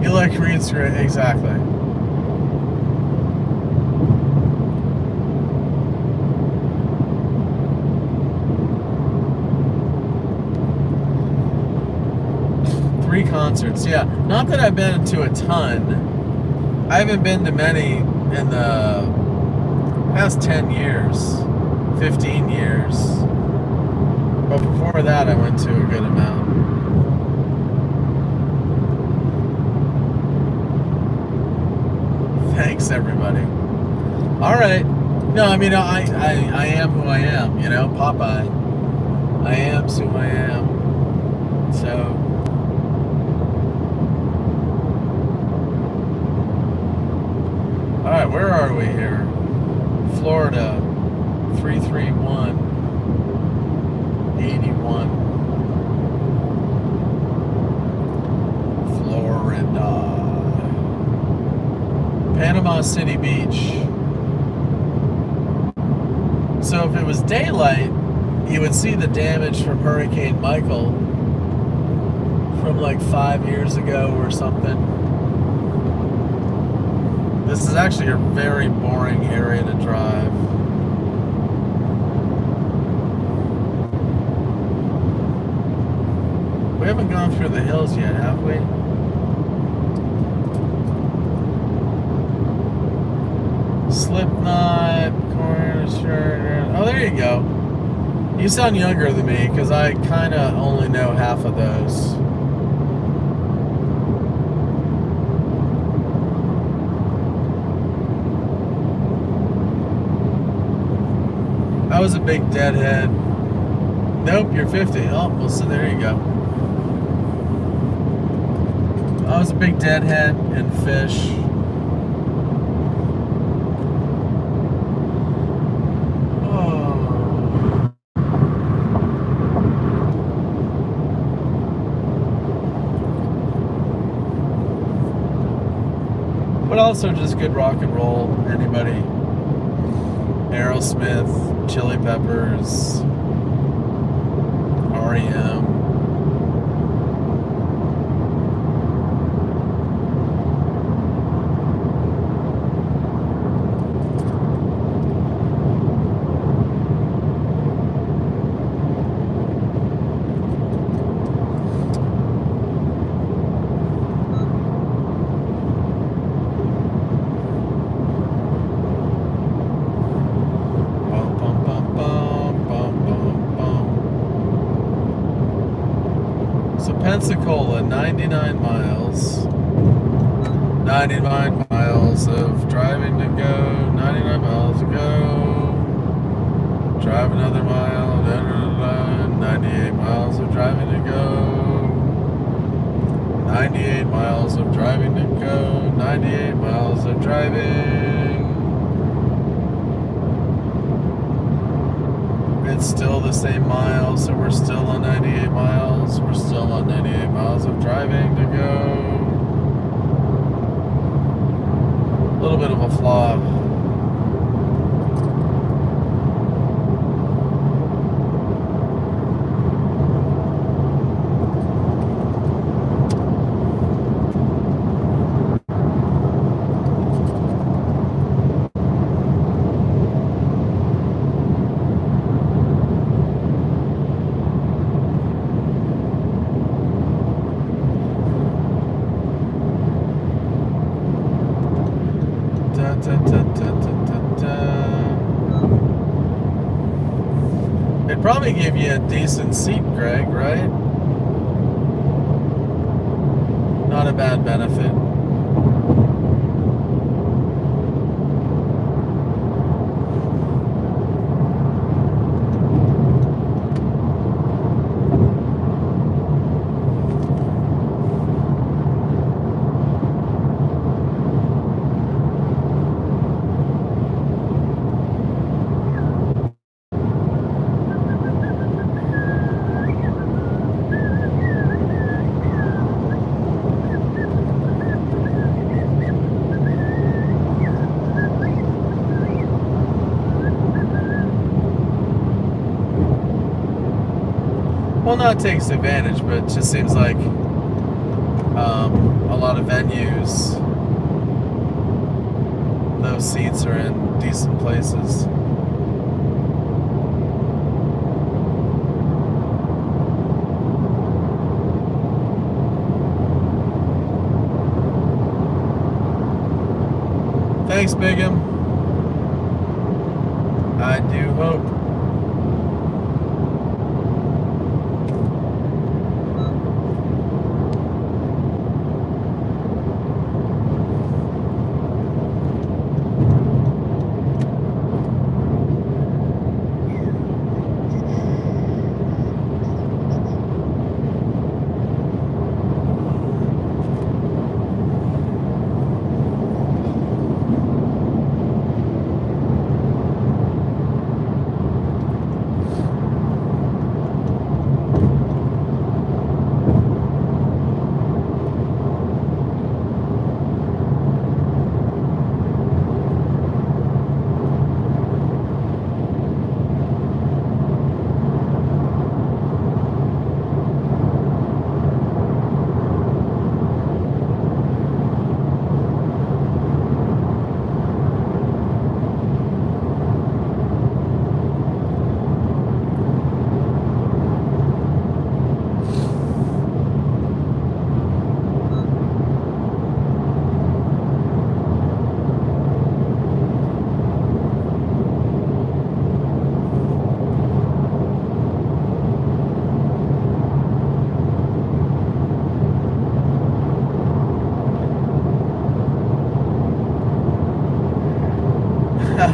You like Reed's great. Exactly. Three concerts. Yeah. Not that I've been to a ton. I haven't been to many in the past 10 years, 15 years. But before that, I went to a good amount. Thanks, everybody. All right. No, I mean, I am who I am, Popeye. I am who I am. So... All right, where are we here? Florida, 331, 81. Florida. Panama City Beach. So if it was daylight, you would see the damage from Hurricane Michael from like 5 years ago or something. This is actually a very boring area to drive. We haven't gone through the hills yet, have we? Slipknot, corner shirt. Oh, there you go. You sound younger than me because I kind of only know half of those. I was a big deadhead. Nope, you're 50. Oh, well, so there you go. I was a big deadhead and fish. Oh. But also just good rock and roll. Anybody? Aerosmith, Chili Peppers, REM. Pensacola, 99 miles. 99 miles of driving to go. 99 miles to go. Drive another mile. 98 miles of driving to go. 98 miles of driving to go. 98 miles of driving. It's still the same miles, so we're still on 98 miles. We're still on 98 miles of driving to go. A little bit of a flaw. They'd probably give you a decent seat, Greg, right? Not a bad benefit. Well, not takes advantage, but it just seems like a lot of venues, those seats are in decent places. Thanks, Bigham. I do hope.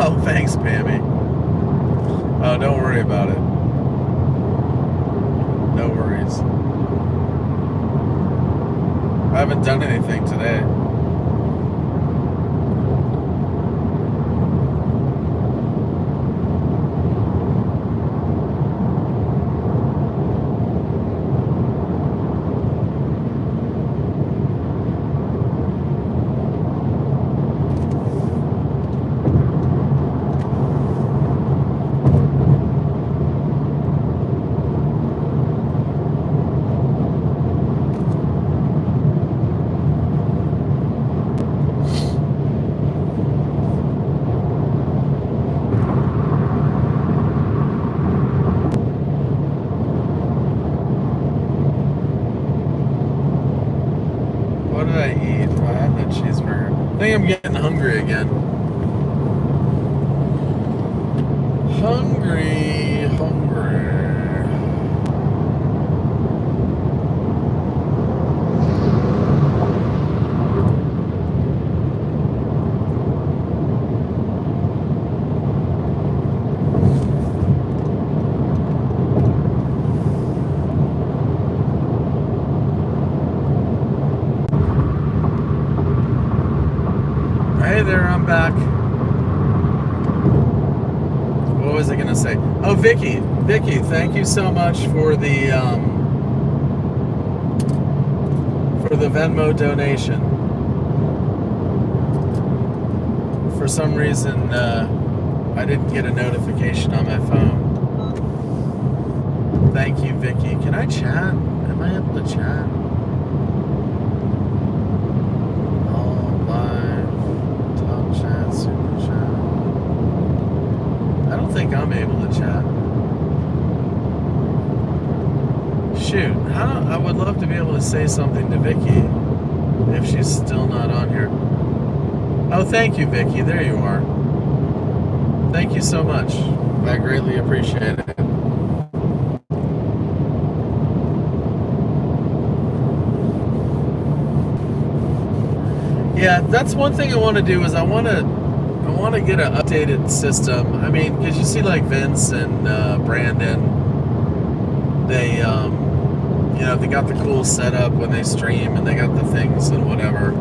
Oh, thanks, Pammy. Oh, don't worry about it. No worries. I haven't done anything today. What did I eat? Oh, I had that cheeseburger. I think I'm getting hungry again. Hungry, hungry. Hey there, I'm back. What was I gonna say? Oh, Vicky, thank you so much for the Venmo donation. For some reason, I didn't get a notification on my phone. Thank you, Vicky. Can I chat? Am I able to chat? All live, top chat, super chat. I don't think I'm able to chat. Shoot, I would love to be able to say something to Vicky if she's still not on here. Oh, thank you, Vicky. There you are. Thank you so much. I greatly appreciate it. Yeah, that's one thing I want to do is I want to get an updated system. I mean, because you see like Vince and Brandon, they they got the cool setup when they stream and they got the things and whatever.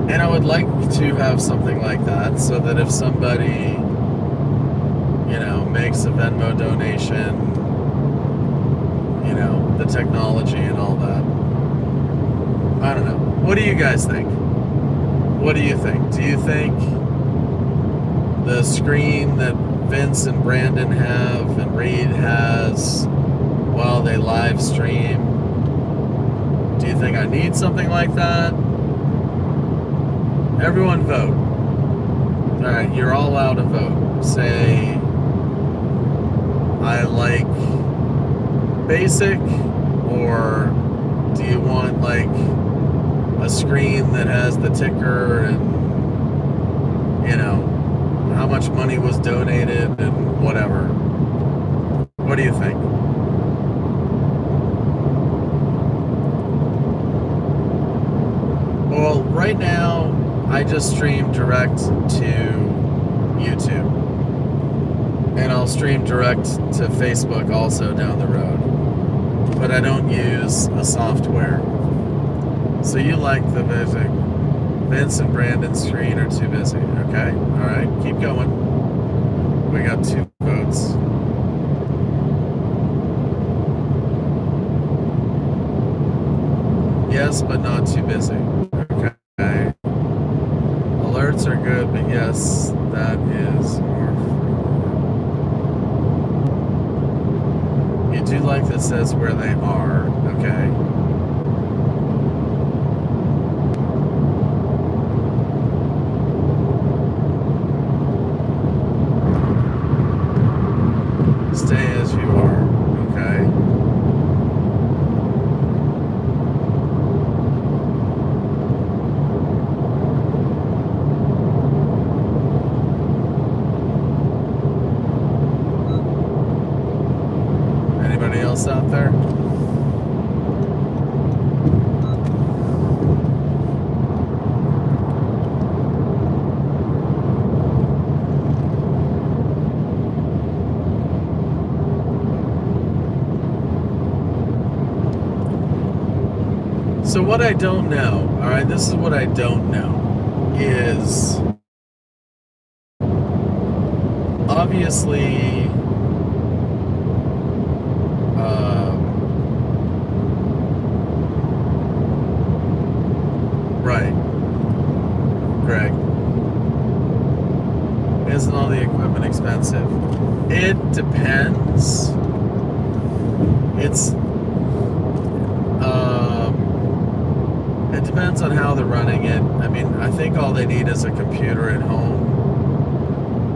And I would like to have something like that so that if somebody, makes a Venmo donation, the technology and all that. I don't know. What do you guys think? What do you think? Do you think the screen that Vince and Brandon have and Reed has while they live stream, do you think I need something like that? Everyone vote. All right, you're all allowed to vote. Say, I like basic, or do you want like a screen that has the ticker and how much money was donated and whatever? What do you think? Well, right now I just stream direct to YouTube, and I'll stream direct to Facebook also down the road, but I don't use a software. So you like the basic. Vince and Brandon's screen are too busy. Okay, all right, keep going. We got 2 votes. Yes, but not too busy. Okay. Alerts are good, but yes, that is more. You do like that says where they are. Okay. Stay as you are. Okay. Anybody else out there? So what I don't know, all right, this is what I don't know, is obviously right, Greg, isn't all the equipment expensive? It depends. It depends on how they're running it. I mean, I think all they need is a computer at home.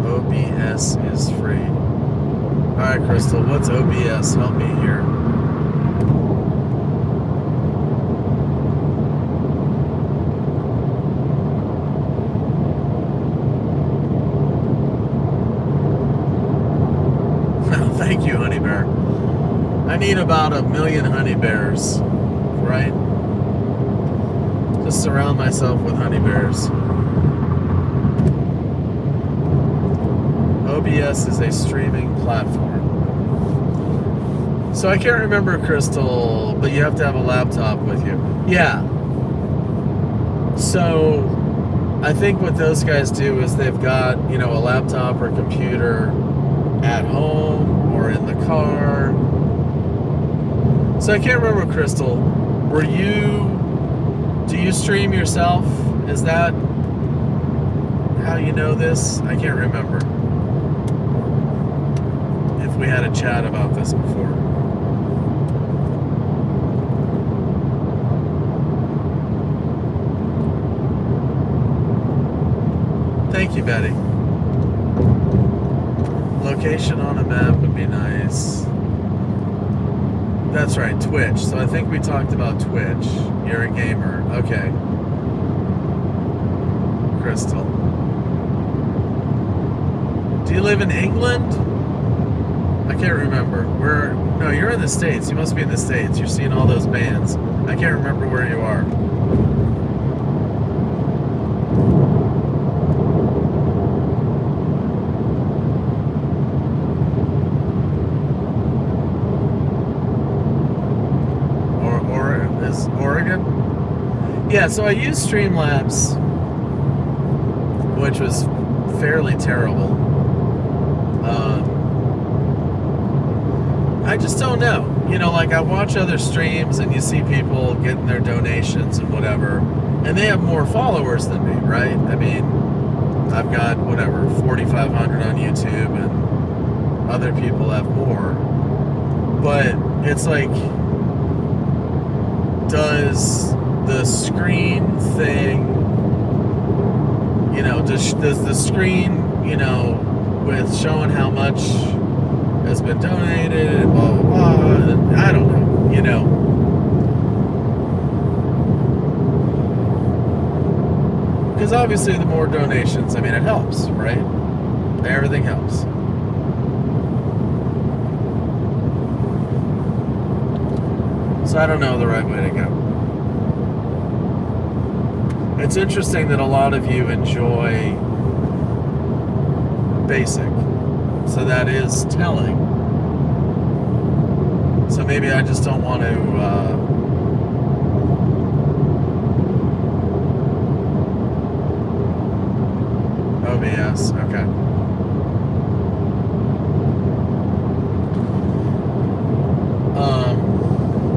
OBS is free. All right, Crystal, what's OBS? Help me here. Thank you, Honey Bear. I need about 1 million honey bears, right? Just surround myself with honey bears. OBS is a streaming platform. So I can't remember, Crystal, but you have to have a laptop with you. Yeah. So I think what those guys do is they've got, a laptop or computer at home or in the car. So I can't remember, Crystal, do you stream yourself? Is that how you know this? I can't remember if we had a chat about this before. Thank you, Betty. Location on a map would be nice. That's right, Twitch. So I think we talked about Twitch. You're a gamer. Okay. Crystal. Do you live in England? I can't remember. No, you're in the States. You must be in the States. You're seeing all those bands. I can't remember where you are. Oregon? Yeah, so I used Streamlabs, which was fairly terrible. I just don't know. You know, like I watch other streams and you see people getting their donations and whatever, and they have more followers than me, right? I mean, I've got, whatever, 4,500 on YouTube, and other people have more. But it's like, does the screen thing, you know, does the screen, you know, with showing how much has been donated and blah, blah, blah, I don't know, you know. Because obviously the more donations, I mean, it helps, right? Everything helps. So I don't know the right way to go. It's interesting that a lot of you enjoy basic. So that is telling. So maybe I just don't want to OBS, okay.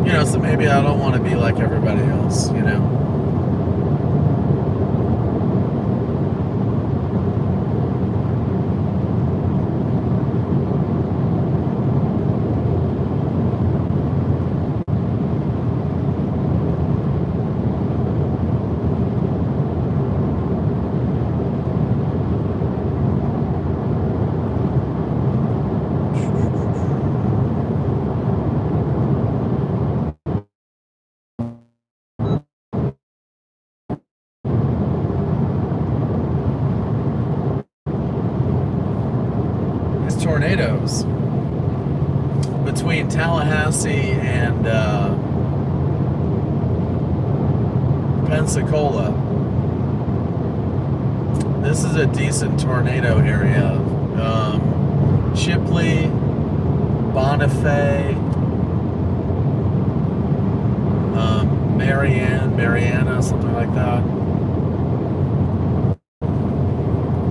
You know, so maybe I don't want to be like everybody else, you know. Tornadoes between Tallahassee and Pensacola. This is a decent tornado area. Chipley, Bonifay, Mariana, something like that.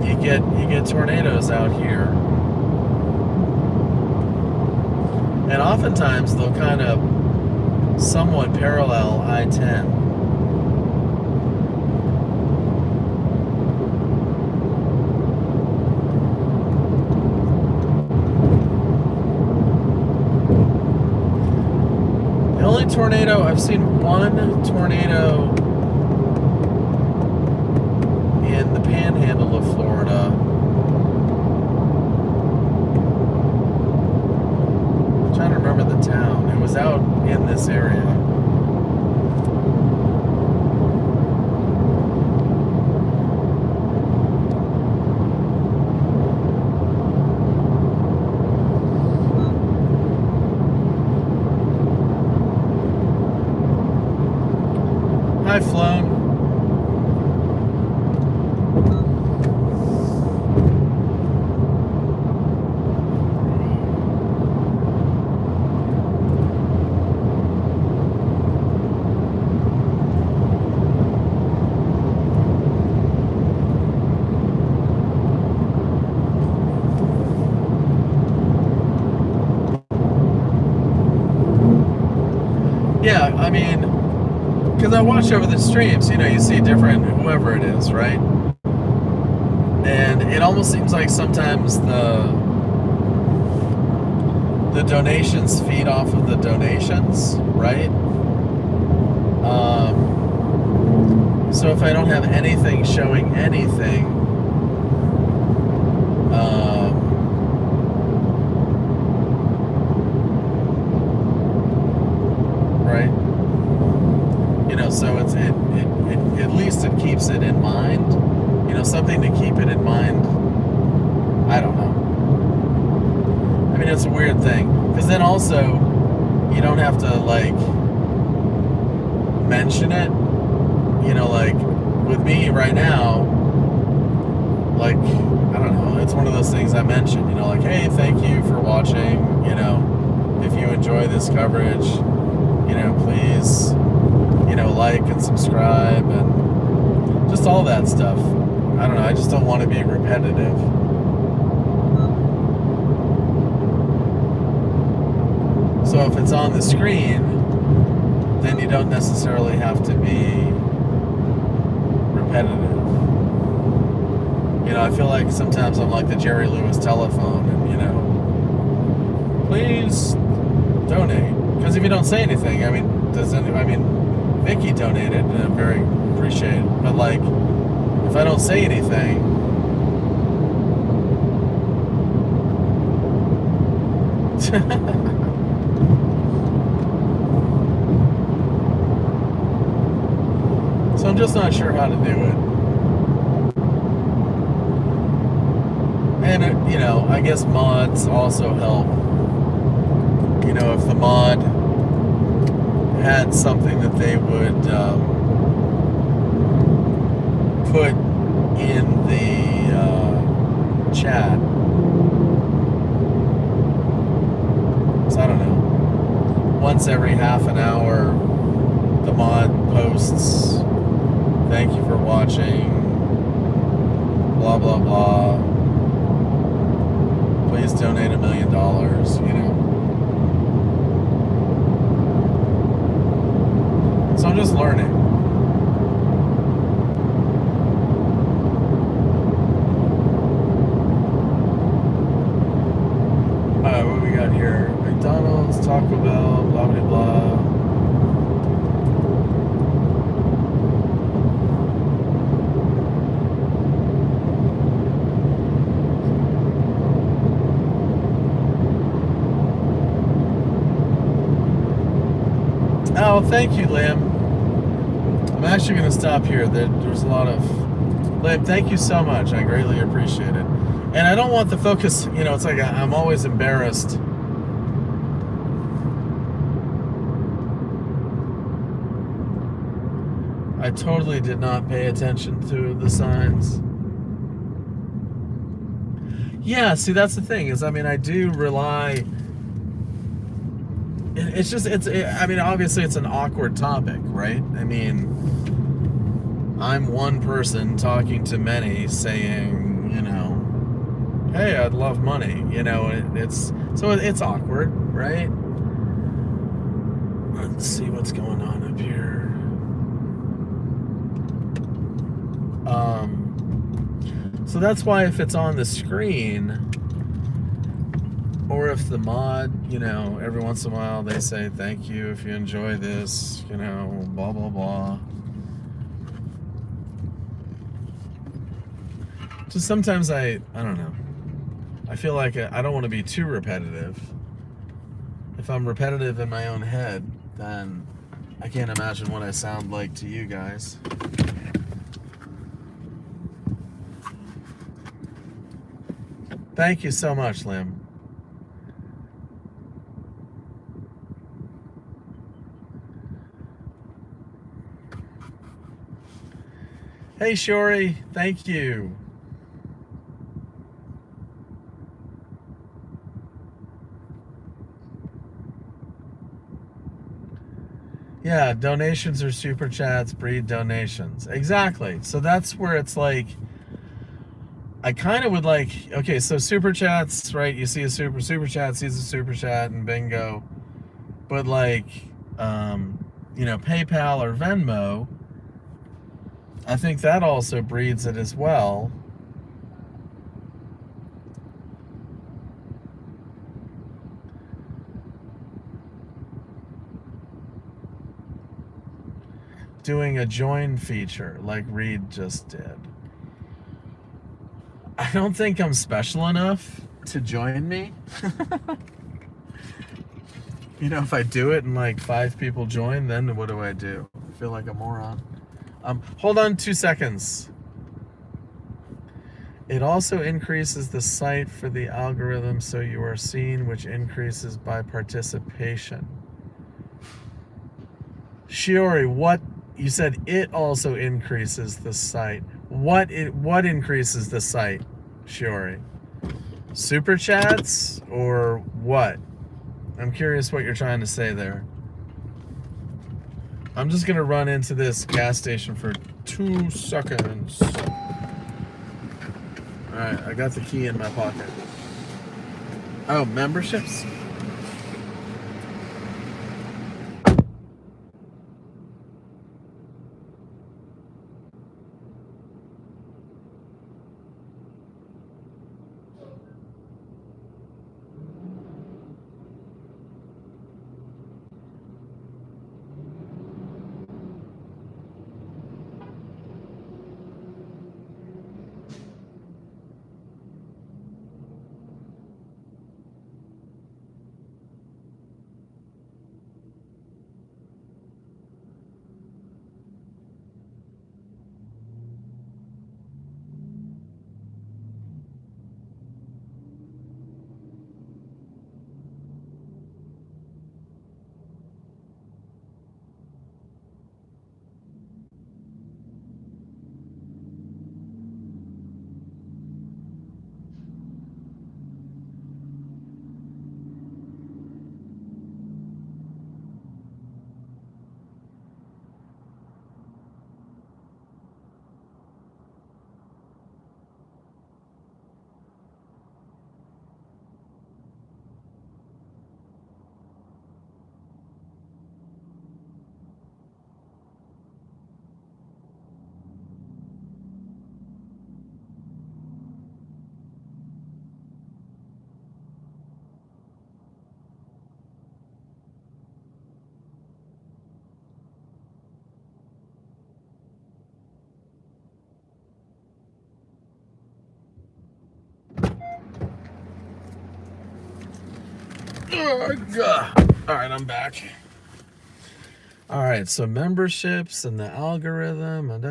You get tornadoes out here. And oftentimes they'll kind of somewhat parallel I-10. The only tornado, I've seen one tornado in the panhandle of Florida. I'm trying to remember the town. It was out in this area. Hi, Flown. watch over the streams, you see different, whoever it is, right? And it almost seems like sometimes the donations feed off of the donations, right? So if I don't have anything showing anything, right? So it at least it keeps it in mind. Something to keep it in mind. I don't know. I mean, it's a weird thing. Because then also, you don't have to, like, mention it. Like, with me right now, like, I don't know, it's one of those things I mentioned, like, hey, thank you for watching, if you enjoy this coverage, please, like and subscribe and just all that stuff. I don't know, I just don't want to be repetitive. So if it's on the screen, then you don't necessarily have to be repetitive. I feel like sometimes I'm like the Jerry Lewis telephone and, please donate. Because if you don't say anything, I mean, Vicky donated and I very appreciate it. But, like, if I don't say anything, so I'm just not sure how to do it. And, I guess mods also help. If the mod had something that they would put in the chat. So I don't know. Once every half an hour, the mod posts, thank you for watching, blah, blah, blah. Please donate $1 million, So I'm just learning. What we got here? McDonald's, Taco Bell, blah, blah, blah. Oh, thank you, Lim. I'm actually going to stop here. There's a lot of... Lim, thank you so much. I greatly appreciate it. And I don't want the focus... it's like I'm always embarrassed. I totally did not pay attention to the signs. Yeah, see, that's the thing. I do rely... obviously it's an awkward topic, right? I'm one person talking to many saying, hey, I'd love money, it's awkward, right? Let's see what's going on up here. So that's why if it's on the screen, or if the mod, every once in a while they say, thank you if you enjoy this, blah, blah, blah. Just sometimes I don't know. I feel like I don't want to be too repetitive. If I'm repetitive in my own head, then I can't imagine what I sound like to you guys. Thank you so much, Lim. Hey, Shori, thank you. Yeah, donations or super chats breed donations. Exactly. So that's where it's like, I kind of would like, okay, so super chats, right? You see a super chat, sees a super chat, and bingo. But like, PayPal or Venmo, I think that also breeds it as well. Doing a join feature like Reed just did. I don't think I'm special enough to join me. If I do it and like 5 people join, then what do? I feel like a moron. Hold on 2 seconds. It also increases the site for the algorithm so you are seen, which increases by participation. Shiori, what? You said it also increases the site. What increases the site, Shiori? Super chats or what? I'm curious what you're trying to say there. I'm just gonna run into this gas station for 2 seconds. Alright, I got the key in my pocket. Oh, memberships? Alright, I'm back. Alright, so memberships and the algorithm and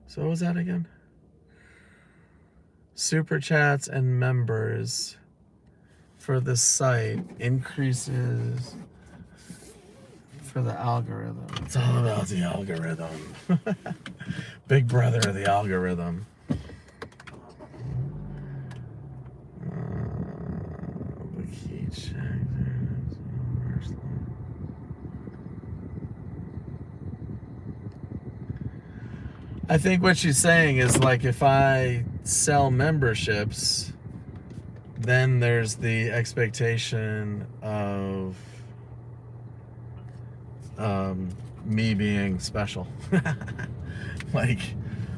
So what was that again? Super chats and members for the site increases for the algorithm. It's all about the algorithm. Big brother of the algorithm. I think what she's saying is like if I sell memberships, then there's the expectation of me being special. Like,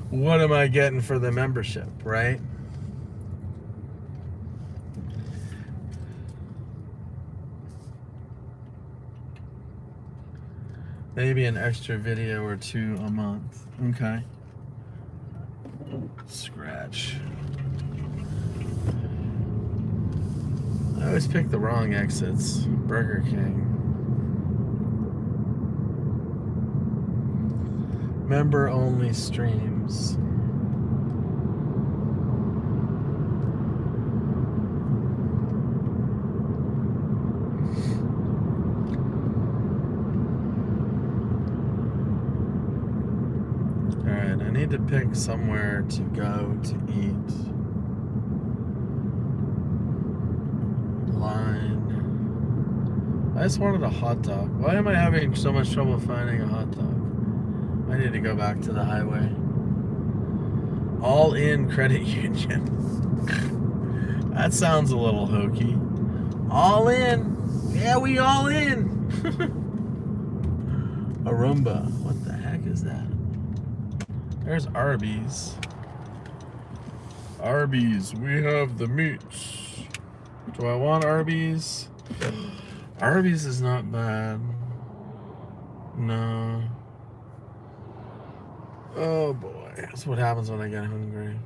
what am I getting for the membership, right? Maybe an extra video or 2 a month. Okay. Scratch. I always pick the wrong exits. Burger King. Member only streams. Alright, I need to pick somewhere to go to eat. Line. I just wanted a hot dog. Why am I having so much trouble finding a hot dog? I need to go back to the highway. All in credit union. That sounds a little hokey. All in. Yeah, we all in. Arumba. What the heck is that? There's Arby's. Arby's, we have the meats. Do I want Arby's? Arby's is not bad. No. Oh boy, that's what happens when I get hungry.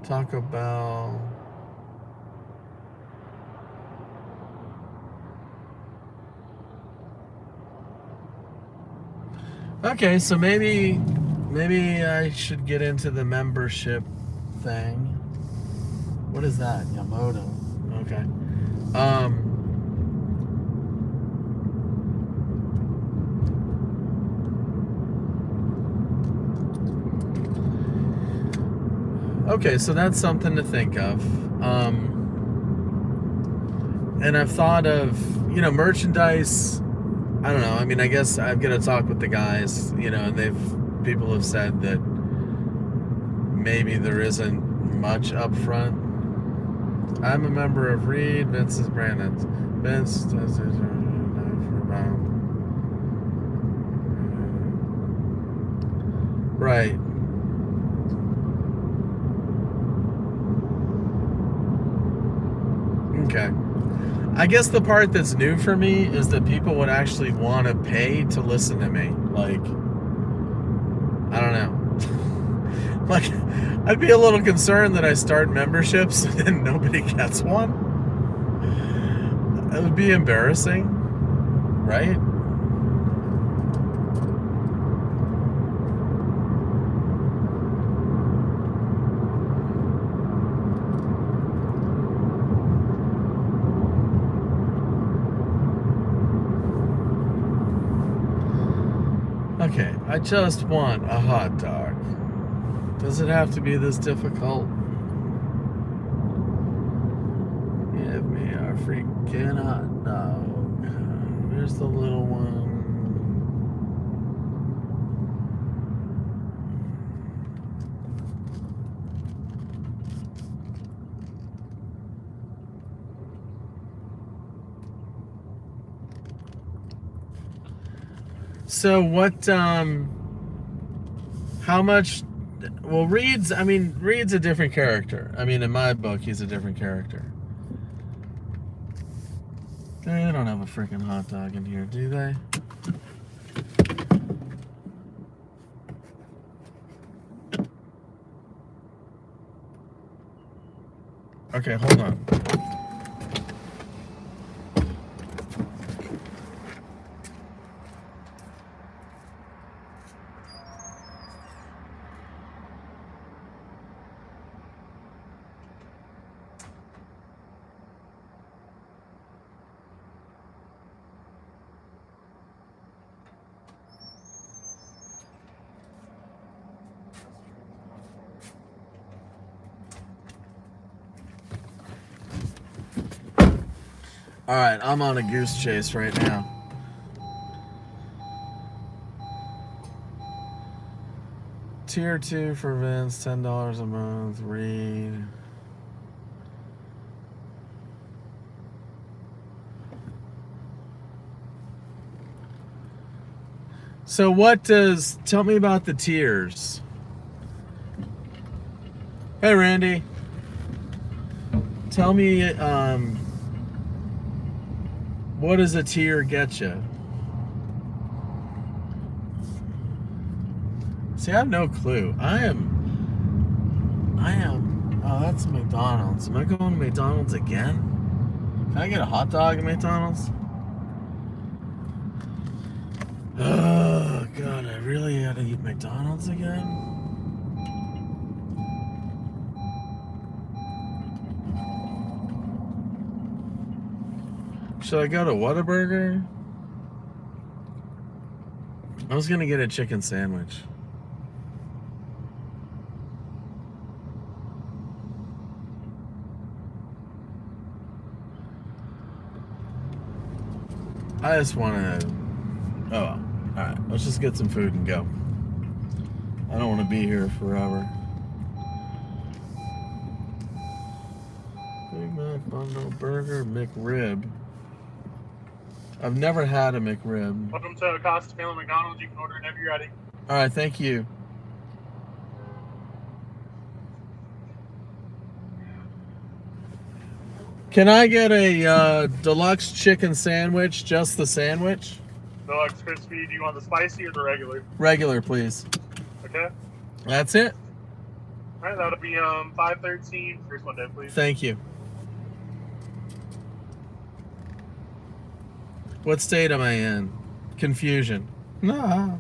Taco Bell. Okay, so maybe I should get into the membership thing. What is that? Yamoto. Okay. Okay, so that's something to think of. And I've thought of, merchandise. I don't know. I mean, I guess I've got to talk with the guys, and people have said that maybe there isn't much up front. I'm a member of Reed. Vince is Brandon. Vince does his right. Okay. I guess the part that's new for me is that people would actually want to pay to listen to me. Like, I don't know. Like, I'd be a little concerned that I start memberships and then nobody gets one. It would be embarrassing, right? Okay, I just want a hot dog. Does it have to be this difficult? Give me a freaking hot dog. There's the little one. So what, how much, well, Reed's a different character. I mean, in my book, he's a different character. They don't have a freaking hot dog in here, do they? Okay, hold on. All right, I'm on a goose chase right now. Tier 2 for Vince, $10 a month. Reed. So tell me about the tiers. Hey, Randy. Tell me, what does a tier get you? See, I have no clue. I am, oh, that's McDonald's. Am I going to McDonald's again? Can I get a hot dog at McDonald's? Oh, God, I really had to eat McDonald's again? Should I go to Whataburger? I was gonna get a chicken sandwich. I just wanna, oh, alright, let's just get some food and go. I don't wanna be here forever. Big Mac, bundle, burger, McRib. I've never had a McRib. Welcome to Costa Family McDonald's. You can order whenever you're ready. All right, thank you. Can I get a deluxe chicken sandwich, just the sandwich? Deluxe crispy. Do you want the spicy or the regular? Regular, please. Okay. That's it? All right, that'll be $5.13. First one down, please. Thank you. What state am I in? Confusion. No.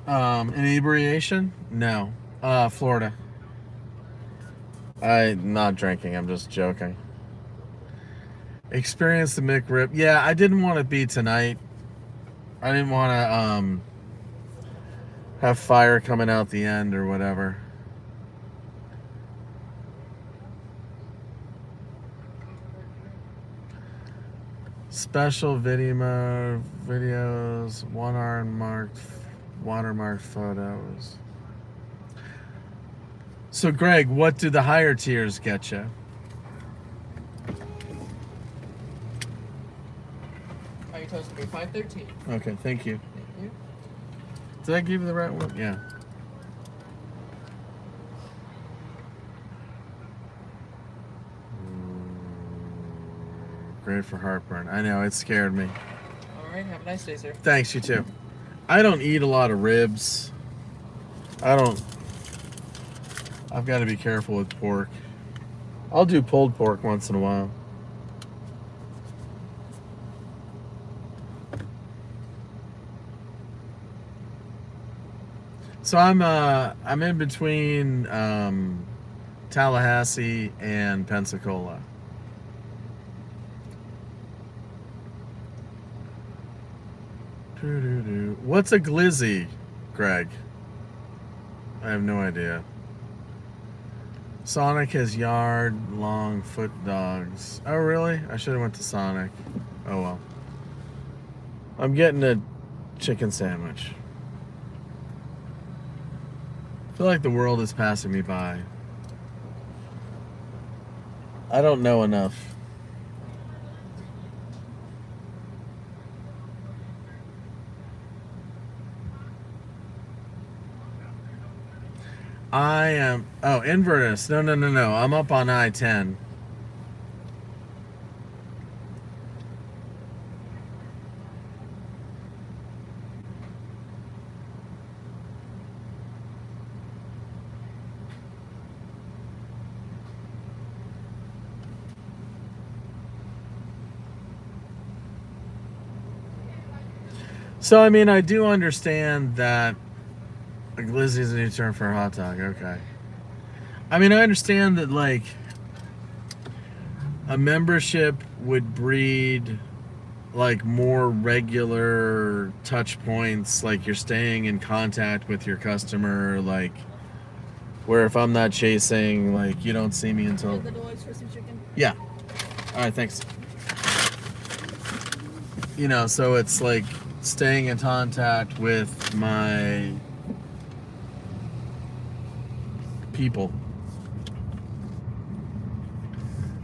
Inebriation? No. Florida. I'm not drinking, I'm just joking. Experience the McRib. Yeah, I didn't want to be tonight. I didn't want to have fire coming out the end or whatever. Special video mode, videos, watermarked photos. So Greg, what do the higher tiers get you? Are you toast to be $5.13? Okay, thank you. Thank you. Did I give you the right one? Yeah. Great for heartburn. I know, it scared me. All right, have a nice day, sir. Thanks, you too. I don't eat a lot of ribs. I've got to be careful with pork. I'll do pulled pork once in a while. So I'm in between Tallahassee and Pensacola. What's a glizzy, Greg? I have no idea. Sonic has yard-long foot dogs. Oh, really? I should have went to Sonic. Oh, well. I'm getting a chicken sandwich. I feel like the world is passing me by. I don't know enough. I am... Oh, Inverness. No. I'm up on I-10. So, I mean, I do understand that a glizzy is a new term for a hot dog. Okay. I mean, I understand that, like, a membership would breed, like, more regular touch points. Like, you're staying in contact with your customer. Like, where if I'm not chasing, like, you don't see me until... The deluxe for some chicken. Yeah. All right, thanks. You know, so it's like staying in contact with my people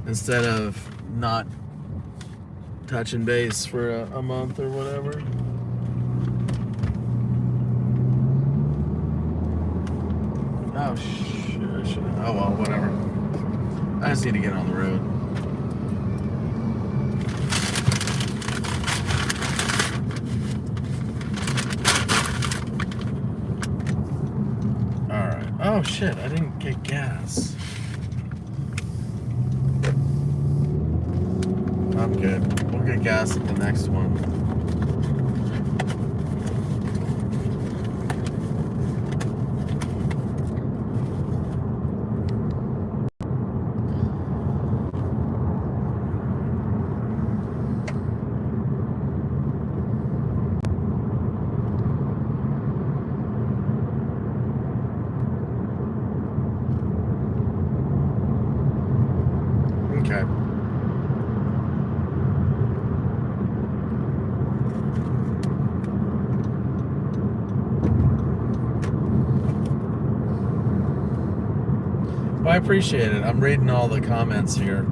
instead of not touching base for a month or whatever. Oh shit! Oh well, whatever. I just need to get on the road. Oh shit, I didn't get gas. I'm good. We'll get gas at the next one. Okay. Well, I appreciate it. I'm reading all the comments here.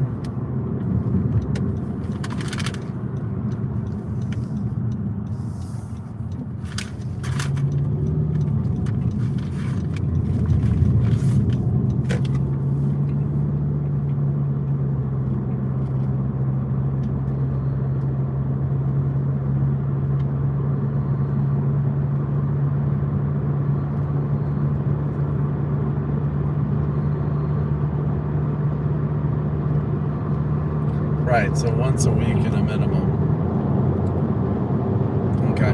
Right, so once a week at a minimum. Okay.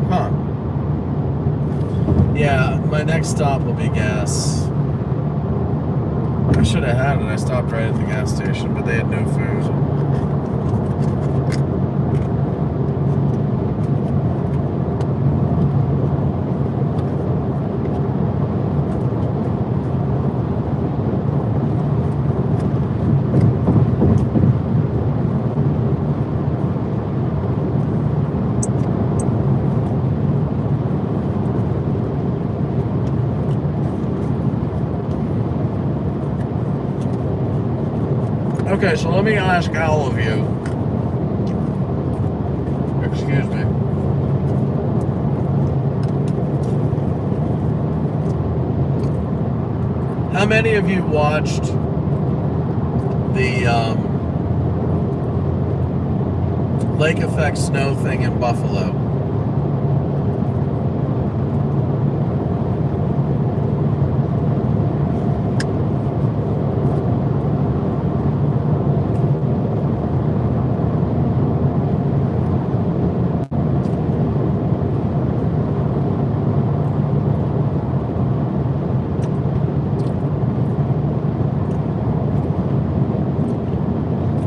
Huh. Yeah, my next stop will be gas. I should have had it. I stopped right at the gas station, but they had no food. Okay, so let me ask all of you. Excuse me. How many of you watched the lake effect snow thing in Buffalo?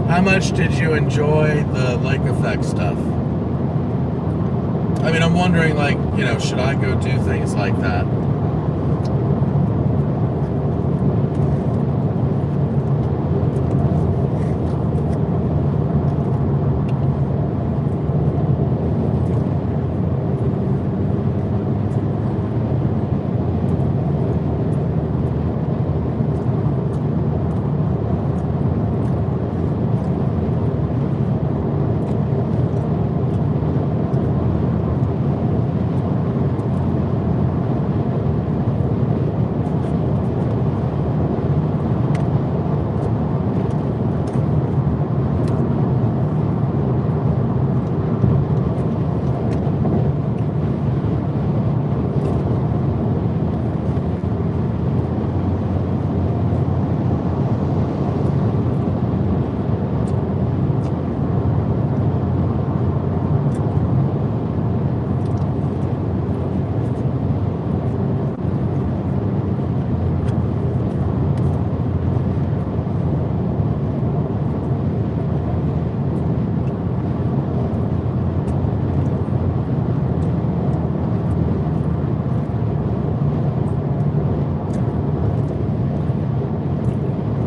How much did you enjoy the lake effect stuff? I mean, I'm wondering, like, you know, should I go do things like that?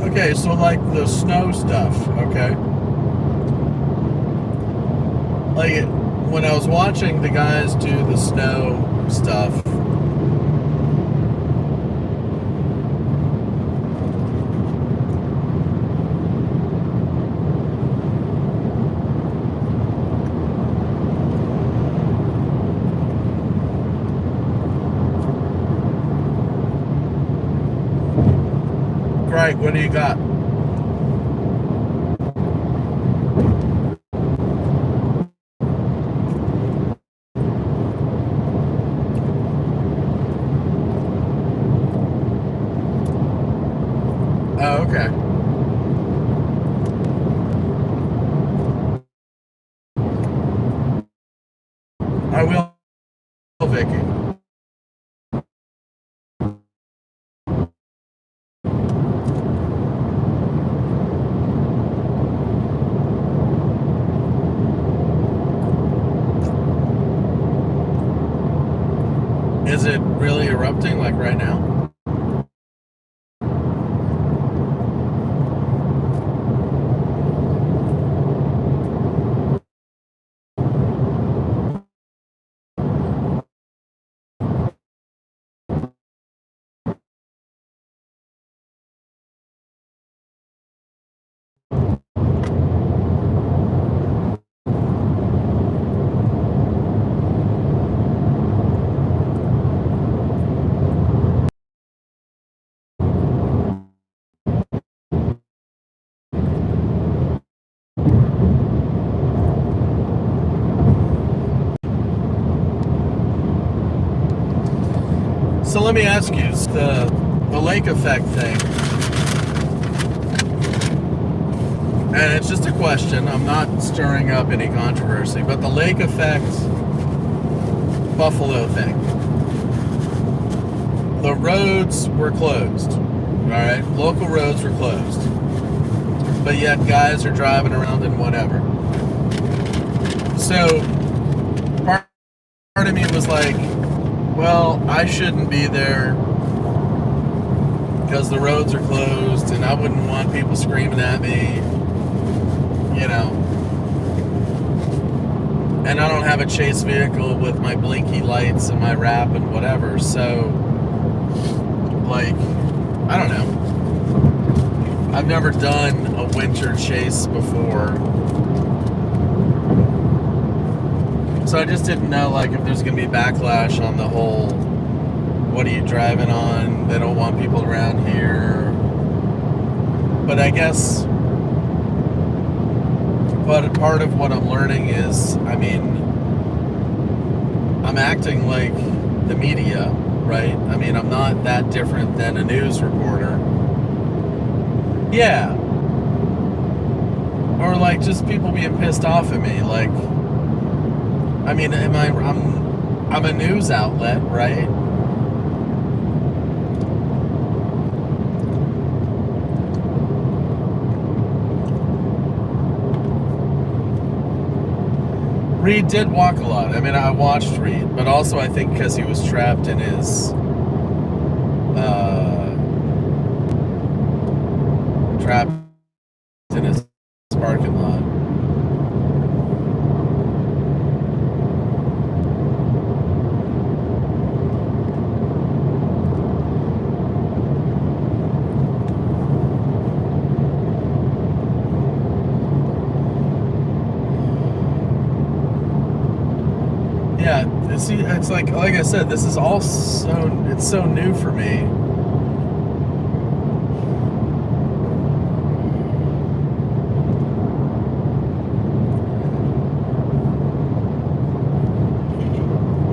Okay, so like the snow stuff, okay? Like when I was watching the guys do the snow stuff, Greg, what do you got? Oh, okay. I will, Vicky. Is it really erupting like right now? So let me ask you, the lake effect thing. And it's just a question. I'm not stirring up any controversy, but the lake effect Buffalo thing. The roads were closed. All right, local roads were closed. But yet guys are driving around in whatever. So part of me was like, well, I shouldn't be there because the roads are closed and I wouldn't want people screaming at me, you know. And I don't have a chase vehicle with my blinky lights and my wrap and whatever. So, like, I don't know. I've never done a winter chase before. So I just didn't know, like, if there's going to be backlash on the whole, what are you driving on? They don't want people around here. But I guess, but part of what I'm learning is, I mean, I'm acting like the media, right? I mean, I'm not that different than a news reporter. Yeah. Or like just people being pissed off at me. Like, I mean, I'm a news outlet, right? Reed did walk a lot. I mean, I watched Reed, but also I think because he was trapped in his parking lot. Yeah, see, it's like I said, this is all it's so new for me.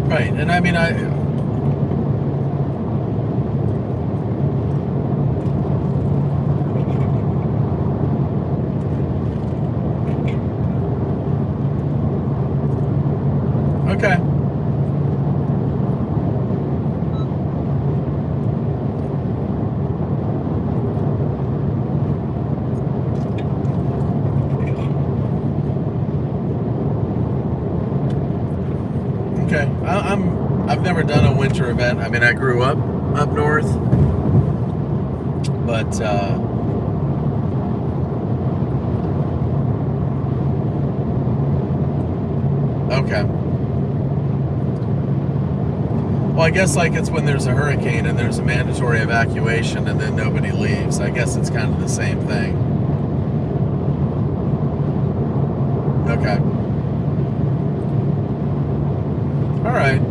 Right, and I mean, okay. Okay, I've never done a winter event. I mean, I grew up north, but okay. Well, I guess like it's when there's a hurricane and there's a mandatory evacuation and then nobody leaves. I guess it's kind of the same thing. Okay. All right.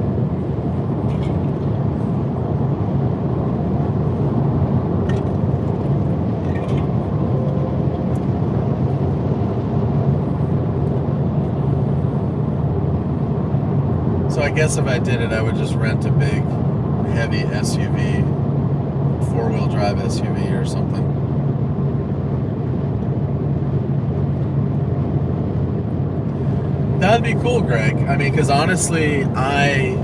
So I guess if I did it, I would just rent a big, heavy SUV, four-wheel drive SUV or something. That'd be cool, Greg. I mean, because honestly, I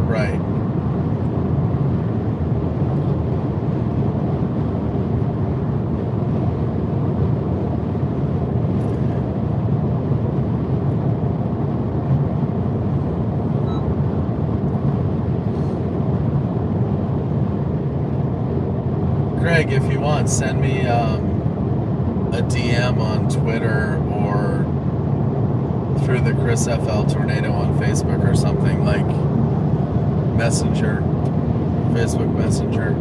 right. Greg, if you want, send me a DM on Twitter or through the Chris FL Tornado on Facebook or something, like Messenger, Facebook Messenger.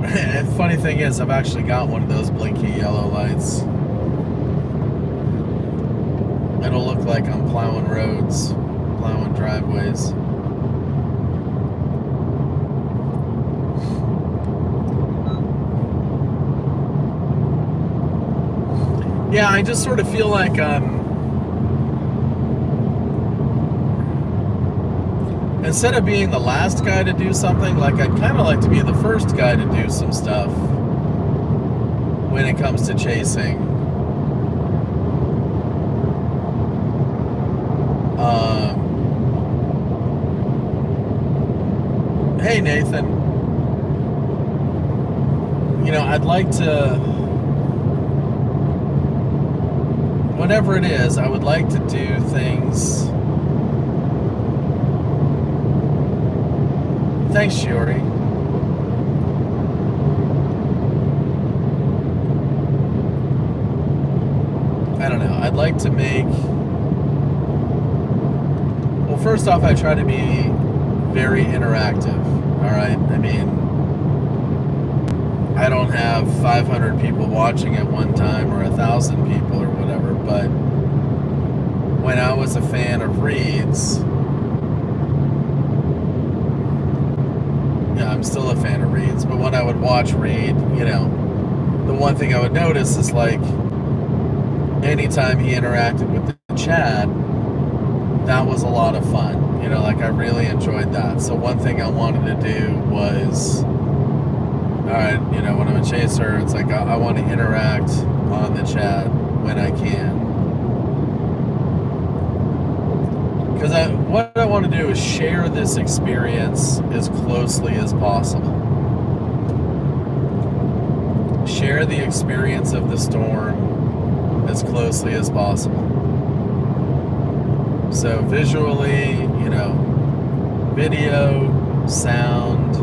And funny thing is, I've actually got one of those blinky yellow lights. It'll look like I'm plowing roads. plowing driveways. Yeah, I just sort of feel like instead of being the last guy to do something, like I'd kind of like to be the first guy to do some stuff when it comes to chasing. Hey Nathan, you know, I'd like to, whatever it is, I would like to do things. Thanks, Shiori. I don't know. I'd like to make... Well, first off, I try to be very interactive. All right? I mean, I don't have 500 people watching at one time or 1,000 people or whatever, but when I was a fan of Reed's, yeah, I'm still a fan of Reed's, but when I would watch Reed, you know, the one thing I would notice is like anytime he interacted with the chat, that was a lot of fun. You know, like I really enjoyed that. So one thing I wanted to do was, all right, you know, when I'm a chaser, it's like I want to interact on the chat when I can. Because what I want to do is share this experience as closely as possible. Share the experience of the storm as closely as possible. So visually, you know, video, sound,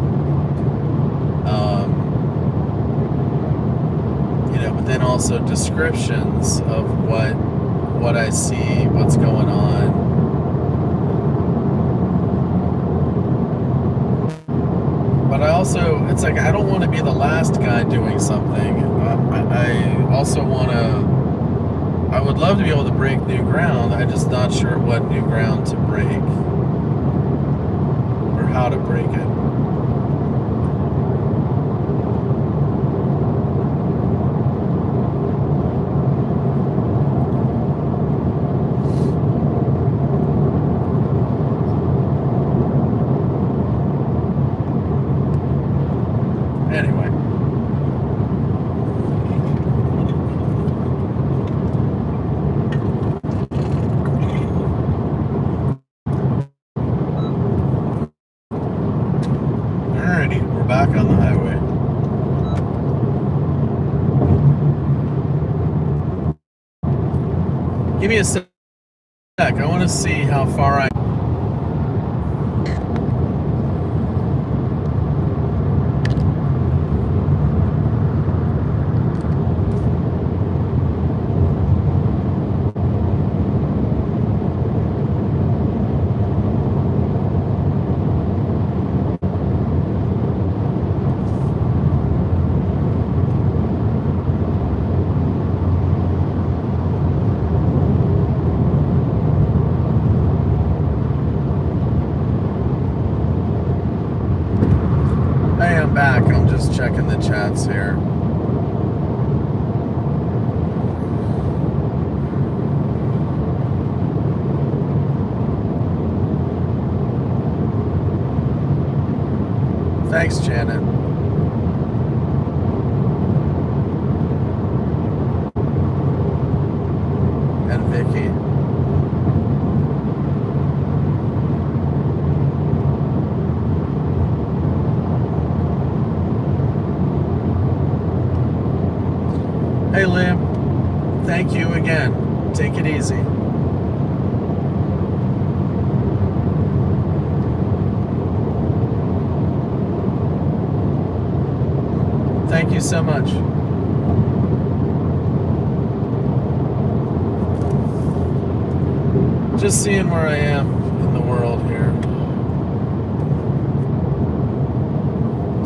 you know, but then also descriptions of what I see, what's going on. But I also, it's like, I don't want to be the last guy doing something. I also want to, I would love to be able to break new ground. I'm just not sure what new ground to break or how to break it. Anyway. Alrighty, we're back on the highway. Give me a sec. I want to see how far I... Hey, I'm back. I'm just checking the chats here. Thanks, Janet. And Vicky. Hey, Liam. Thank you again. Take it easy. Thank you so much. Just seeing where I am in the world here.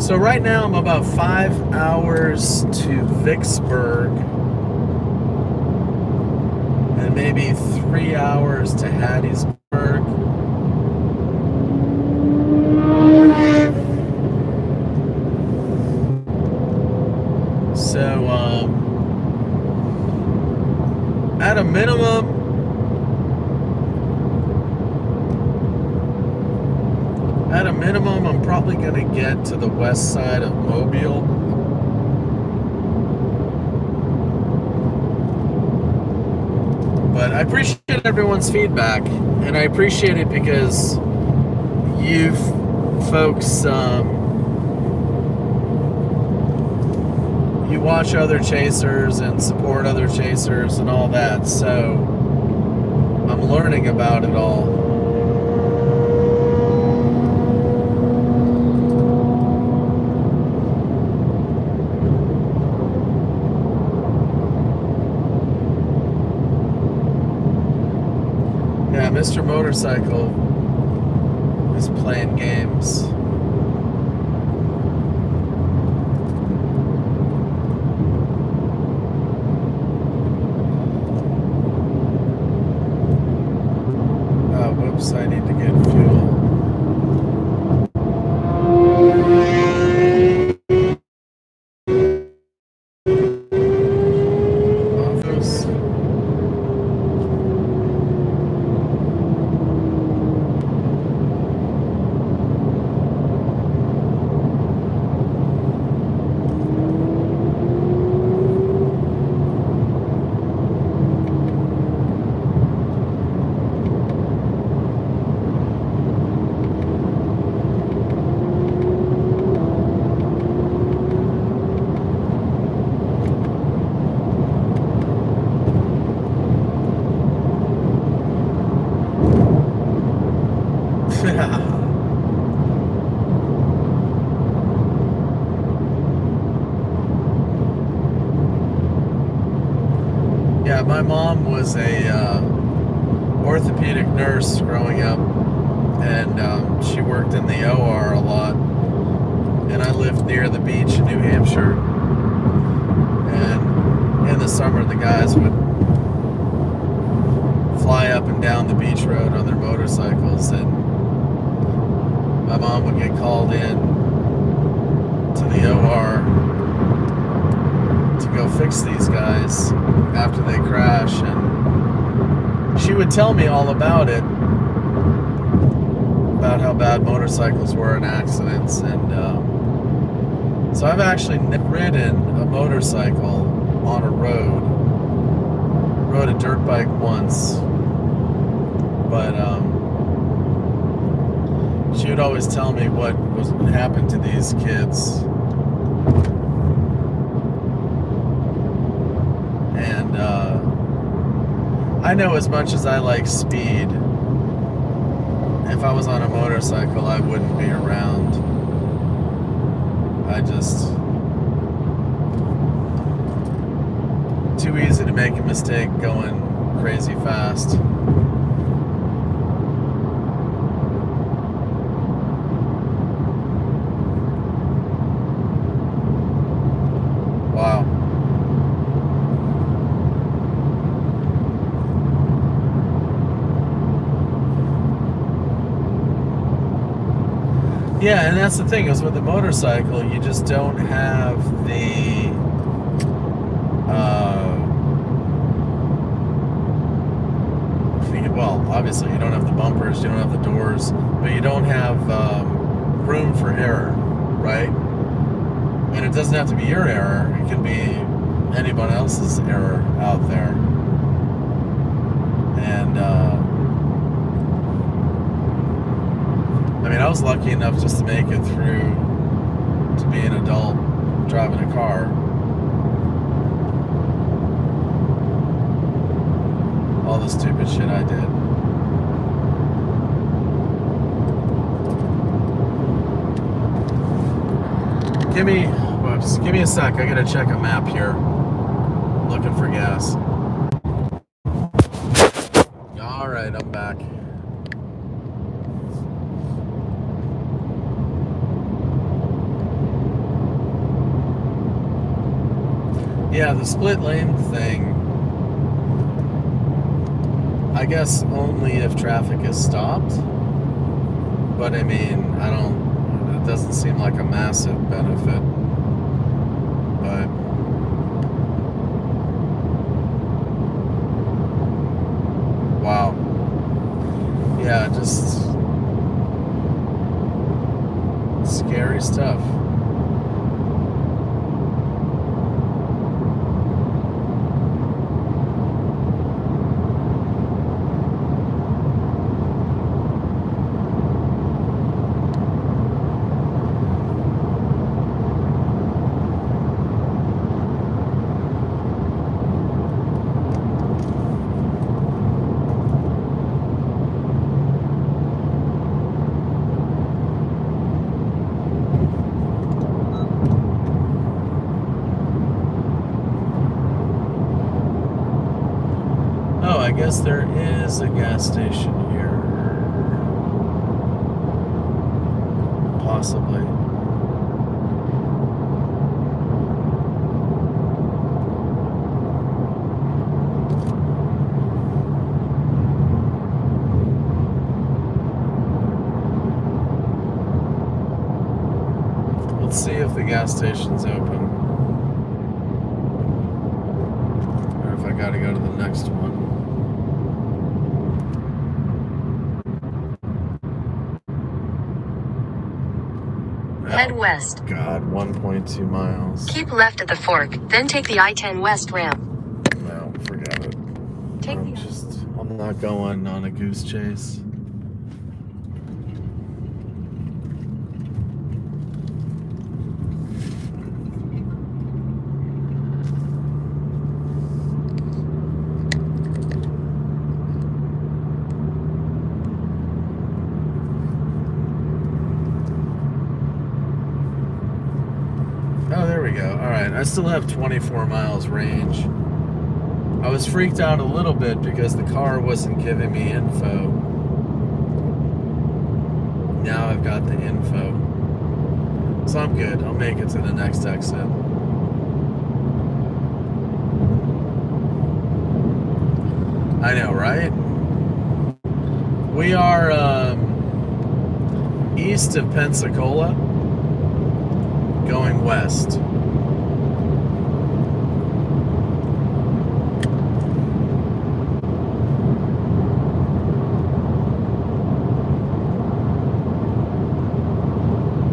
So right now I'm about 5 hours to Vicksburg and maybe 3 hours to Hattiesburg. at a minimum, I'm probably going to get to the west side of Mobile. But I appreciate everyone's feedback, and I appreciate it because you folks, you watch other chasers and support other chasers and all that, so I'm learning about it all. Yeah, Mr. Motorcycle is playing games. Oh, whoops, I need to get fuel. Office. Yeah, my mom was a orthopedic nurse growing up, and she worked in the OR a lot. And I lived near the beach in New Hampshire. And in the summer, the guys would fly up and down the beach road on their motorcycles, and my mom would get called in to the OR to go fix these guys after they crash, and she would tell me all about it, about how bad motorcycles were in accidents. And so I've actually ridden a motorcycle on a road, rode a dirt bike once, but she would always tell me what happened to these kids. And I know as much as I like speed, if I was on a motorcycle, I wouldn't be around. Too easy to make a mistake going crazy fast. Wow. Yeah, and that's the thing, is with the motorcycle, you just don't have the well, obviously you don't have the bumpers, you don't have the doors, but you don't have room for error, right? And it doesn't have to be your error, it can be anyone else's error out there. And I mean, I was lucky enough just to make it through to be an adult driving a car. All the stupid shit I did. Give me a sec. I gotta check a map here. Looking for gas. All right, I'm back. Yeah, the split lane thing, I guess only if traffic is stopped. But I mean, it doesn't seem like a massive benefit. But just scary stuff. Oh, I guess there is a gas station here. Possibly. Let's see if the gas station's open. Or if I gotta go to the next one. Head west. God, 1.2 miles. Keep left at the fork, then take the I-10 west ramp. No, forget it. Take I'm not going on a goose chase. Oh, there we go. All right, I still have 24 miles range. I was freaked out a little bit because the car wasn't giving me info. Now I've got the info. So I'm good. I'll make it to the next exit. I know, right? We are east of Pensacola, going west.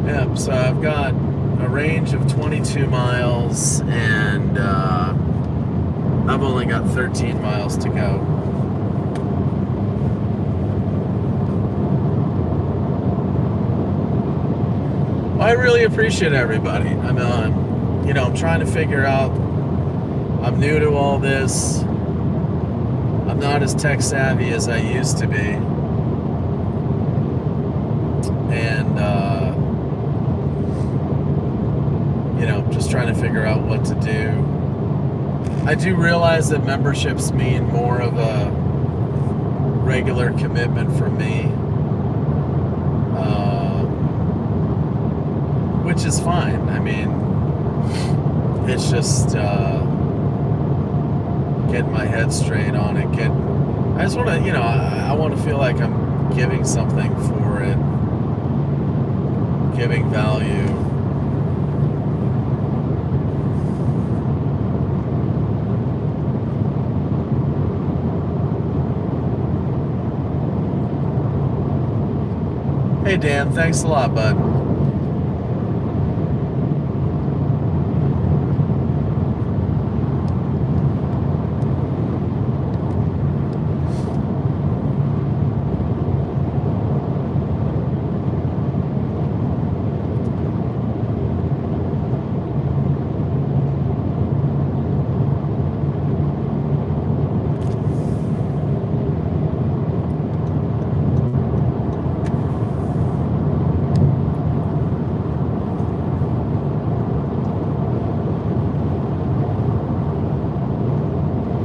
Yep, so I've got a range of 22 miles and I've only got 13 miles to go. Well, I really appreciate everybody. I'm trying to figure out, I'm new to all this. I'm not as tech savvy as I used to be. And, just trying to figure out what to do. I do realize that memberships mean more of a regular commitment for me. Which is fine. I mean, it's just getting my head straight on it. I just want to, I want to feel like I'm giving something for it, giving value. Hey Dan, thanks a lot, bud.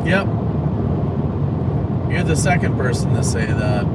Yep. You're the second person to say that.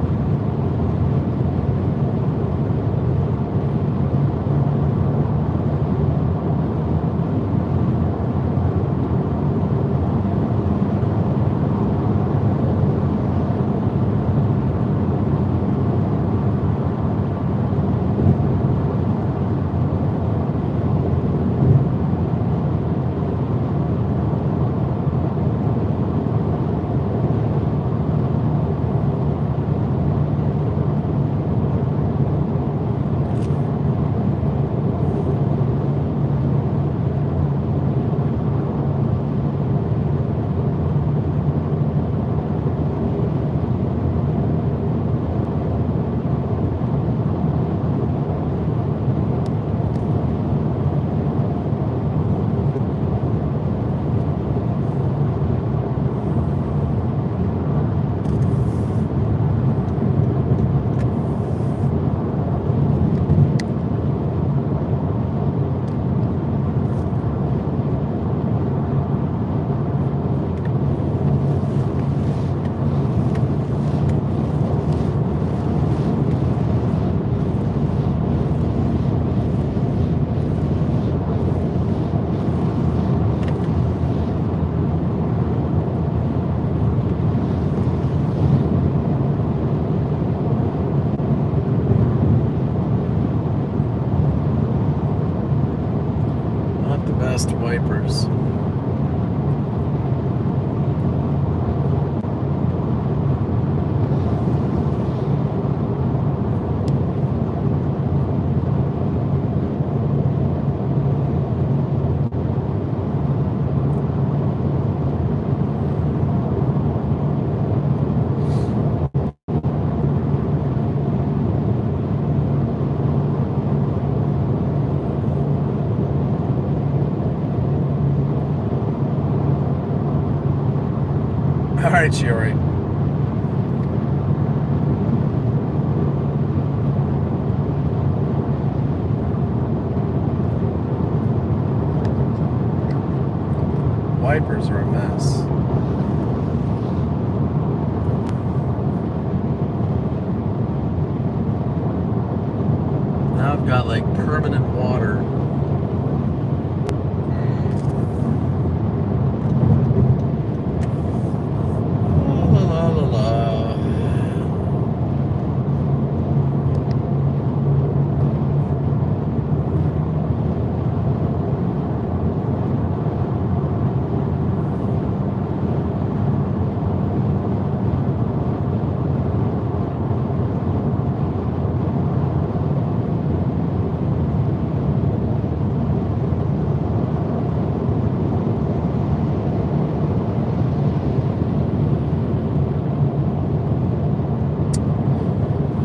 All right, Shiori. Wipers are a mess. Now I've got like permanent water. La la la la.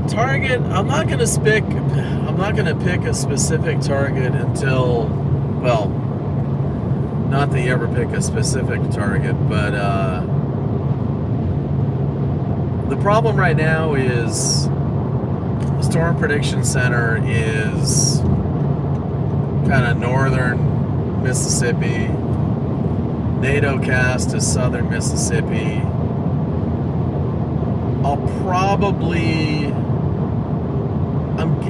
Target, I'm not gonna pick a specific target until, well, not that you ever pick a specific target, but the problem right now is the Storm Prediction Center is kind of northern Mississippi. NATO cast is southern Mississippi.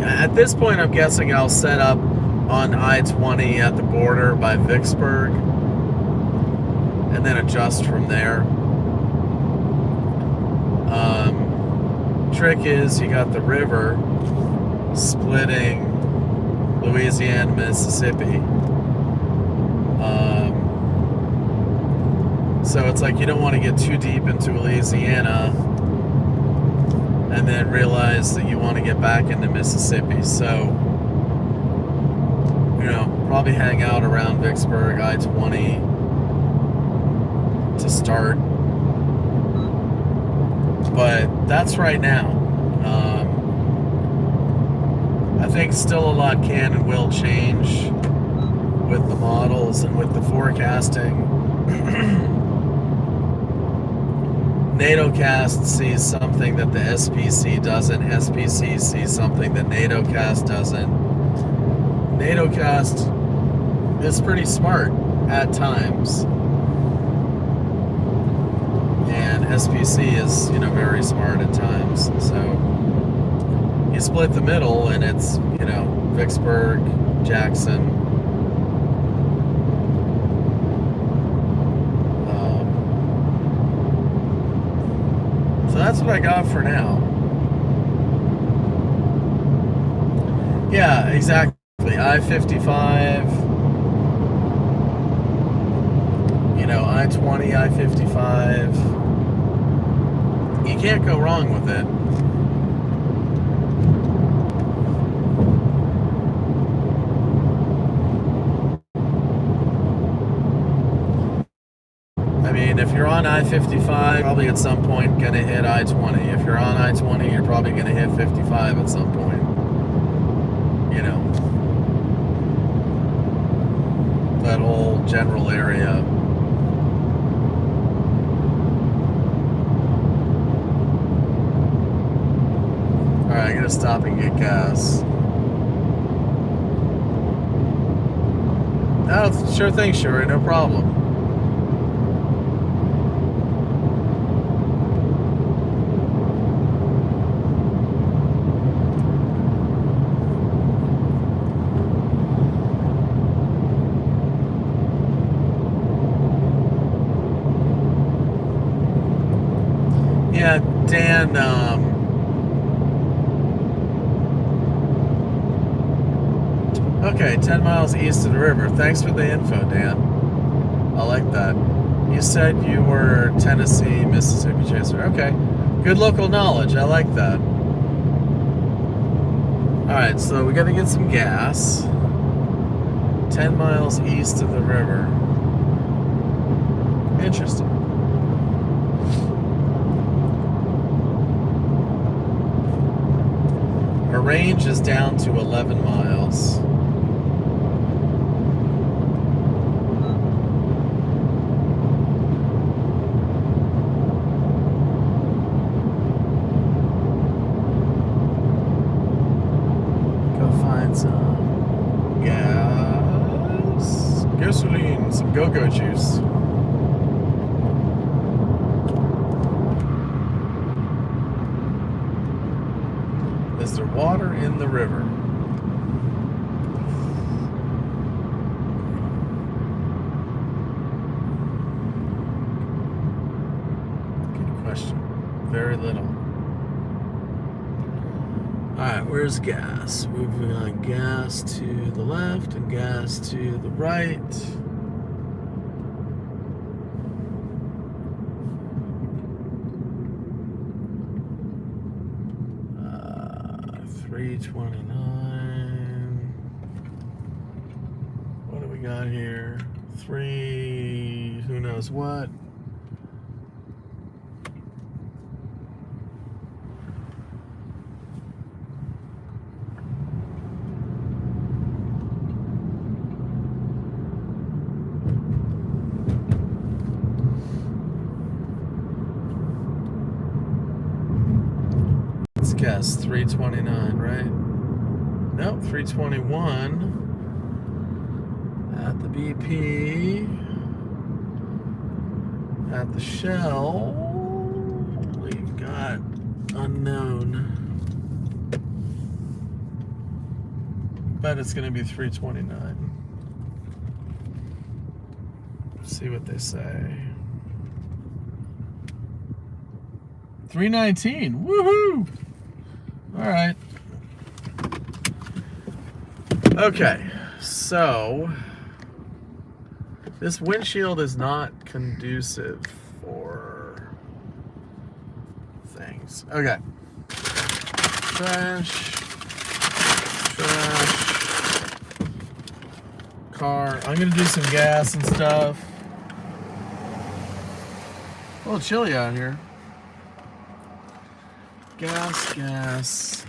At this point, I'm guessing I'll set up on I-20 at the border by Vicksburg and then adjust from there. Trick is you got the river splitting Louisiana and Mississippi. So it's like you don't want to get too deep into Louisiana and then realize that you want to get back into Mississippi. So, you know, probably hang out around Vicksburg, I-20 to start. But that's right now. I think still a lot can and will change with the models and with the forecasting. NATOcast sees something that the SPC doesn't. SPC sees something that NATOcast doesn't. NATOcast is pretty smart at times. And SPC is, you know, very smart at times. So you split the middle and it's, you know, Vicksburg, Jackson. So that's what I got for now. Yeah, exactly. I-55, you know, I-20, I-55. You can't go wrong with it. I mean, if you're on I-55, probably at some point gonna hit I-20. If you're on I-20, you're probably gonna hit 55 at some point. You know, that whole general area. Alright, I gotta stop and get gas. No, sure thing, sure, no problem. Yeah, Dan, okay, 10 miles east of the river. Thanks for the info, Dan. I like that. You said you were Tennessee, Mississippi chaser. Okay, good local knowledge. I like that. Alright, so we gotta get some gas. 10 miles east of the river. Interesting. Our range is down to 11 miles. go-go juice. Is there water in the river? Good question. Very little. Alright, where's gas? We've got gas to the left and gas to the right. 329. What do we got here? 3, who knows what? Let's guess 329, right? Nope, 321 at the BP, at the Shell. We've got unknown, but it's going to be 329. See what they say. 319. Woohoo! All right. Okay, so this windshield is not conducive for things. Okay. Trash. Car. I'm gonna do some gas and stuff. A little chilly out here. Gas.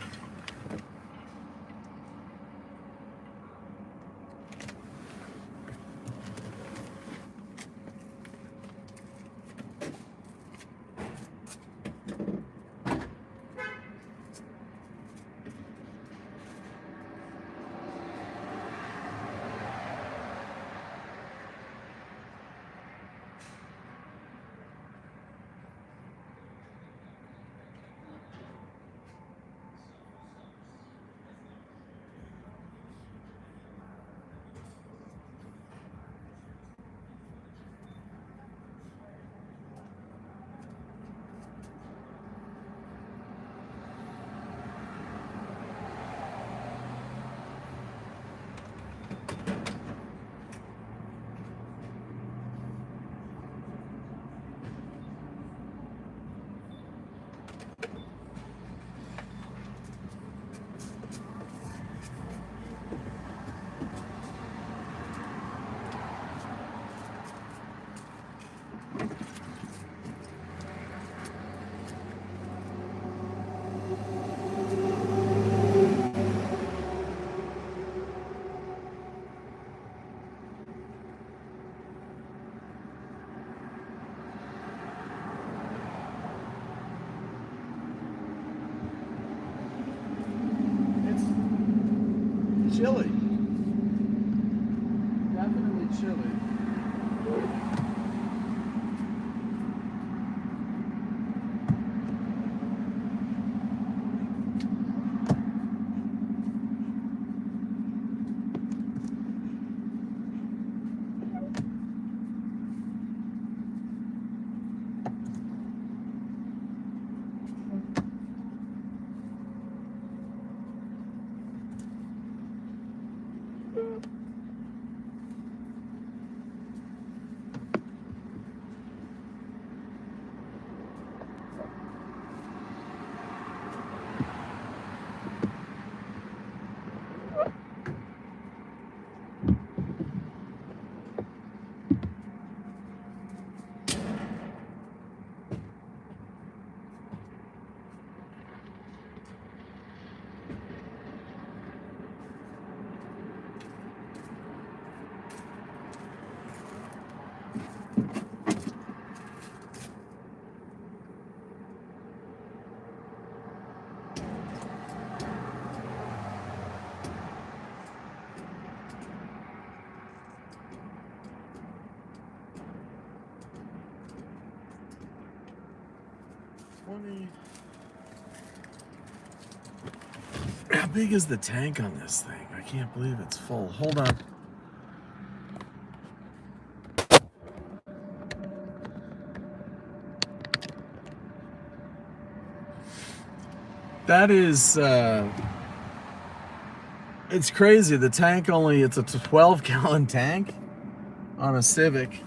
Chilly. Definitely chilly. 20. How big is the tank on this thing? I can't believe it's full. Hold on. That is, it's crazy. The tank it's a 12-gallon tank on a Civic.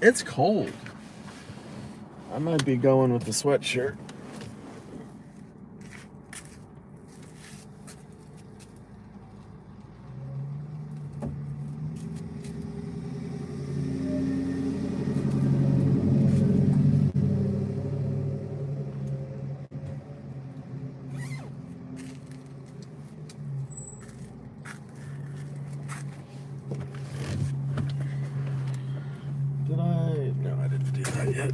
It's cold. I might be going with the sweatshirt. Did I? No, I didn't do that yet.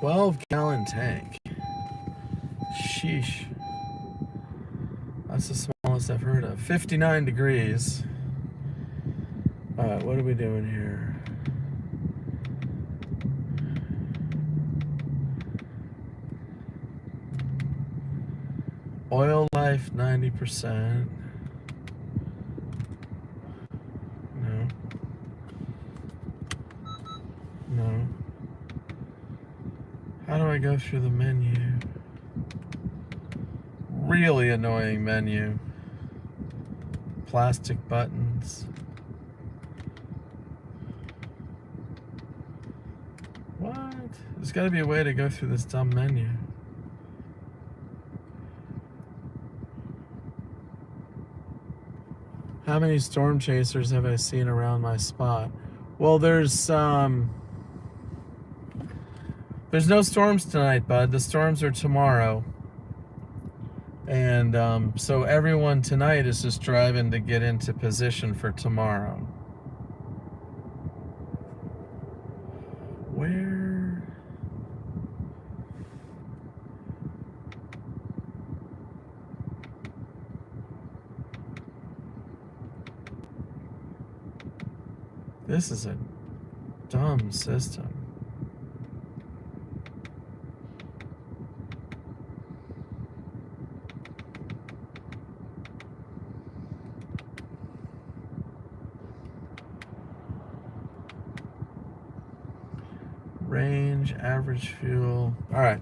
12-gallon tank. Sheesh. That's the smallest I've heard of. 59 degrees. Alright, what are we doing here? Oil life 90%. No. No. How do I go through the menu? Really annoying menu. Plastic buttons. What? There's got to be a way to go through this dumb menu. How many storm chasers have I seen around my spot? Well, there's no storms tonight, bud. The storms are tomorrow. And so everyone tonight is just driving to get into position for tomorrow. Where? This is a dumb system. Range, average fuel. All right,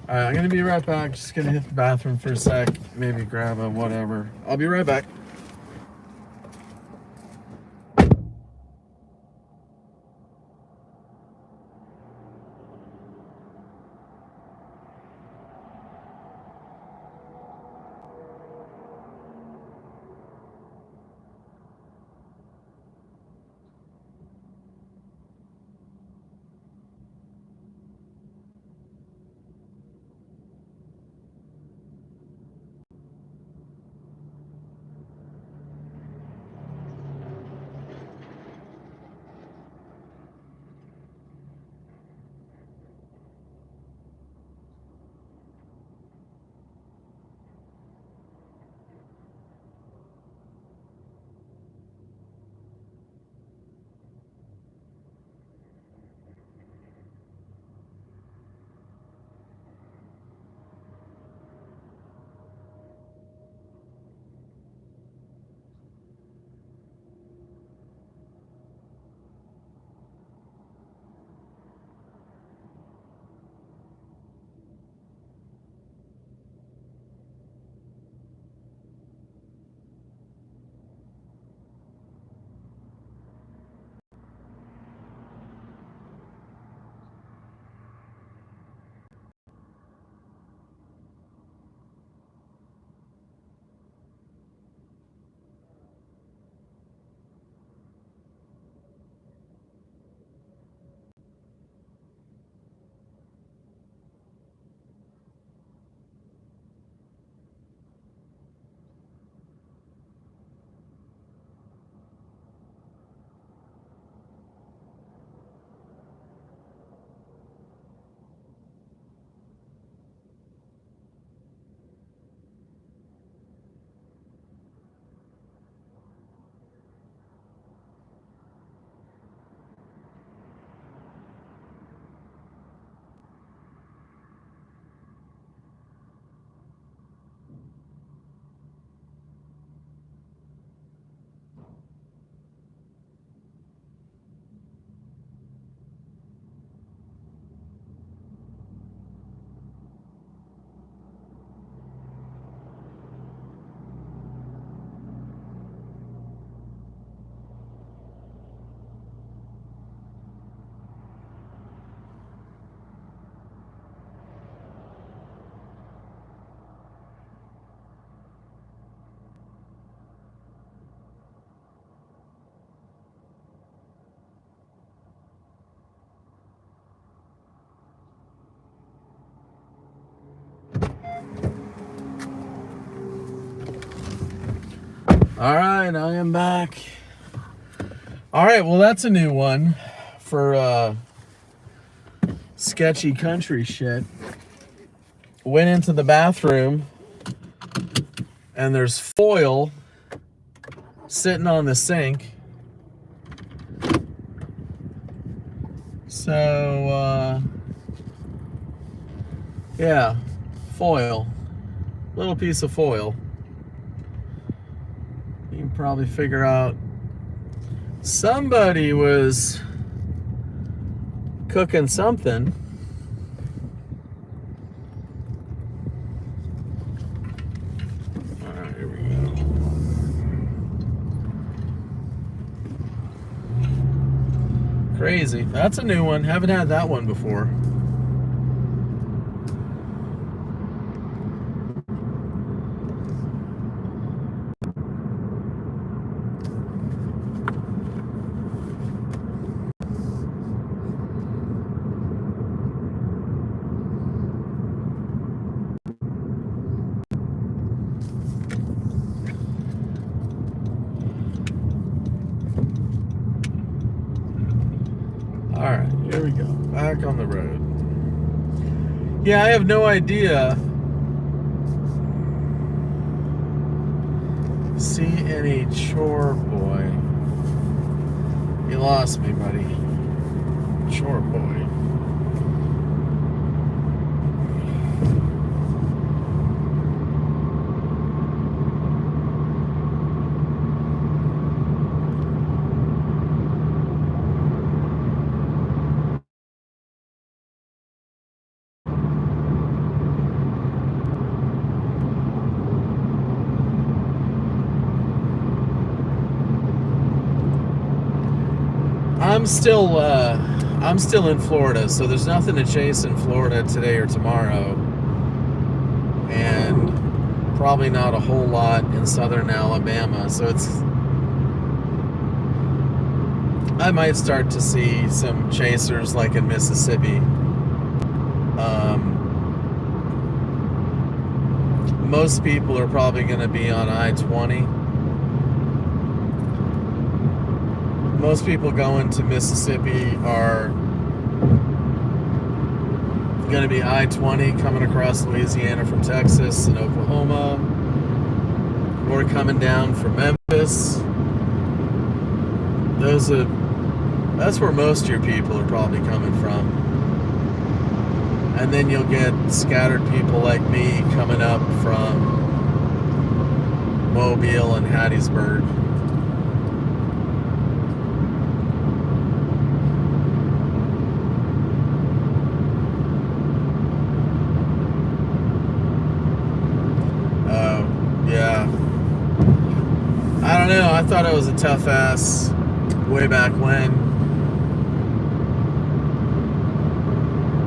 I'm gonna be right back. Just gonna hit the bathroom for a sec. Maybe grab a whatever. I'll be right back. All right, I am back. All right, well, that's a new one for sketchy country shit. Went into the bathroom, and there's foil sitting on the sink. So, yeah, foil. Little piece of foil. You can probably figure out somebody was cooking something. All right, here we go. Crazy. That's a new one. Haven't had that one before. All right, here we go. Back on the road. Yeah, I have no idea. See any chore boy? You lost me, buddy. Chore boy. I'm still in Florida, so there's nothing to chase in Florida today or tomorrow, and probably not a whole lot in southern Alabama. So I might start to see some chasers like in Mississippi. Most people are probably going to be on I-20. Most people going to Mississippi are going to be I-20 coming across Louisiana from Texas and Oklahoma, or coming down from Memphis. That's where most of your people are probably coming from. And then you'll get scattered people like me coming up from Mobile and Hattiesburg. I don't know. I thought I was a tough ass way back when.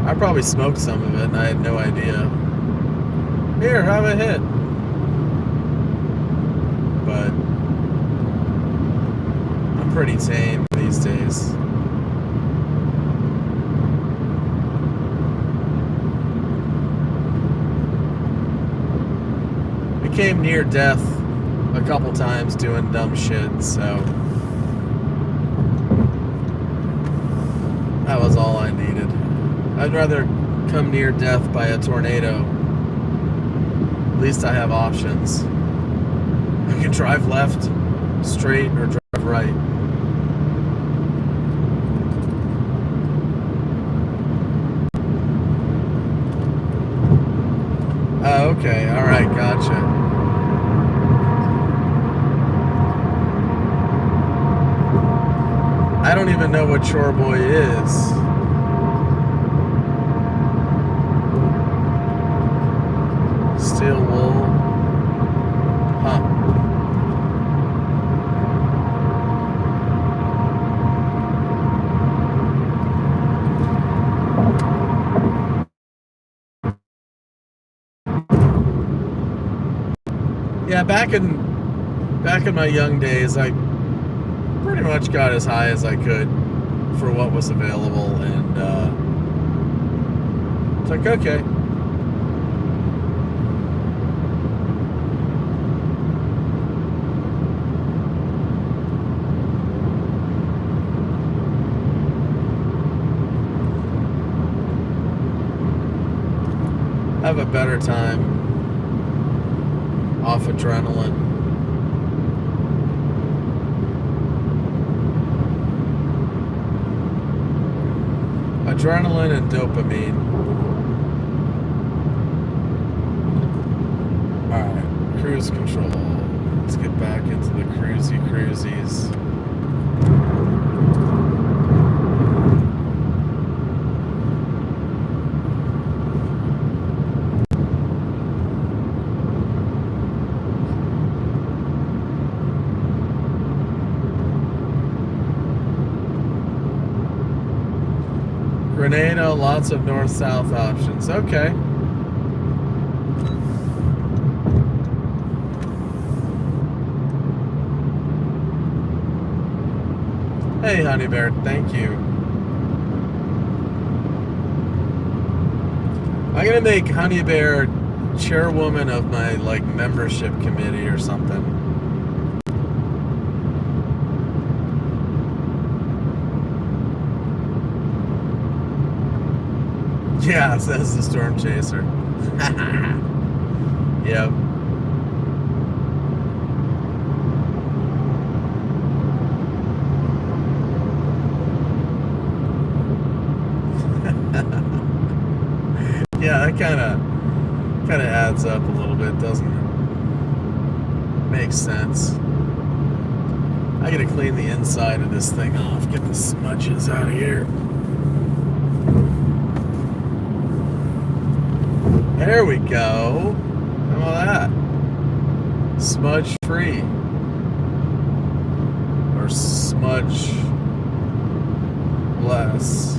I probably smoked some of it and I had no idea. Here, have a hit. But I'm pretty tame these days. Became near death a couple times doing dumb shit, so that was all I needed. I'd rather come near death by a tornado. At least I have options. I can drive left, straight, or drive right. Oh, okay, alright, gotcha. I don't even know what chore boy is. Steel wool. Huh. Yeah, back in my young days, I pretty much got as high as I could for what was available, and it's like, okay. have a better time off adrenaline. Adrenaline and dopamine. Alright, cruise control. Let's get back into the cruisies. Grenada, lots of north-south options. Okay. Hey, Honey Bear, thank you. I'm gonna make Honey Bear chairwoman of my membership committee or something. Yeah, says the Storm Chaser. Yep. Yeah, that kind of adds up a little bit, doesn't it? Makes sense. I gotta clean the inside of this thing off, get the smudges out of here. There we go. How about that? Smudge free. Or smudge less.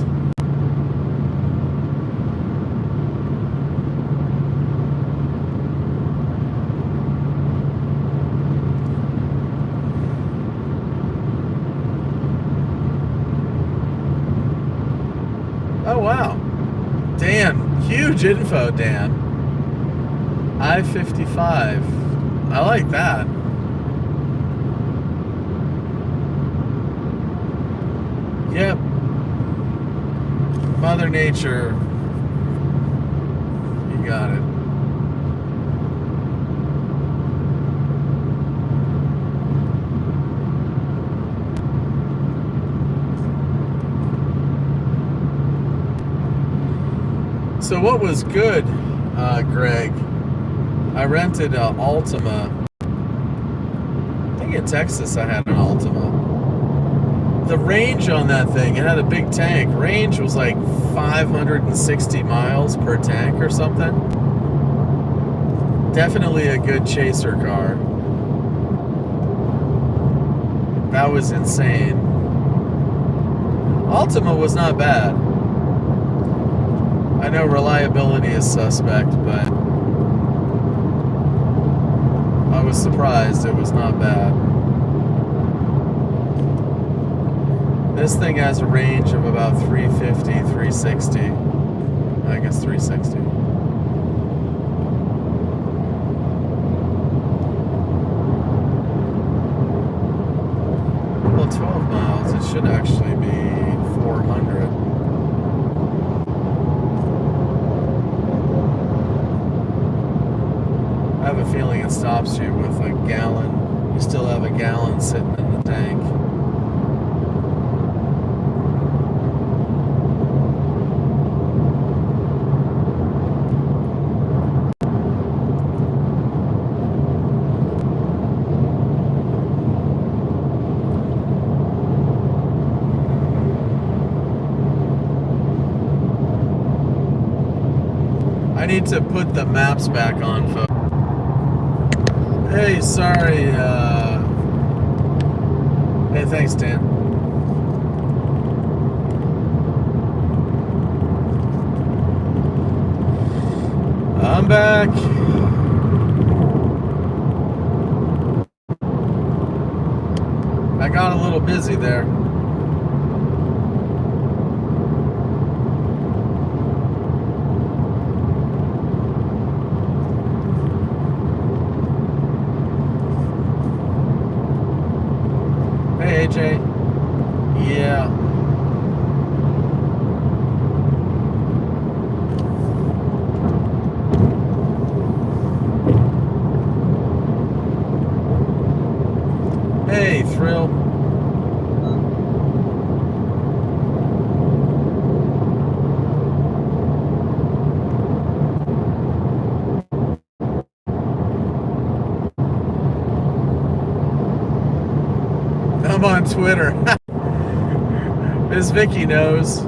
Oh wow. Dan, huge info, Dan. I-55. I like that. Yep. Mother Nature. You got it. So what was good, Greg? I rented an Altima. I think in Texas I had an Altima. The range on that thing, it had a big tank. Range was like 560 miles per tank or something. Definitely a good chaser car. That was insane. Altima was not bad. I know reliability is suspect, but I was surprised it was not bad. This thing has a range of about 350, 360. I guess 360. Well, 12 miles, it should actually be 400. I have a feeling it stops you with a gallon. You still have a gallon sitting in the tank. I need to put the maps back on, folks. Hey, sorry, hey, thanks, Dan. I'm back. I got a little busy there. Hey, AJ. Yeah. I'm on Twitter. Miss Vicky knows.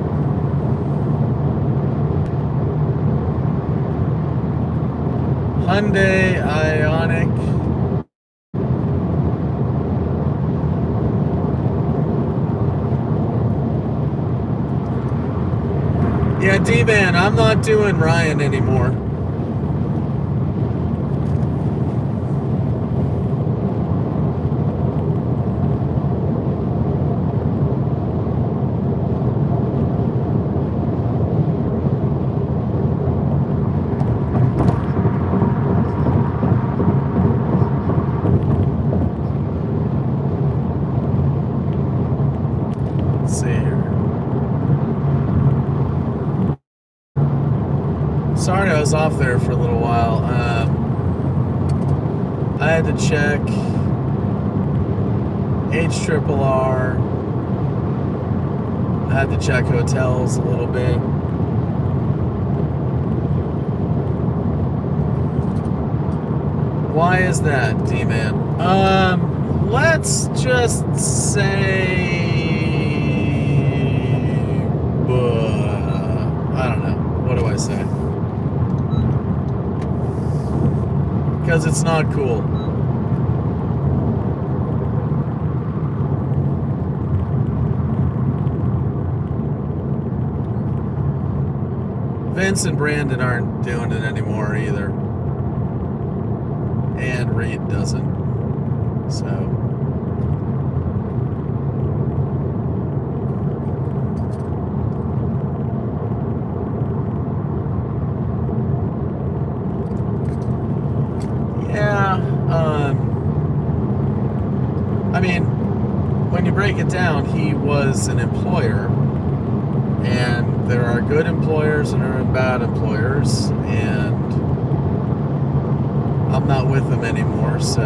Hyundai Ioniq. Yeah, D-Man, I'm not doing Ryan anymore. Let's see here. Sorry I was off there for a little while. I had to check HRRR. I had to check hotels a little bit. Why is that, D-Man? Let's just say... I don't know. What do I say? Because it's not cool. Vince and Brandon aren't doing it anymore either. And Reed doesn't. So... yeah, I mean, when you break it down, he was an employer, and there are good employers and there are bad employers, and I'm not with them anymore, so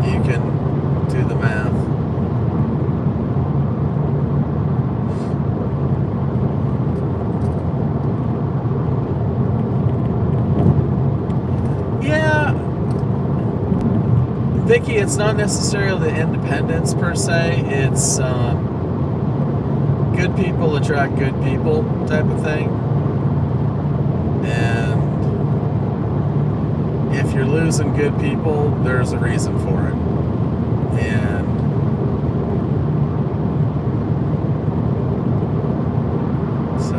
you can do the math. Vicky, it's not necessarily the independence per se. It's good people attract good people type of thing. And if you're losing good people, there's a reason for it. And so,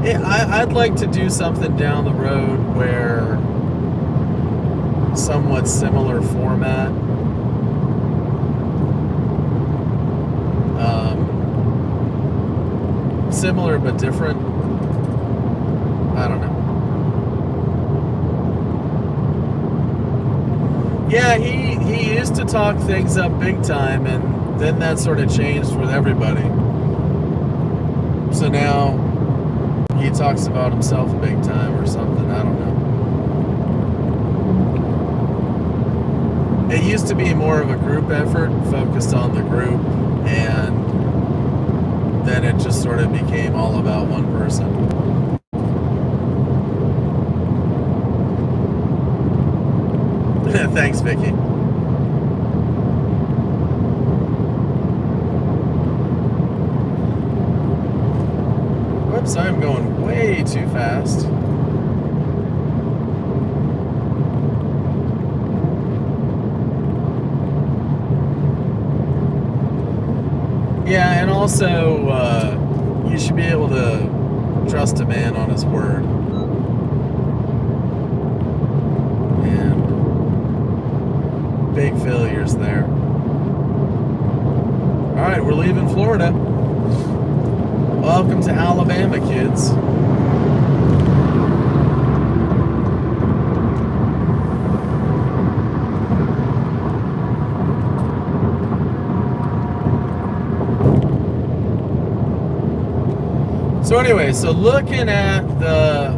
yeah, I'd like to do something down the road where somewhat similar format. Similar but different. I don't know. Yeah, he used to talk things up big time, and then that sort of changed with everybody. So now he talks about himself big time or something. I don't know. It used to be more of a group effort, focused on the group, and then it just sort of became all about one person. Thanks, Vicky. Whoops, I'm going way too fast. Yeah, and also, you should be able to trust a man on his word. And big failures there. Alright, we're leaving Florida. Welcome to Alabama, kids. So anyway, so looking at the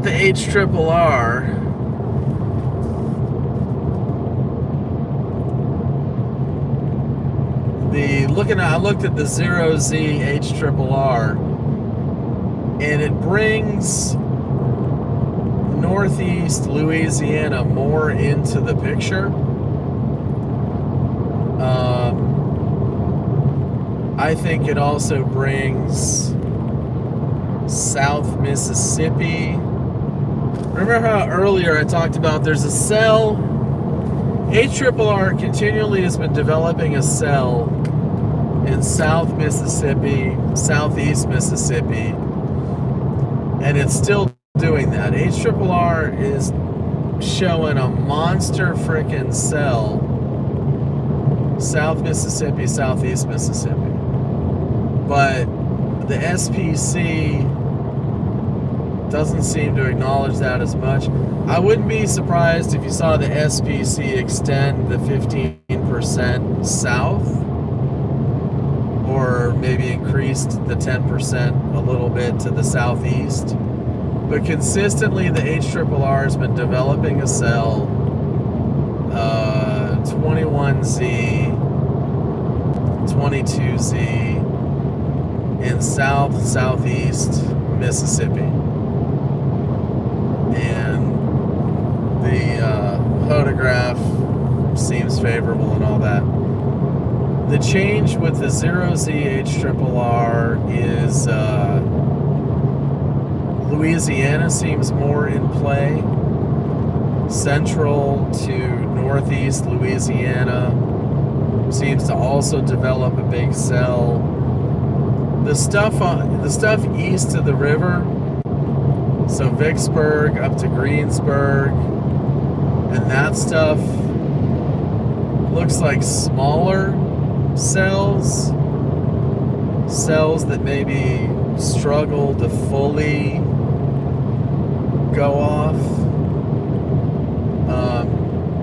HRRR, I looked at the 0Z HRRR, and it brings Northeast Louisiana more into the picture. I think it also brings South Mississippi. Remember how earlier I talked about there's a cell? HRRR continually has been developing a cell in South Mississippi, Southeast Mississippi, and it's still doing that. HRRR is showing a monster frickin' cell, South Mississippi, Southeast Mississippi. But the SPC doesn't seem to acknowledge that as much. I wouldn't be surprised if you saw the SPC extend the 15% south, or maybe increased the 10% a little bit to the southeast. But consistently, the HRRR has been developing a cell, 21Z, 22Z, in southeast Mississippi. And the photograph seems favorable and all that. The change with the 0Z HRRR is Louisiana seems more in play. Central to northeast Louisiana seems to also develop a big cell. The stuff east of the river, so Vicksburg up to Greensburg, and that stuff looks like smaller cells that maybe struggle to fully go off.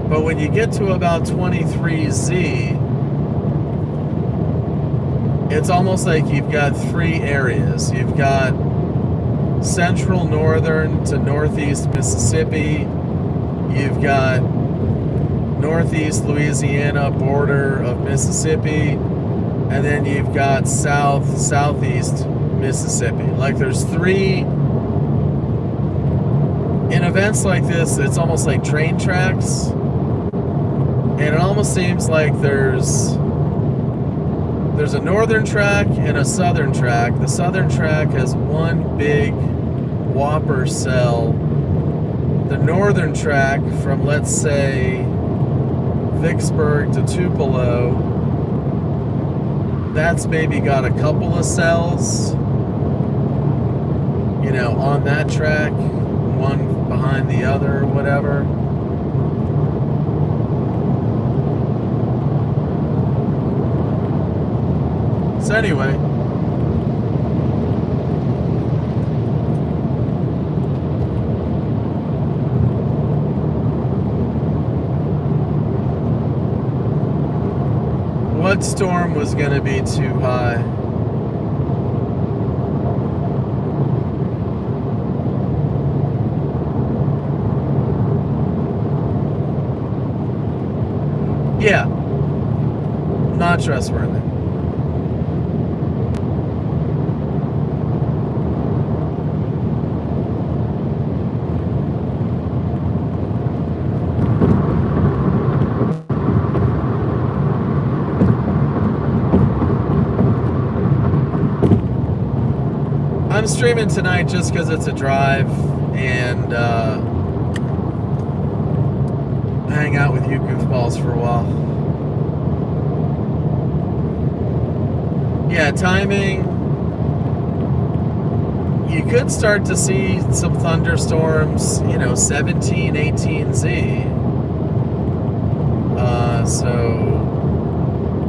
But when you get to about 23Z, it's almost like you've got three areas. You've got central northern to northeast Mississippi. You've got northeast Louisiana border of Mississippi. And then you've got southeast Mississippi. Like there's three. In events like this, it's almost like train tracks. And it almost seems like there's a northern track and a southern track. The southern track has one big whopper cell. The northern track from, let's say, Vicksburg to Tupelo, that's maybe got a couple of cells, you know, on that track, one behind the other or whatever. So anyway, what storm was going to be too high? Yeah, not trustworthy. I'm streaming tonight just because it's a drive and hang out with you goofballs for a while. Yeah, timing. You could start to see some thunderstorms, you know, 17, 18Z. So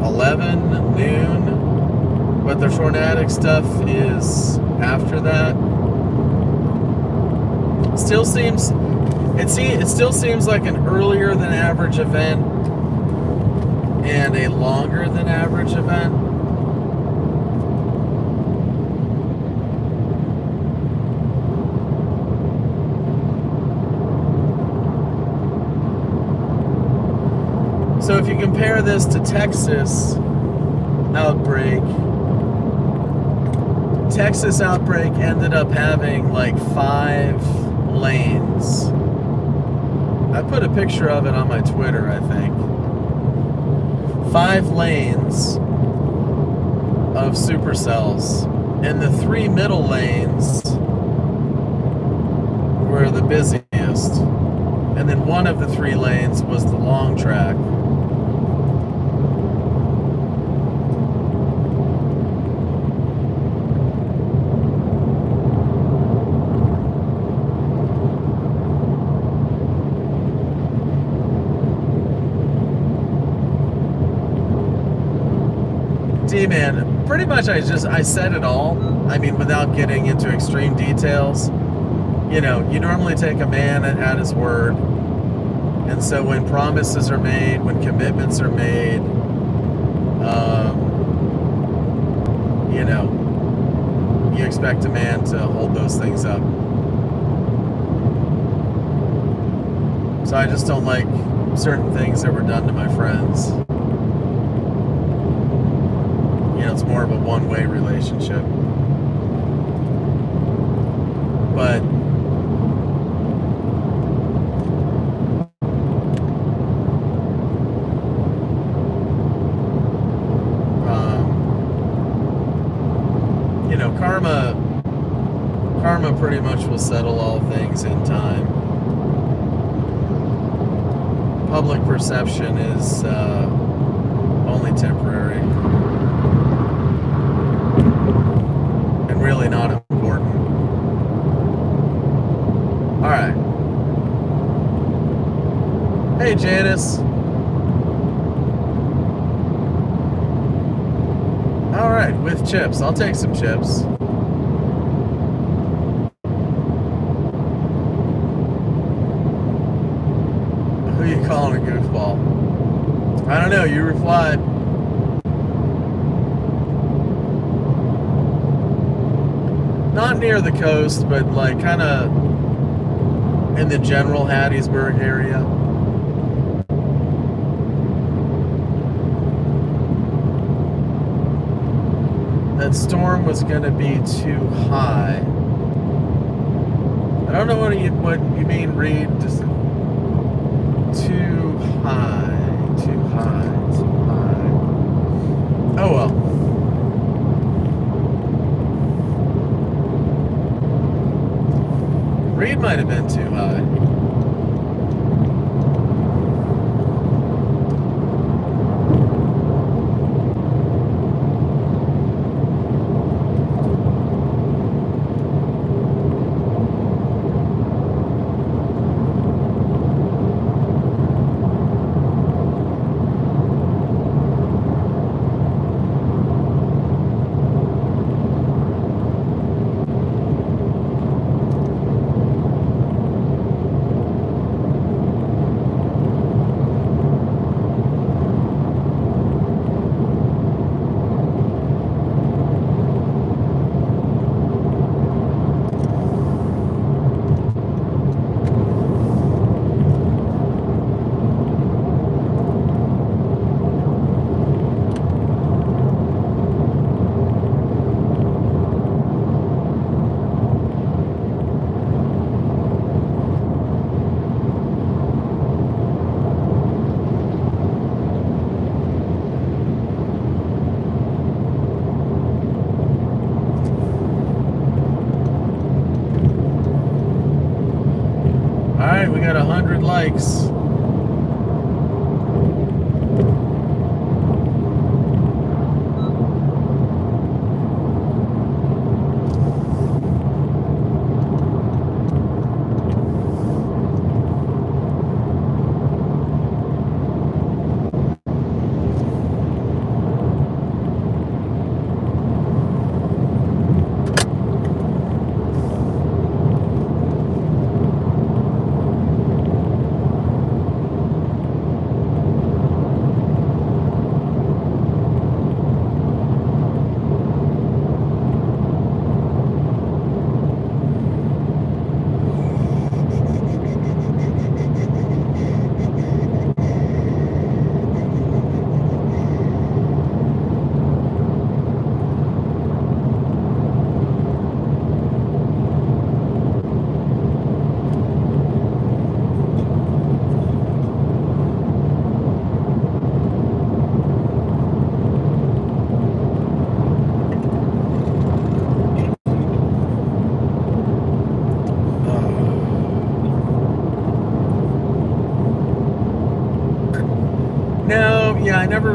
11, noon. But the tornadic stuff is after that. It still seems like an earlier than average event and a longer than average event. So if you compare this to Texas outbreak ended up having like 5 lanes. I put a picture of it on my Twitter, I think. 5 lanes of supercells, and the 3 middle lanes were the busiest, and then one of the 3 lanes was the long track. D-Man, pretty much I said it all. I mean, without getting into extreme details. You know, you normally take a man at his word. And so when promises are made, when commitments are made, you know, you expect a man to hold those things up. So I just don't like certain things that were done to my friends. You know, it's more of a one-way relationship. But you know, karma pretty much will settle all things in time. Public perception is only temporary and really not important. All right. Hey, Janice. All right, with chips. I'll take some chips. Who you calling a goofball? I don't know. You replied. Not near the coast, but like kind of in the general Hattiesburg area. That storm was going to be too high. I don't know what you mean, Reed. Just too high, too high, too high. Oh well. Reed might have been too high. Alright, we got 100 likes.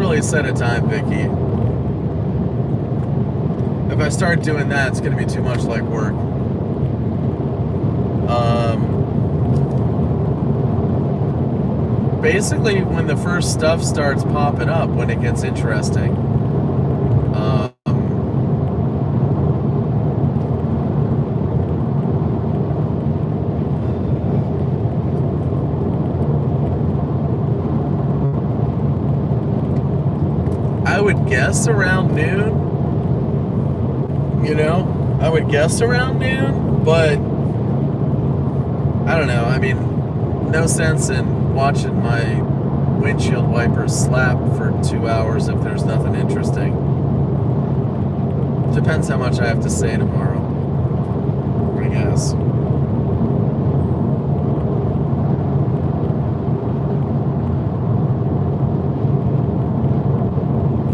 really set a time, Vicky. If I start doing that, it's going to be too much like work. Basically, when the first stuff starts popping up, when it gets interesting, I would guess around noon. You know, I would guess around noon, but I don't know. I mean, no sense in watching my windshield wipers slap for 2 hours if there's nothing interesting. Depends how much I have to say tomorrow, I guess.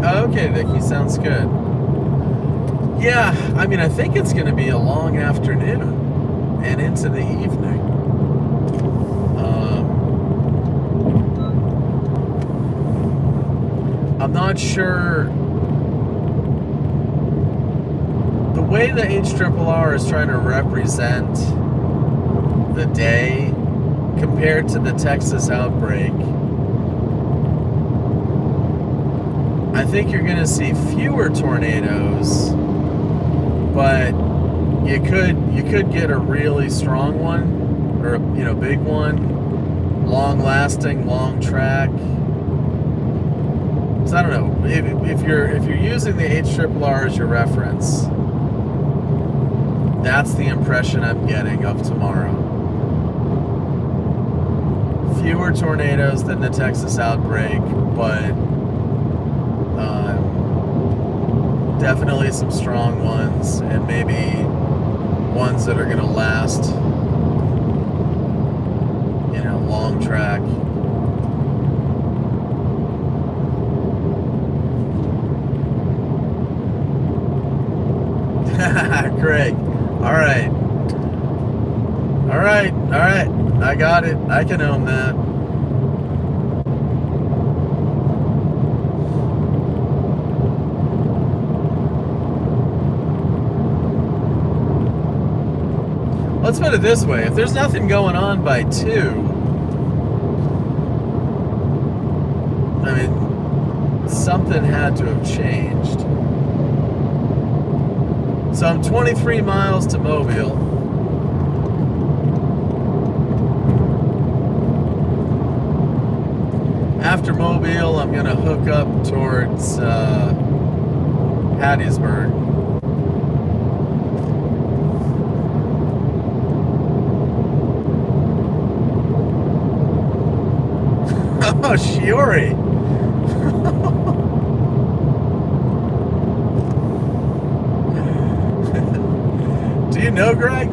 Okay, Vicky, sounds good. Yeah, I mean, I think it's going to be a long afternoon and into the evening. I'm not sure. The way the HRRR is trying to represent the day compared to the Texas outbreak, I think you're going to see fewer tornadoes, but you could get a really strong one, or big one, long lasting, long track. So I don't know if you're using the HRRR as your reference. That's the impression I'm getting of tomorrow. Fewer tornadoes than the Texas outbreak, but definitely some strong ones, and maybe ones that are going to last, long track. Craig. All right. I got it. I can own that. Let's put it this way. If there's nothing going on by 2, I mean, something had to have changed. So I'm 23 miles to Mobile. After Mobile, I'm going to hook up towards Hattiesburg. Oh, Shiori. Do you know Greg?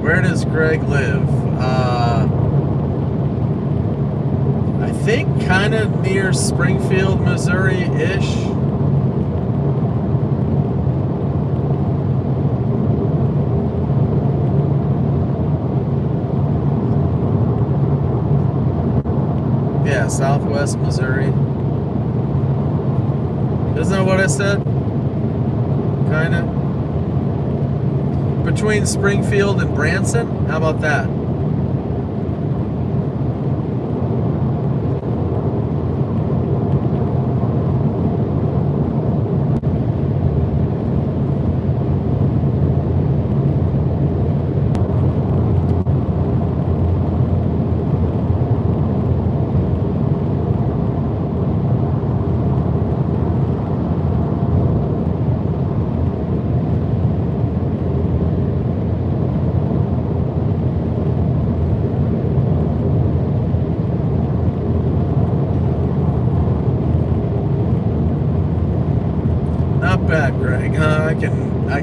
Where does Greg live? I think kind of near Springfield, Missouri-ish. Yeah, Southwest Missouri. Isn't that what I said? Kind of. Between Springfield and Branson? How about that?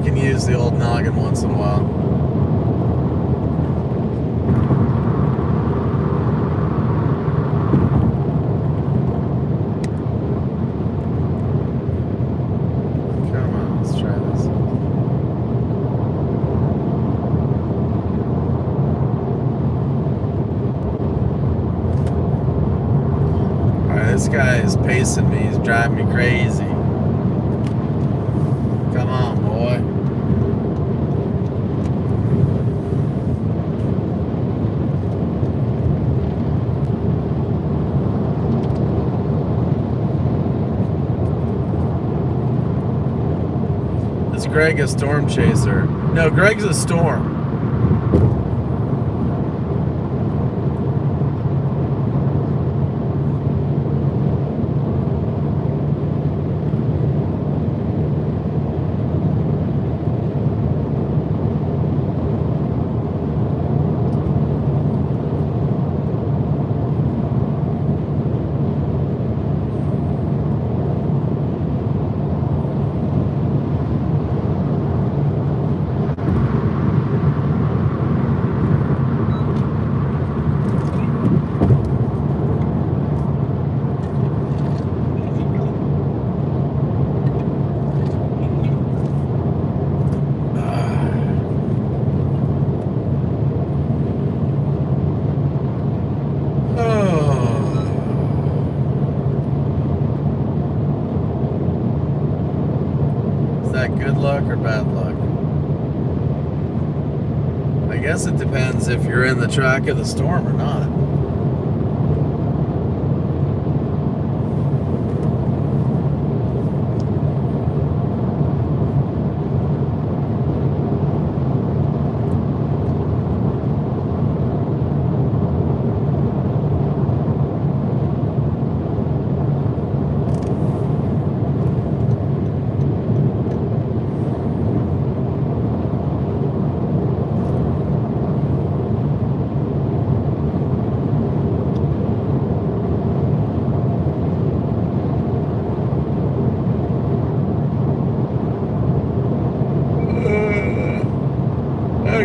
I can use the old noggin once in a while. Come on, let's try this. Alright, this guy is pacing me. He's driving me crazy. Come on, boy. Is Greg a storm chaser? No, Greg's a storm. Is that good luck or bad luck? I guess it depends if you're in the track of the storm or not.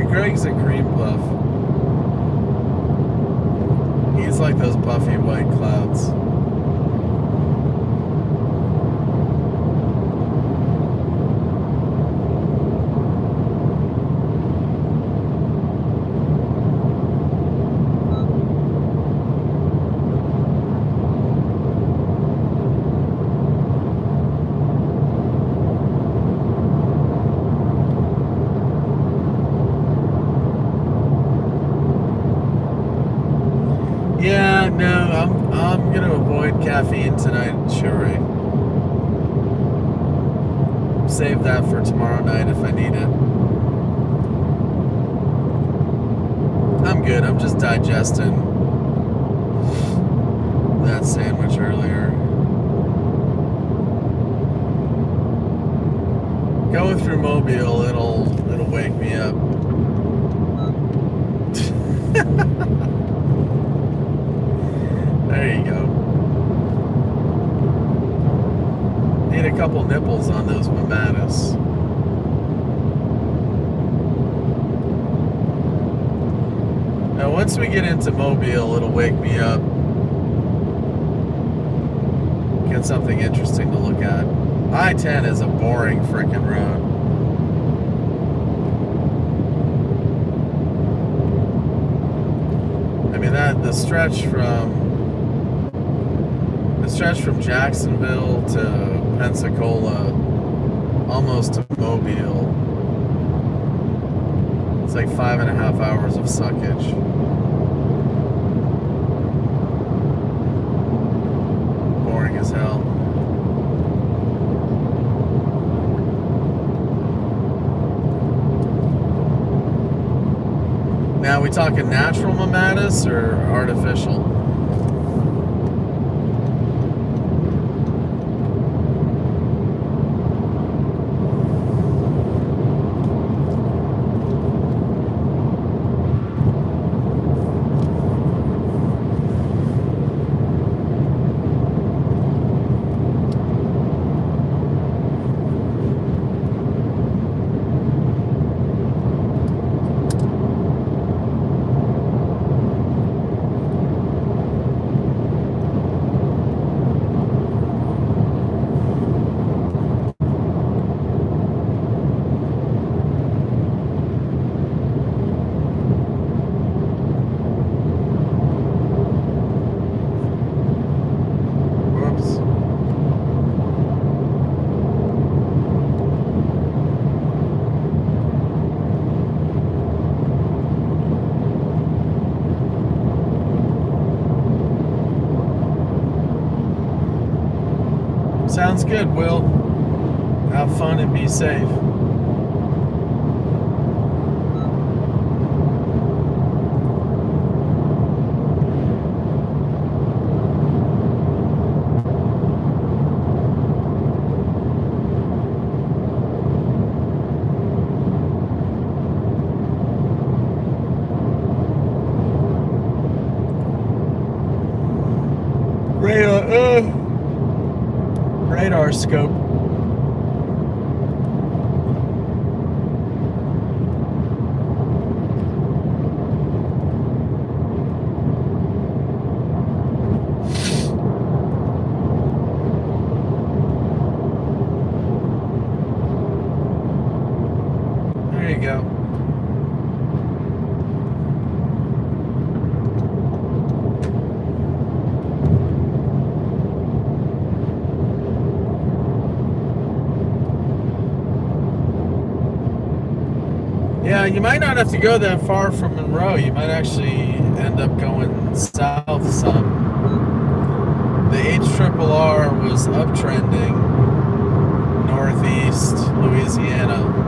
Greg's a cream puff. He's like those puffy white clouds. Yeah, no, I'm gonna avoid caffeine tonight, Shuri. Save that for tomorrow night if I need it. I'm good. I'm just digesting that sandwich earlier. Going through Mobile, it'll wake me up. There you go. Need a couple nipples on those mamadas. Now, once we get into Mobile, it'll wake me up. Get something interesting to look at. I-10 is a boring frickin' road. I mean, the stretch from Jacksonville to Pensacola, almost to Mobile, it's like 5.5 hours of suckage. Boring as hell. Now, we talking natural mamadas or artificial? Sounds good, Will. Have fun and be safe. Radar scope. There you go. Yeah, you might not have to go that far from Monroe. You might actually end up going south some. The HRRR was uptrending northeast Louisiana.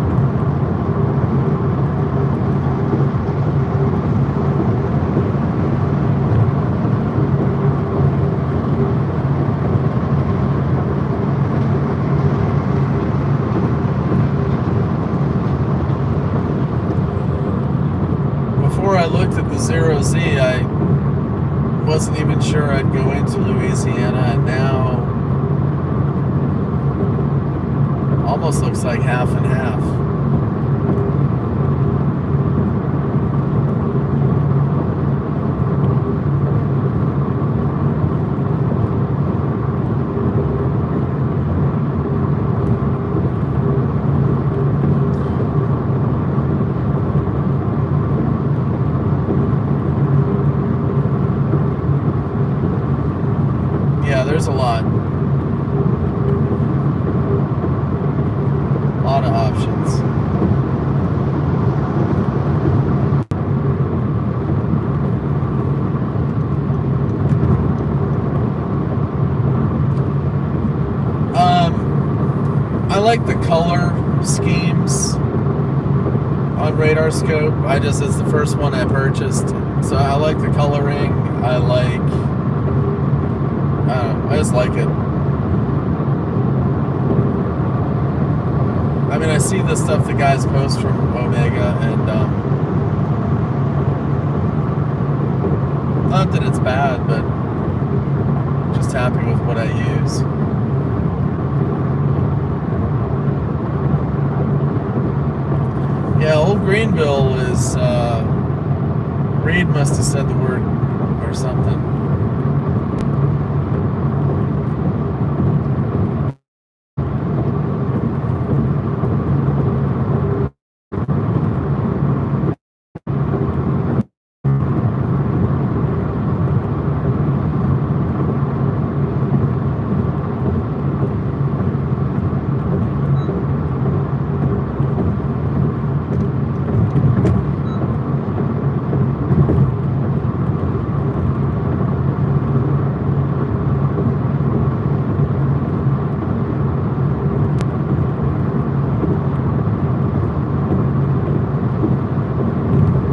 Before I looked at the 0Z, I wasn't even sure I'd go into Louisiana, and now almost looks like half and half. Yeah, there's a lot of options. I like the color schemes on Radar Scope. It's the first one I purchased, so I like the coloring. I just like it. I mean, I see the stuff the guys post from Omega, and not that it's bad, but just happy with what I use. Yeah, old Greenville is, Reed must have said the word or something.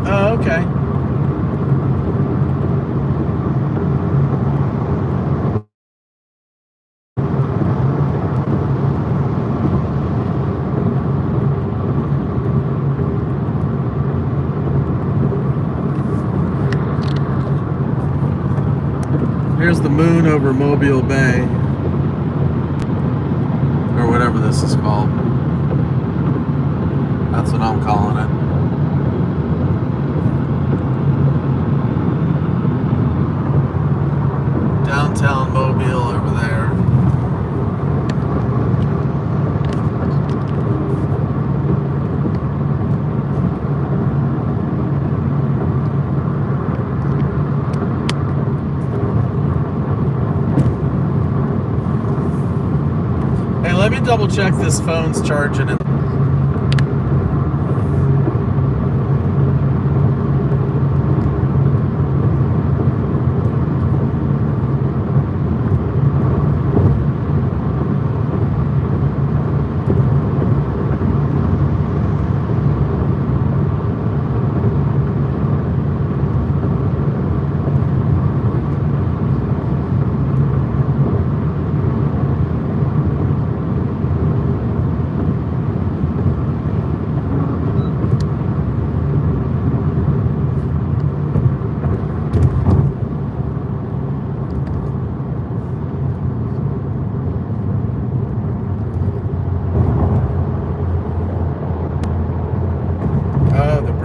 Okay. Here's the moon over Mobile Bay, or whatever this is called. That's what I'm calling it. Downtown Mobile over there. Hey, let me double check this phone's charging it.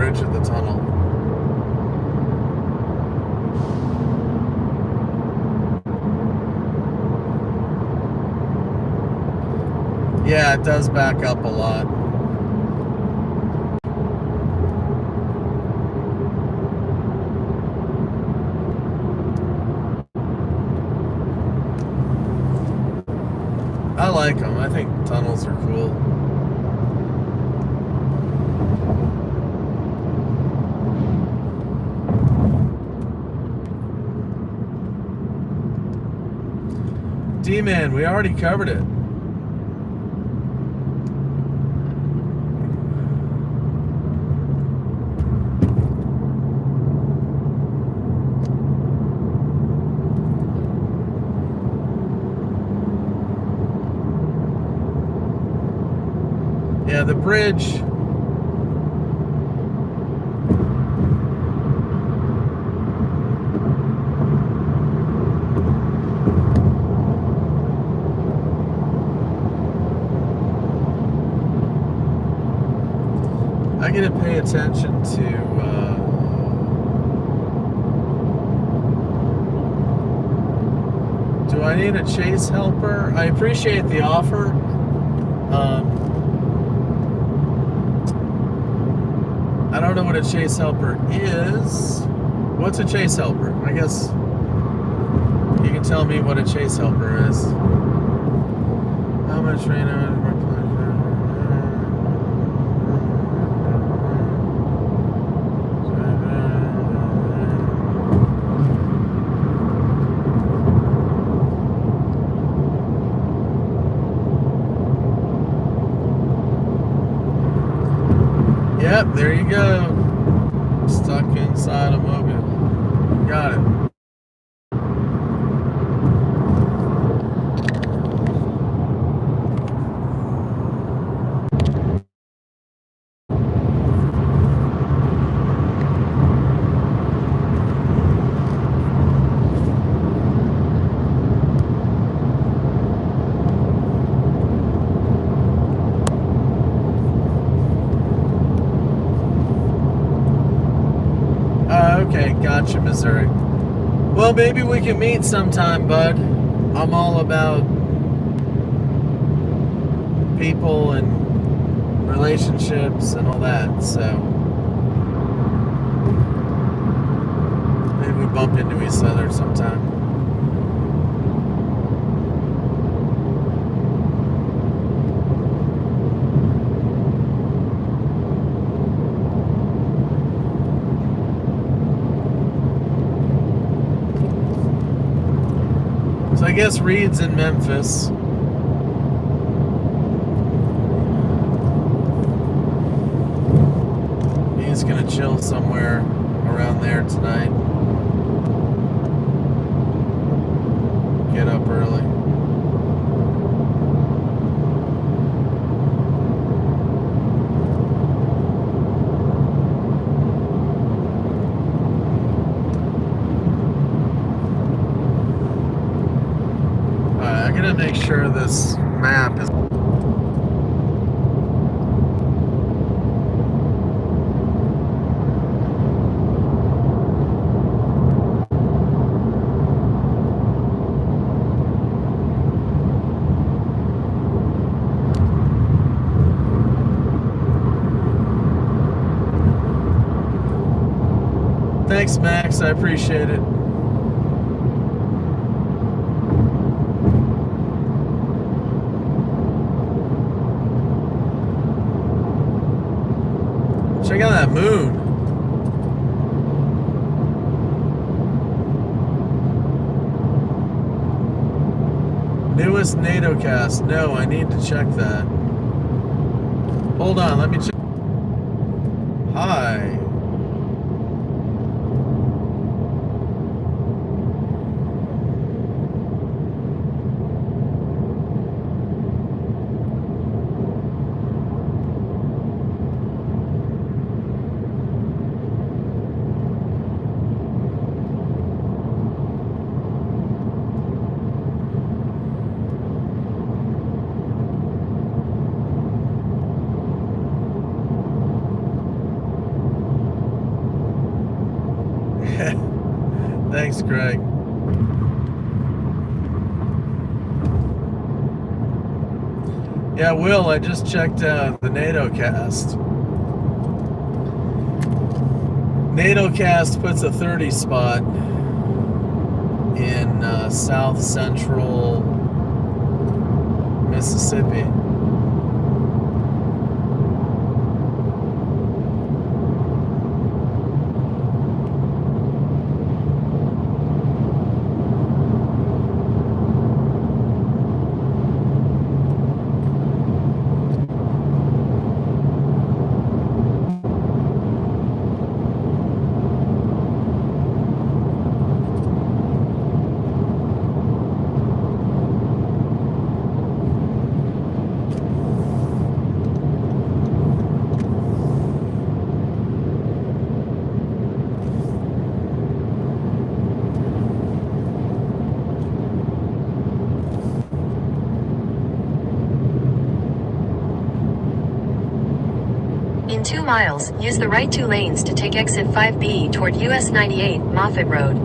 bridge of the tunnel. Yeah, it does back up a lot. I like them. I think tunnels are cool. D-Man, we already covered it. Yeah, the bridge. I gotta pay attention to do I need a chase helper? I appreciate the offer. I don't know what a chase helper is. What's a chase helper? I guess you can tell me what a chase helper is. How much rain? Yep, there you go. Stuck inside a mobile. Got it. Okay, gotcha, Missouri. Well, maybe we can meet sometime, bud. I'm all about people and relationships and all that, so maybe we bump into each other sometime. So I guess Reed's in Memphis. He's gonna chill somewhere around there tonight. Get up early. I'm gonna make sure this map is. Thanks, Max. I appreciate it. Check out that moon. Newest NATO cast. No, I need to check that. Hold on, let me check. Hi. Thanks, Greg. Yeah, Will, I just checked the NATO cast. NATO cast puts a 30 spot in south central Mississippi. In 2 miles, use the right 2 lanes to take exit 5B toward US 98 Moffett Road.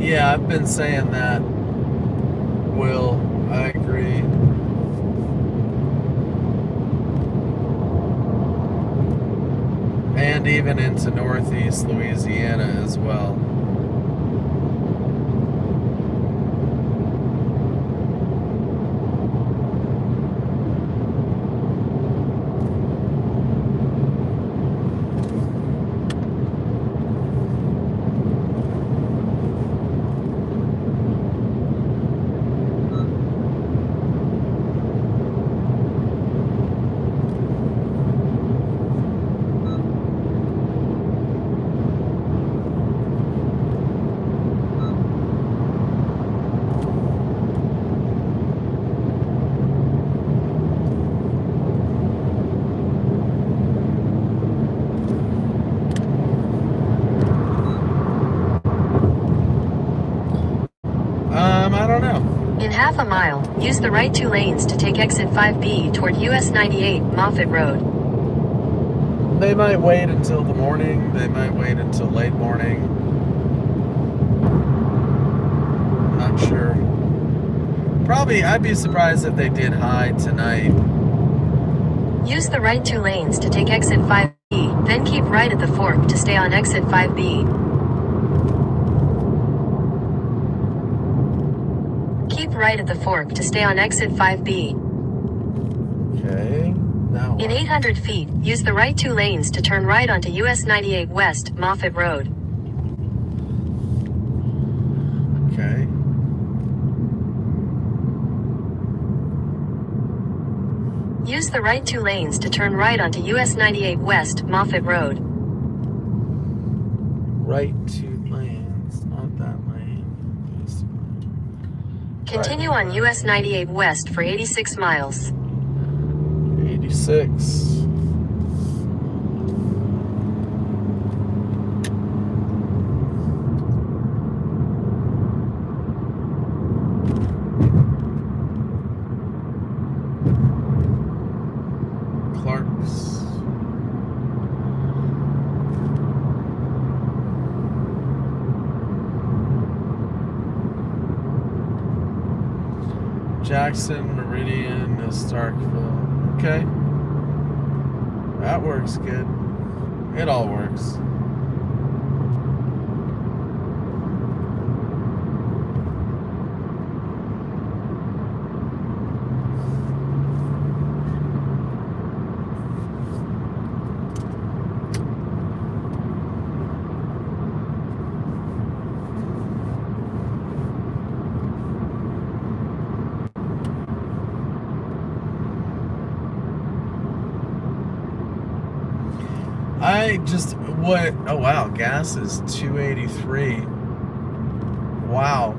Yeah, I've been saying that, Will. I agree. And even into northeast Louisiana as well. I don't know. In half a mile, use the right 2 lanes to take exit 5B toward US 98 Moffett Road. They might wait until the morning. They might wait until late morning. Not sure. Probably, I'd be surprised if they did high tonight. Use the right 2 lanes to take exit 5B, then keep right at the fork to stay on exit 5B. Keep right at the fork to stay on exit 5B. Okay. Now In 800 feet, use the right 2 lanes to turn right onto US 98 West Moffett Road. Okay. Use the right 2 lanes to turn right onto US 98 West Moffett Road. Right 2 lanes, not that lane. Just Continue on US 98 West for 86 miles. 86. Clark's. Jackson, Meridian, Starkville. Okay. That works good. It all works. Oh wow, gas is 283. Wow.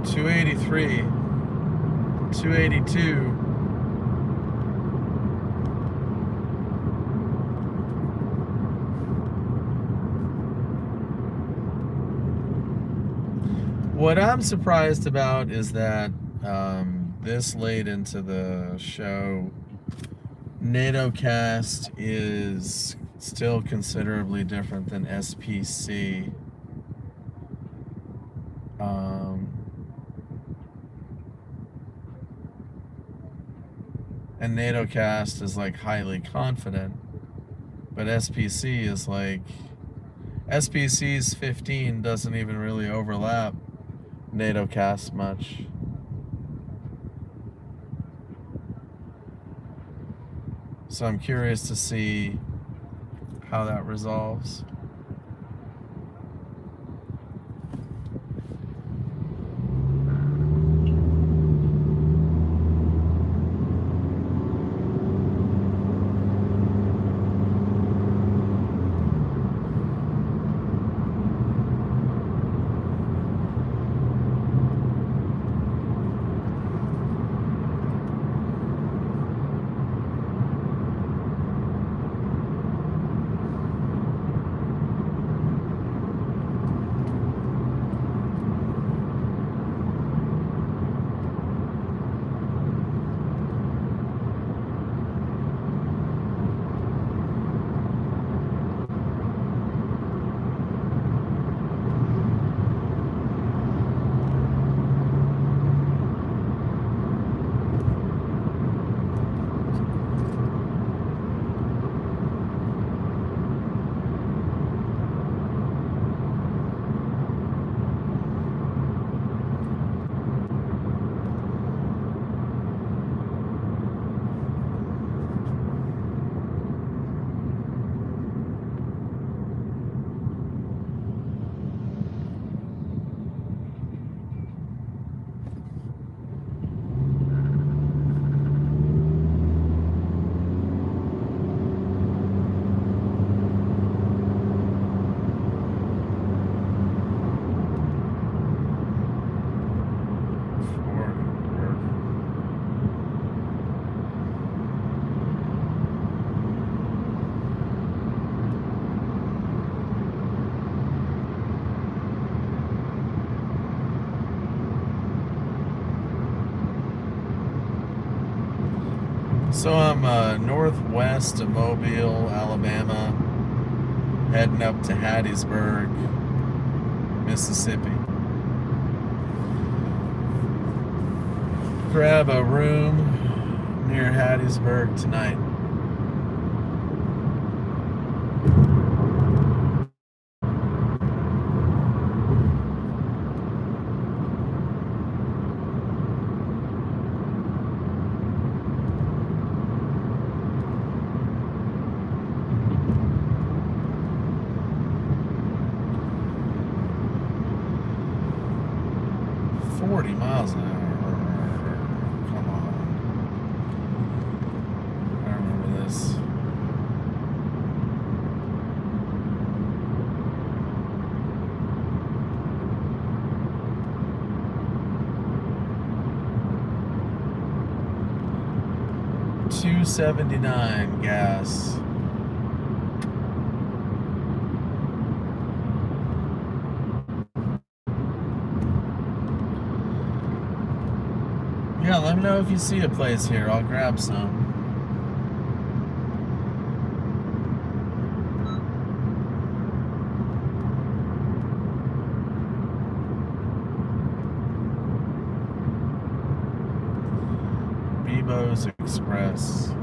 283. 282. What I'm surprised about is that this late into the show, NATO cast is still considerably different than SPC. And NATO cast is like highly confident, but SPC is like, SPC's 15 doesn't even really overlap NATO cast much. So I'm curious to see how that resolves. So I'm northwest of Mobile, Alabama, heading up to Hattiesburg, Mississippi. Grab a room near Hattiesburg tonight. $2.79 gas. Yeah, let me know if you see a place here. I'll grab some. Bebo's Express.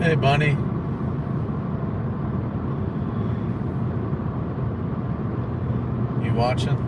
Hey, Bunny. You watching?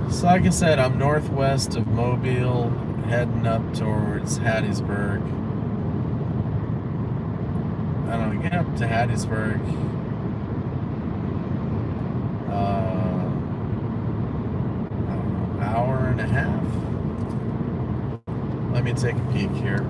So like I said, I'm northwest of Mobile, heading up towards Hattiesburg. I don't know, get up to Hattiesburg. I don't know, hour and a half. Let me take a peek here.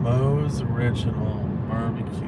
Moe's Original Barbecue.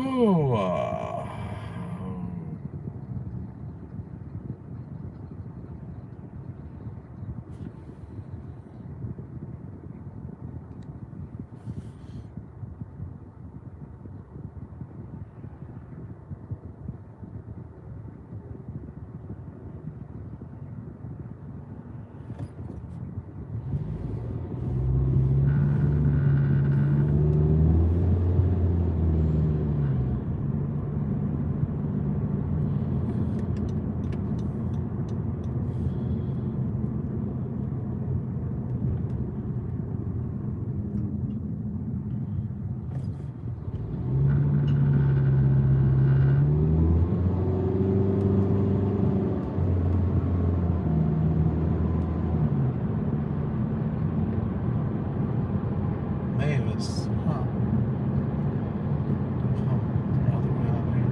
Oh, Mavis. Huh. All the way out here.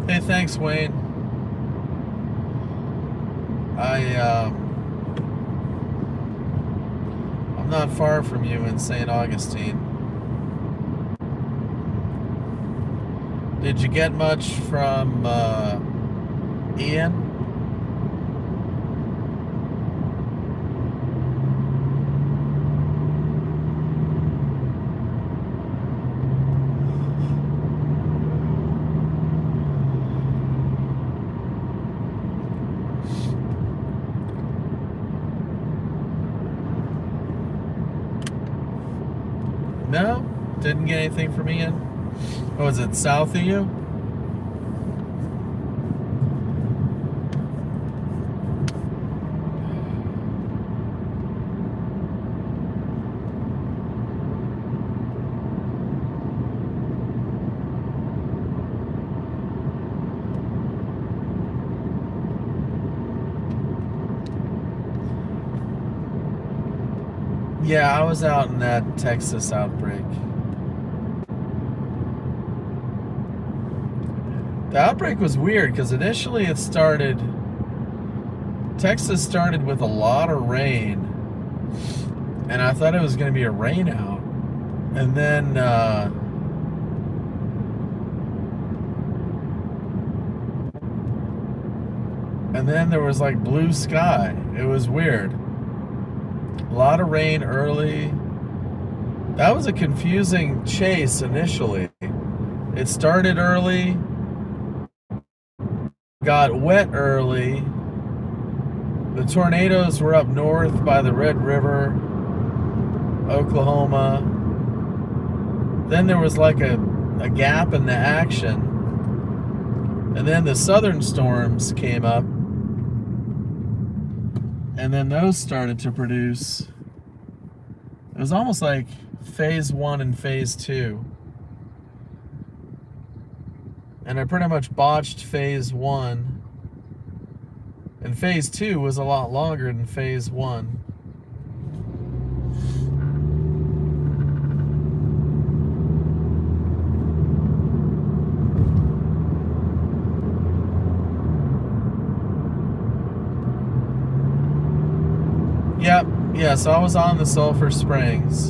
Hey, thanks, Wayne. I'm not far from you in St. Augustine. Did you get much from Ian? No? Didn't get anything from Ian? Oh, is it south of you? Yeah, I was out in that Texas outbreak. The outbreak was weird because initially Texas started with a lot of rain, and I thought it was going to be a rain out. And then there was like blue sky. It was weird. A lot of rain early. That was a confusing chase initially. It started early, got wet early. The tornadoes were up north by the Red River, Oklahoma. Then there was like a gap in the action. And then the southern storms came up. And then those started to produce. It was almost like phase 1 and phase 2. And I pretty much botched phase 1. And phase 2 was a lot longer than phase 1. Yep, yeah, so I was on the Sulphur Springs.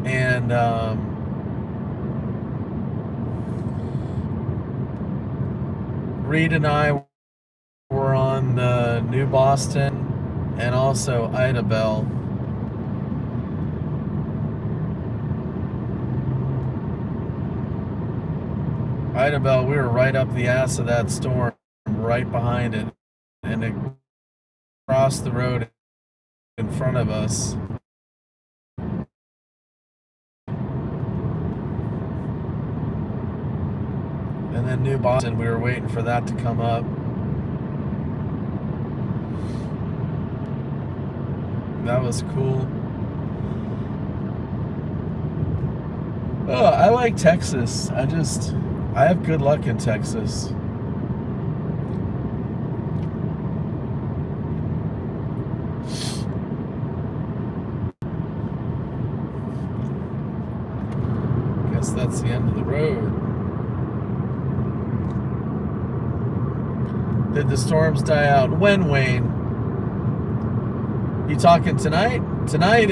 And Reed and I were on the New Boston and also Idabel. Idabel, we were right up the ass of that storm, right behind it, and it crossed the road in front of us. And then New Boston, we were waiting for that to come up. That was cool. Oh, I like Texas. I have good luck in Texas. Guess that's the end of the road. Did the storms die out? When, Wayne? You talking tonight? Tonight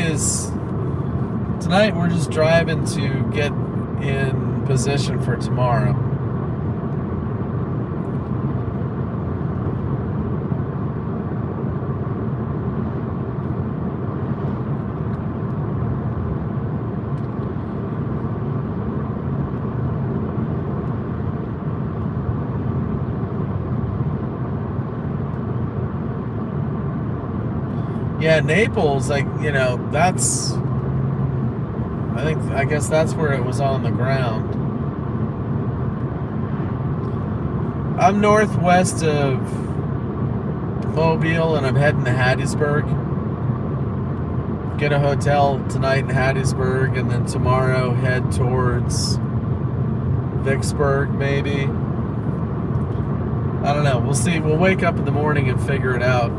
we're just driving to get in position for tomorrow. Yeah, Naples, I guess that's where it was on the ground. I'm northwest of Mobile and I'm heading to Hattiesburg. Get a hotel tonight in Hattiesburg and then tomorrow head towards Vicksburg maybe. I don't know, we'll see. We'll wake up in the morning and figure it out.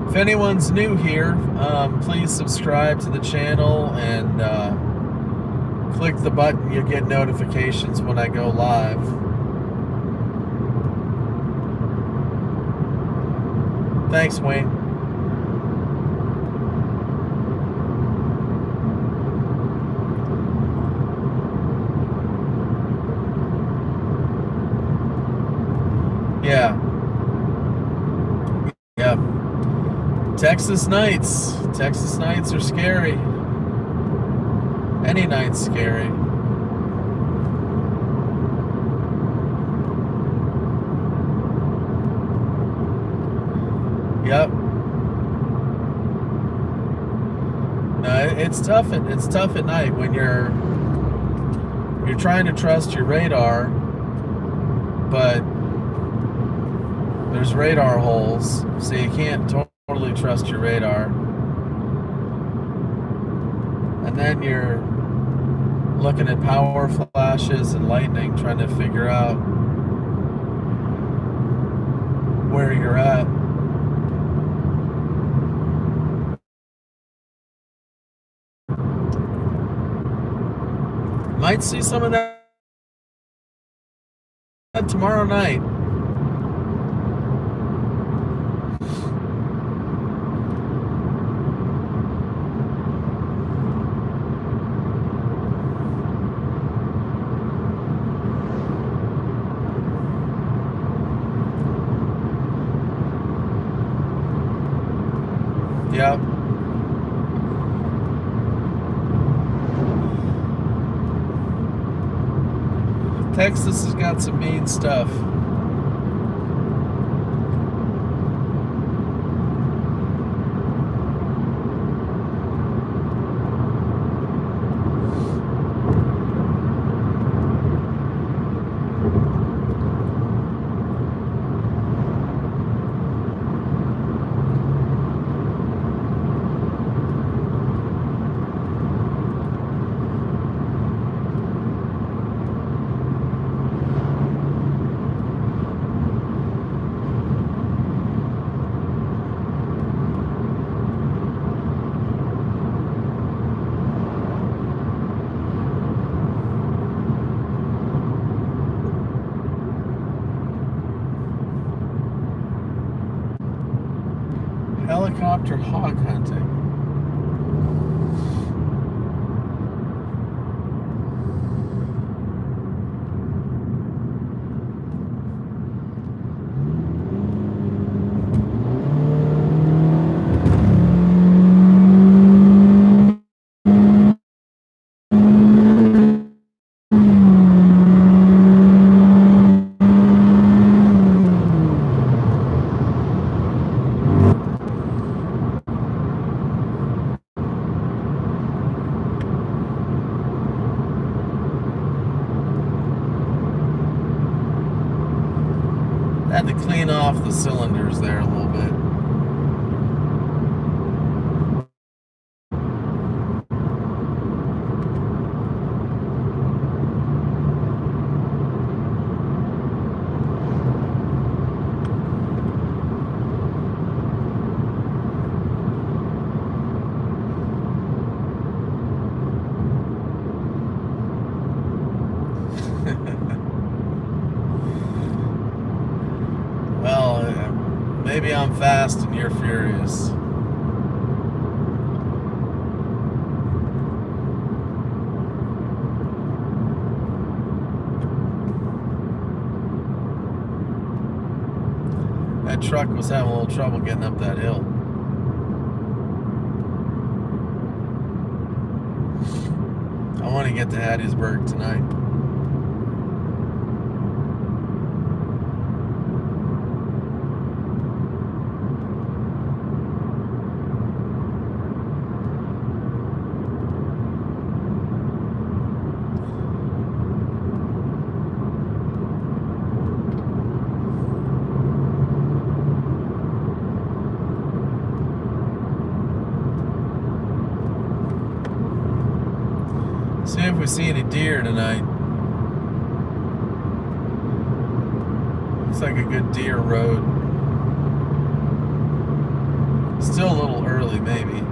If anyone's new here, please subscribe to the channel and click the button. You'll get notifications when I go live. Thanks, Wayne. Yeah. Yep. Texas nights are scary. Any night's scary. Yep. it's tough. It's tough at night when you're trying to trust your radar, but there's radar holes, so you can't totally trust your radar. And then you're looking at power flashes and lightning, trying to figure out where you're at. Might see some of that tomorrow night. Yep. Texas has got some mean stuff. Helicopter hog hunting. Had to clean off the cylinders there a little bit. Well, maybe I'm fast and you're furious. That truck was having a little trouble getting up that hill. I want to get to Hattiesburg tonight. See if we see any deer tonight. Looks like a good deer road. Still a little early, maybe.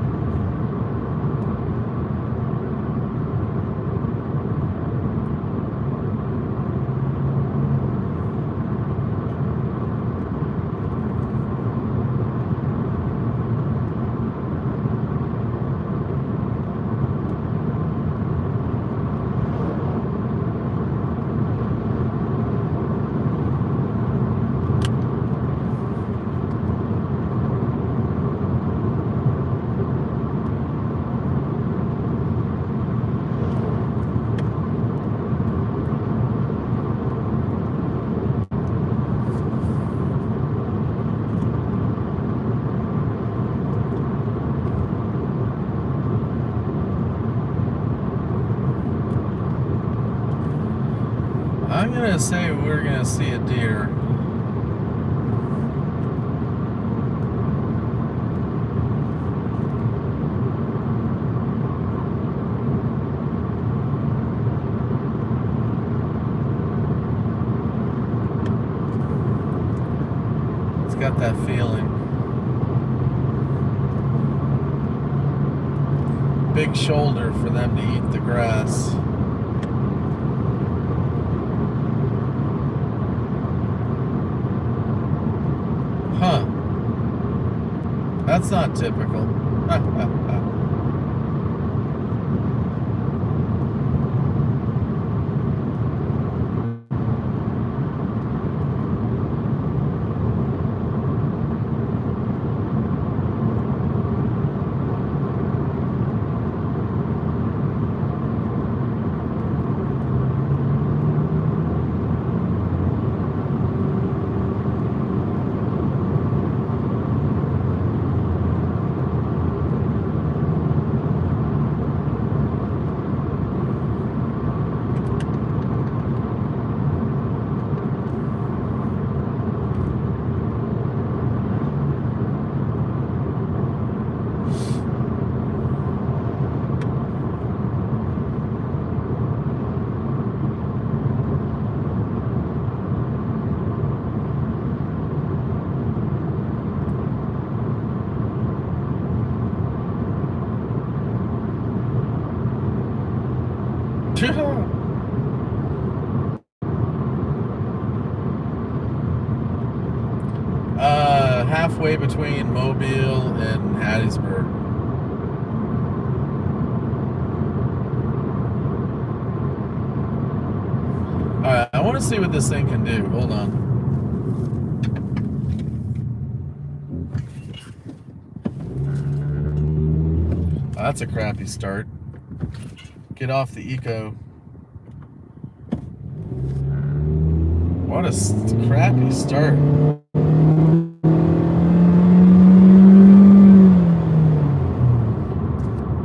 I'm gonna say we're gonna see a deer. It's got that feeling. Big shoulder for them to eat the grass. Huh. That's not typical. Halfway between Mobile and Hattiesburg. Alright, I want to see what this thing can do. Hold on. Oh, that's a crappy start. Get off the eco. What a crappy start.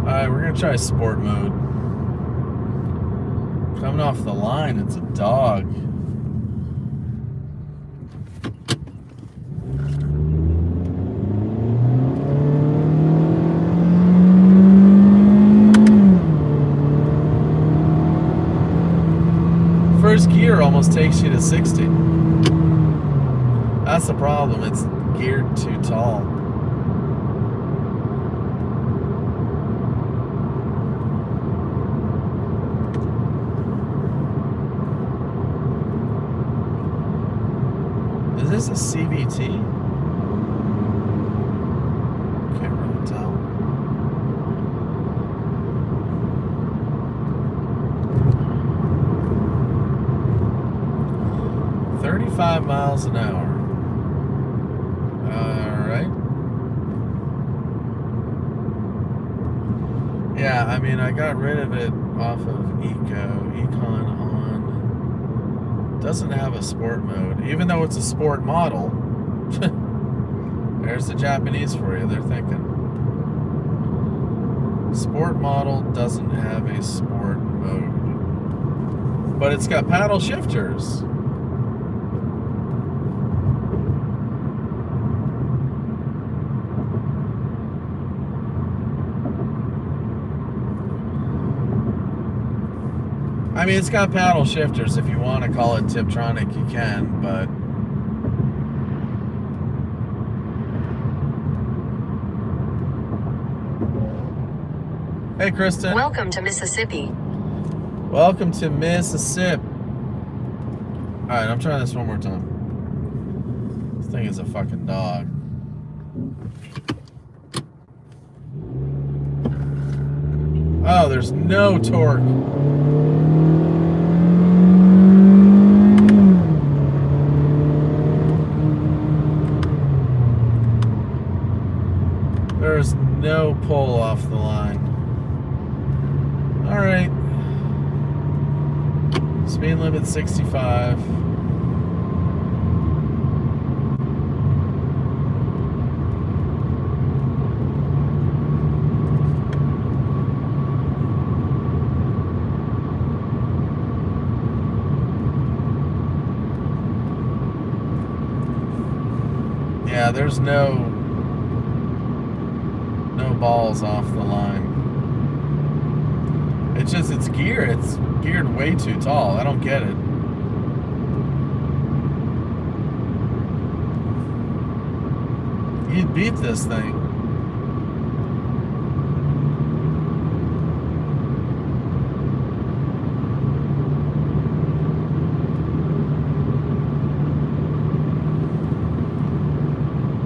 Alright, we're gonna try sport mode. Coming off the line, it's a dog. First gear almost takes you to 60. That's the problem, it's geared too tall. Is this a CVT? Can't really tell. $35 miles an hour. Alright. Yeah, I mean, I got rid of it off of Econ on. Doesn't have a sport mode, even though it's a sport model. There's the Japanese for you, they're thinking. Sport model doesn't have a sport mode. But it's got paddle shifters. I mean, it's got paddle shifters. If you want to call it Tiptronic, you can, but hey, Kristen. Welcome to Mississippi. Welcome to Mississippi. Alright, I'm trying this one more time. This thing is a fucking dog. Oh, there's no torque. There's no pull off the line. Alright. Speed limit 65. Yeah, there's no balls off the line. It's just, it's geared way too tall. I don't get it. You'd beat this thing.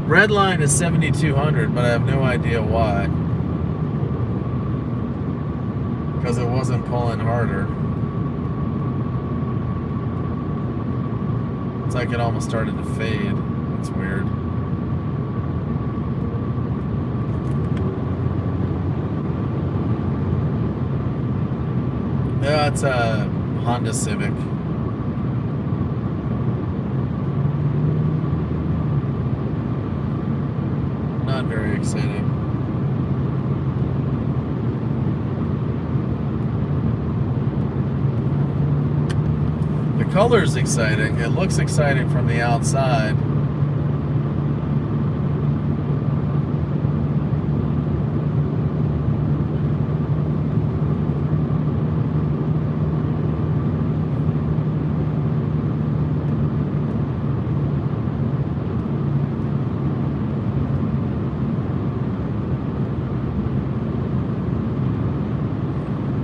Red line is 7,200, but I have no idea why. Because it wasn't pulling harder. It's like it almost started to fade. It's weird. Yeah, it's a Honda Civic. Not very exciting. The color's exciting. It looks exciting from the outside.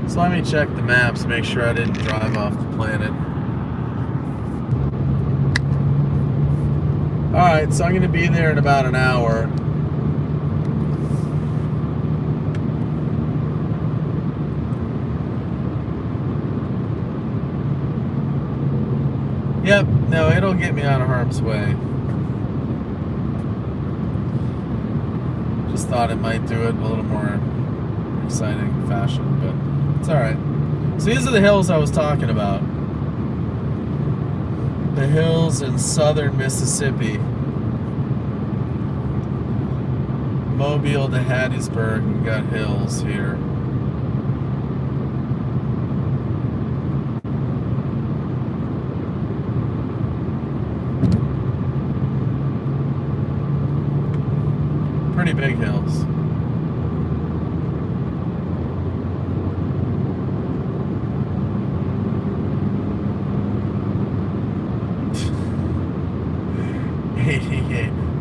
So let me check the maps, make sure I didn't drive off the planet. Alright, so I'm going to be there in about an hour. Yep, no, it'll get me out of harm's way. Just thought it might do it in a little more exciting fashion, but it's alright. So these are the hills I was talking about. The hills in southern Mississippi. Mobile to Hattiesburg, we've got hills here. Pretty big hills.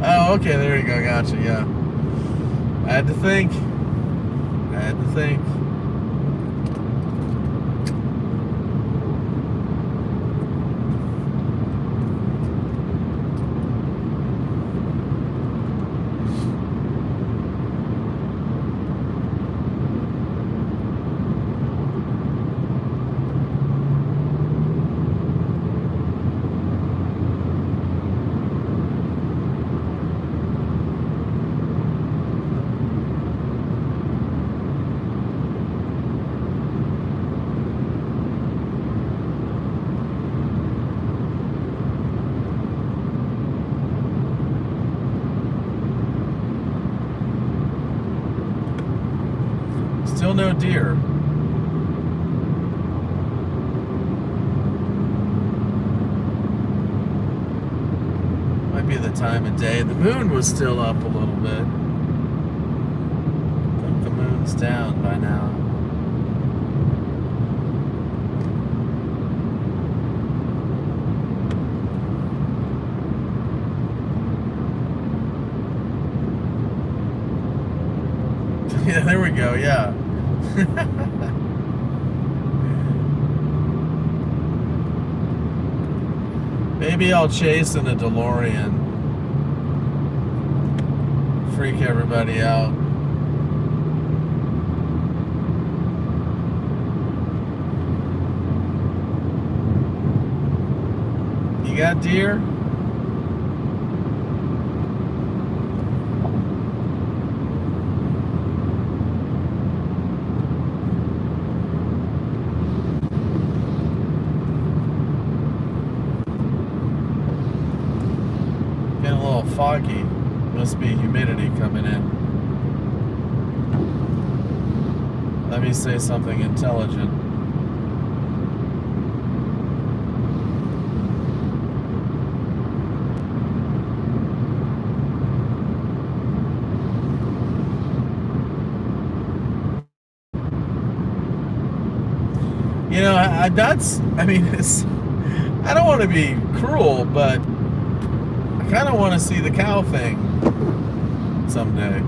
Oh, okay, there you go, gotcha, yeah. I had to think. Still no deer. Might be the time of day. The moon was still up a little bit. I think the moon's down by now. Yeah, there we go, yeah. Maybe I'll chase in a DeLorean. Freak everybody out. You got deer? Foggy. Must be humidity coming in. Let me say something intelligent. You know, that's, I mean, it's, I don't want to be cruel, but I kind of want to see the cow thing someday.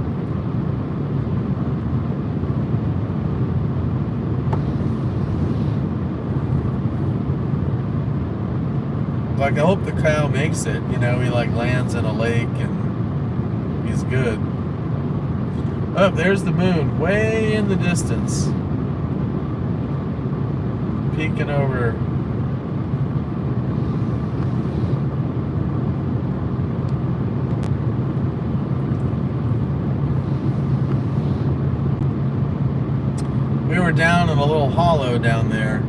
Like, I hope the cow makes it. You know, he like lands in a lake and he's good. Oh, there's the moon, way in the distance, peeking over. We were down in a little hollow down there.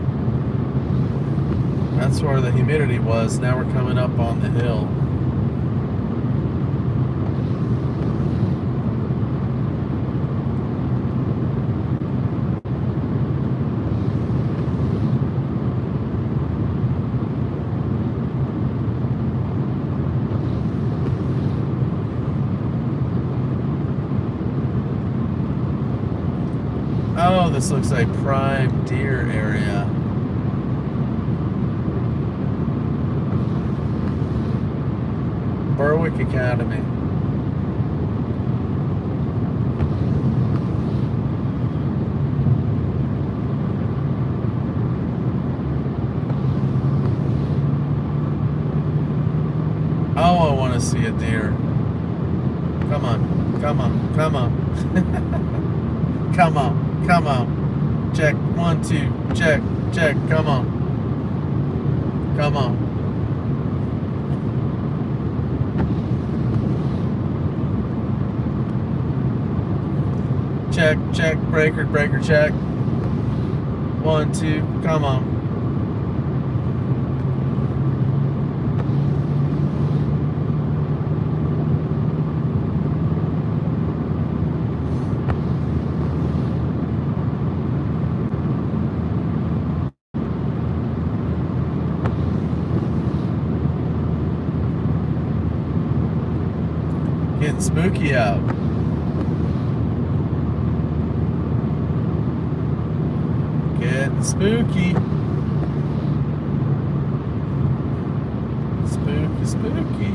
That's where the humidity was. Now we're coming up on the hill. Oh, this looks like prime deer area. Berwick Academy. Oh, I want to see a deer. Come on, come on, come on. Come on, come on. Check, 1, 2, check, check, come on. Come on. Check, check, breaker, breaker, check. 1, 2, come on. Getting spooky out. Getting spooky. Spooky, spooky.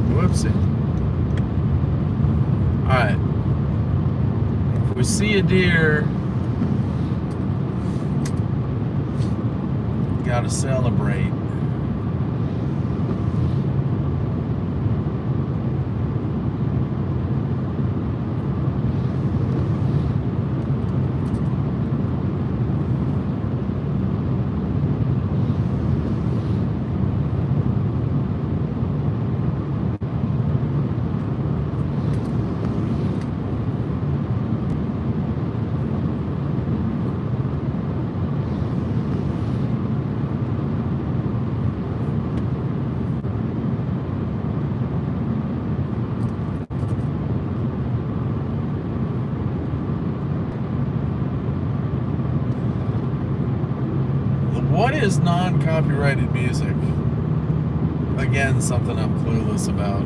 Whoopsie. Alright. If we see a deer, gotta celebrate. What is non-copyrighted music? Again, something I'm clueless about.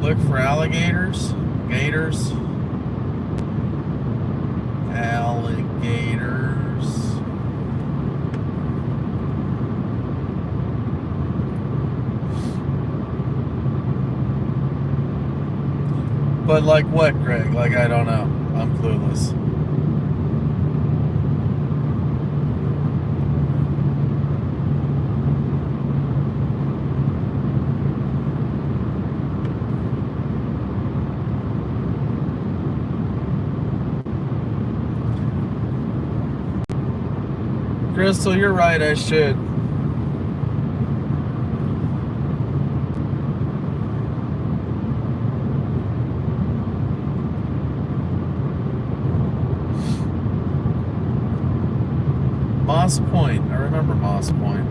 Look for alligators, gators. Alligators. But like what, Greg? Like, I don't know. I'm clueless. Crystal, you're right, I should. Moss Point. I remember Moss Point.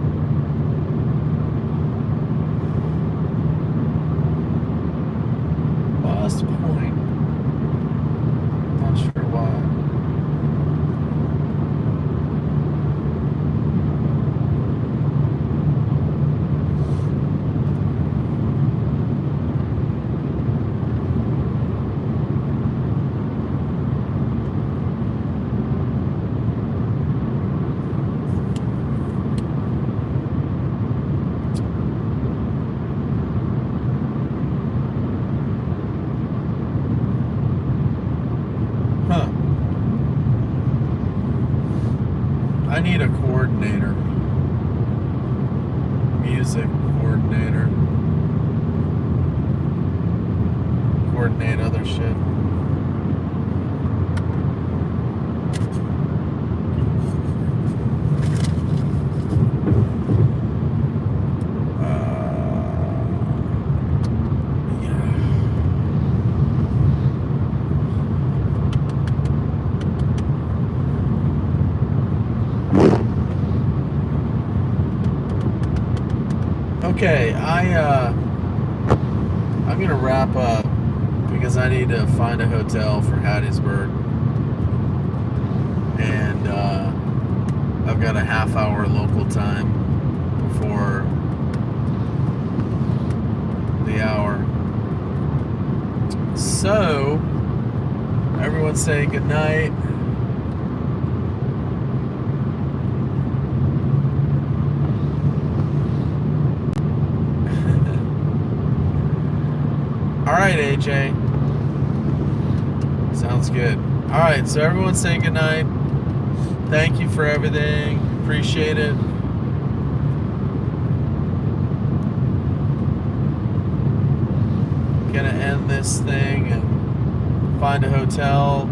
Moss Point. Not sure why. I need a coordinator. Music coordinator. Coordinate other shit. Okay, I'm gonna wrap up because I need to find a hotel for Hattiesburg, and I've got a half-hour local time before the hour. So everyone say good night. All right, AJ. Sounds good. All right, so everyone say good night. Thank you for everything. Appreciate it. Gonna end this thing and find a hotel.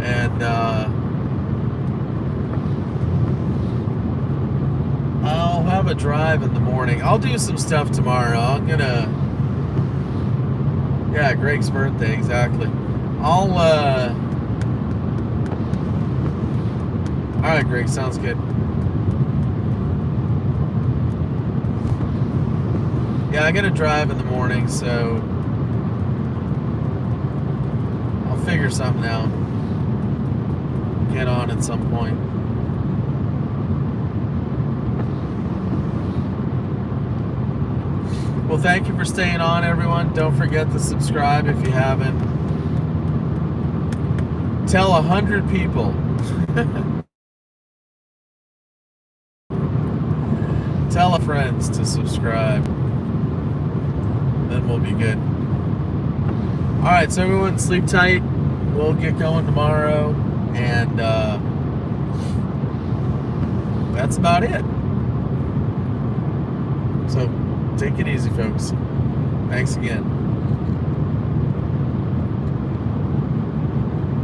And I'll have a drive in the morning. I'll do some stuff tomorrow. I'm gonna, yeah, Greg's birthday, exactly. All right, Greg, sounds good. Yeah, I gotta drive in the morning, so I'll figure something out. Get on at some point. Well, thank you for staying on, everyone. Don't forget to subscribe if you haven't. Tell 100 people. Tell a friends to subscribe. Then we'll be good. All right, so everyone sleep tight. We'll get going tomorrow, and that's about it. So take it easy, folks. Thanks again.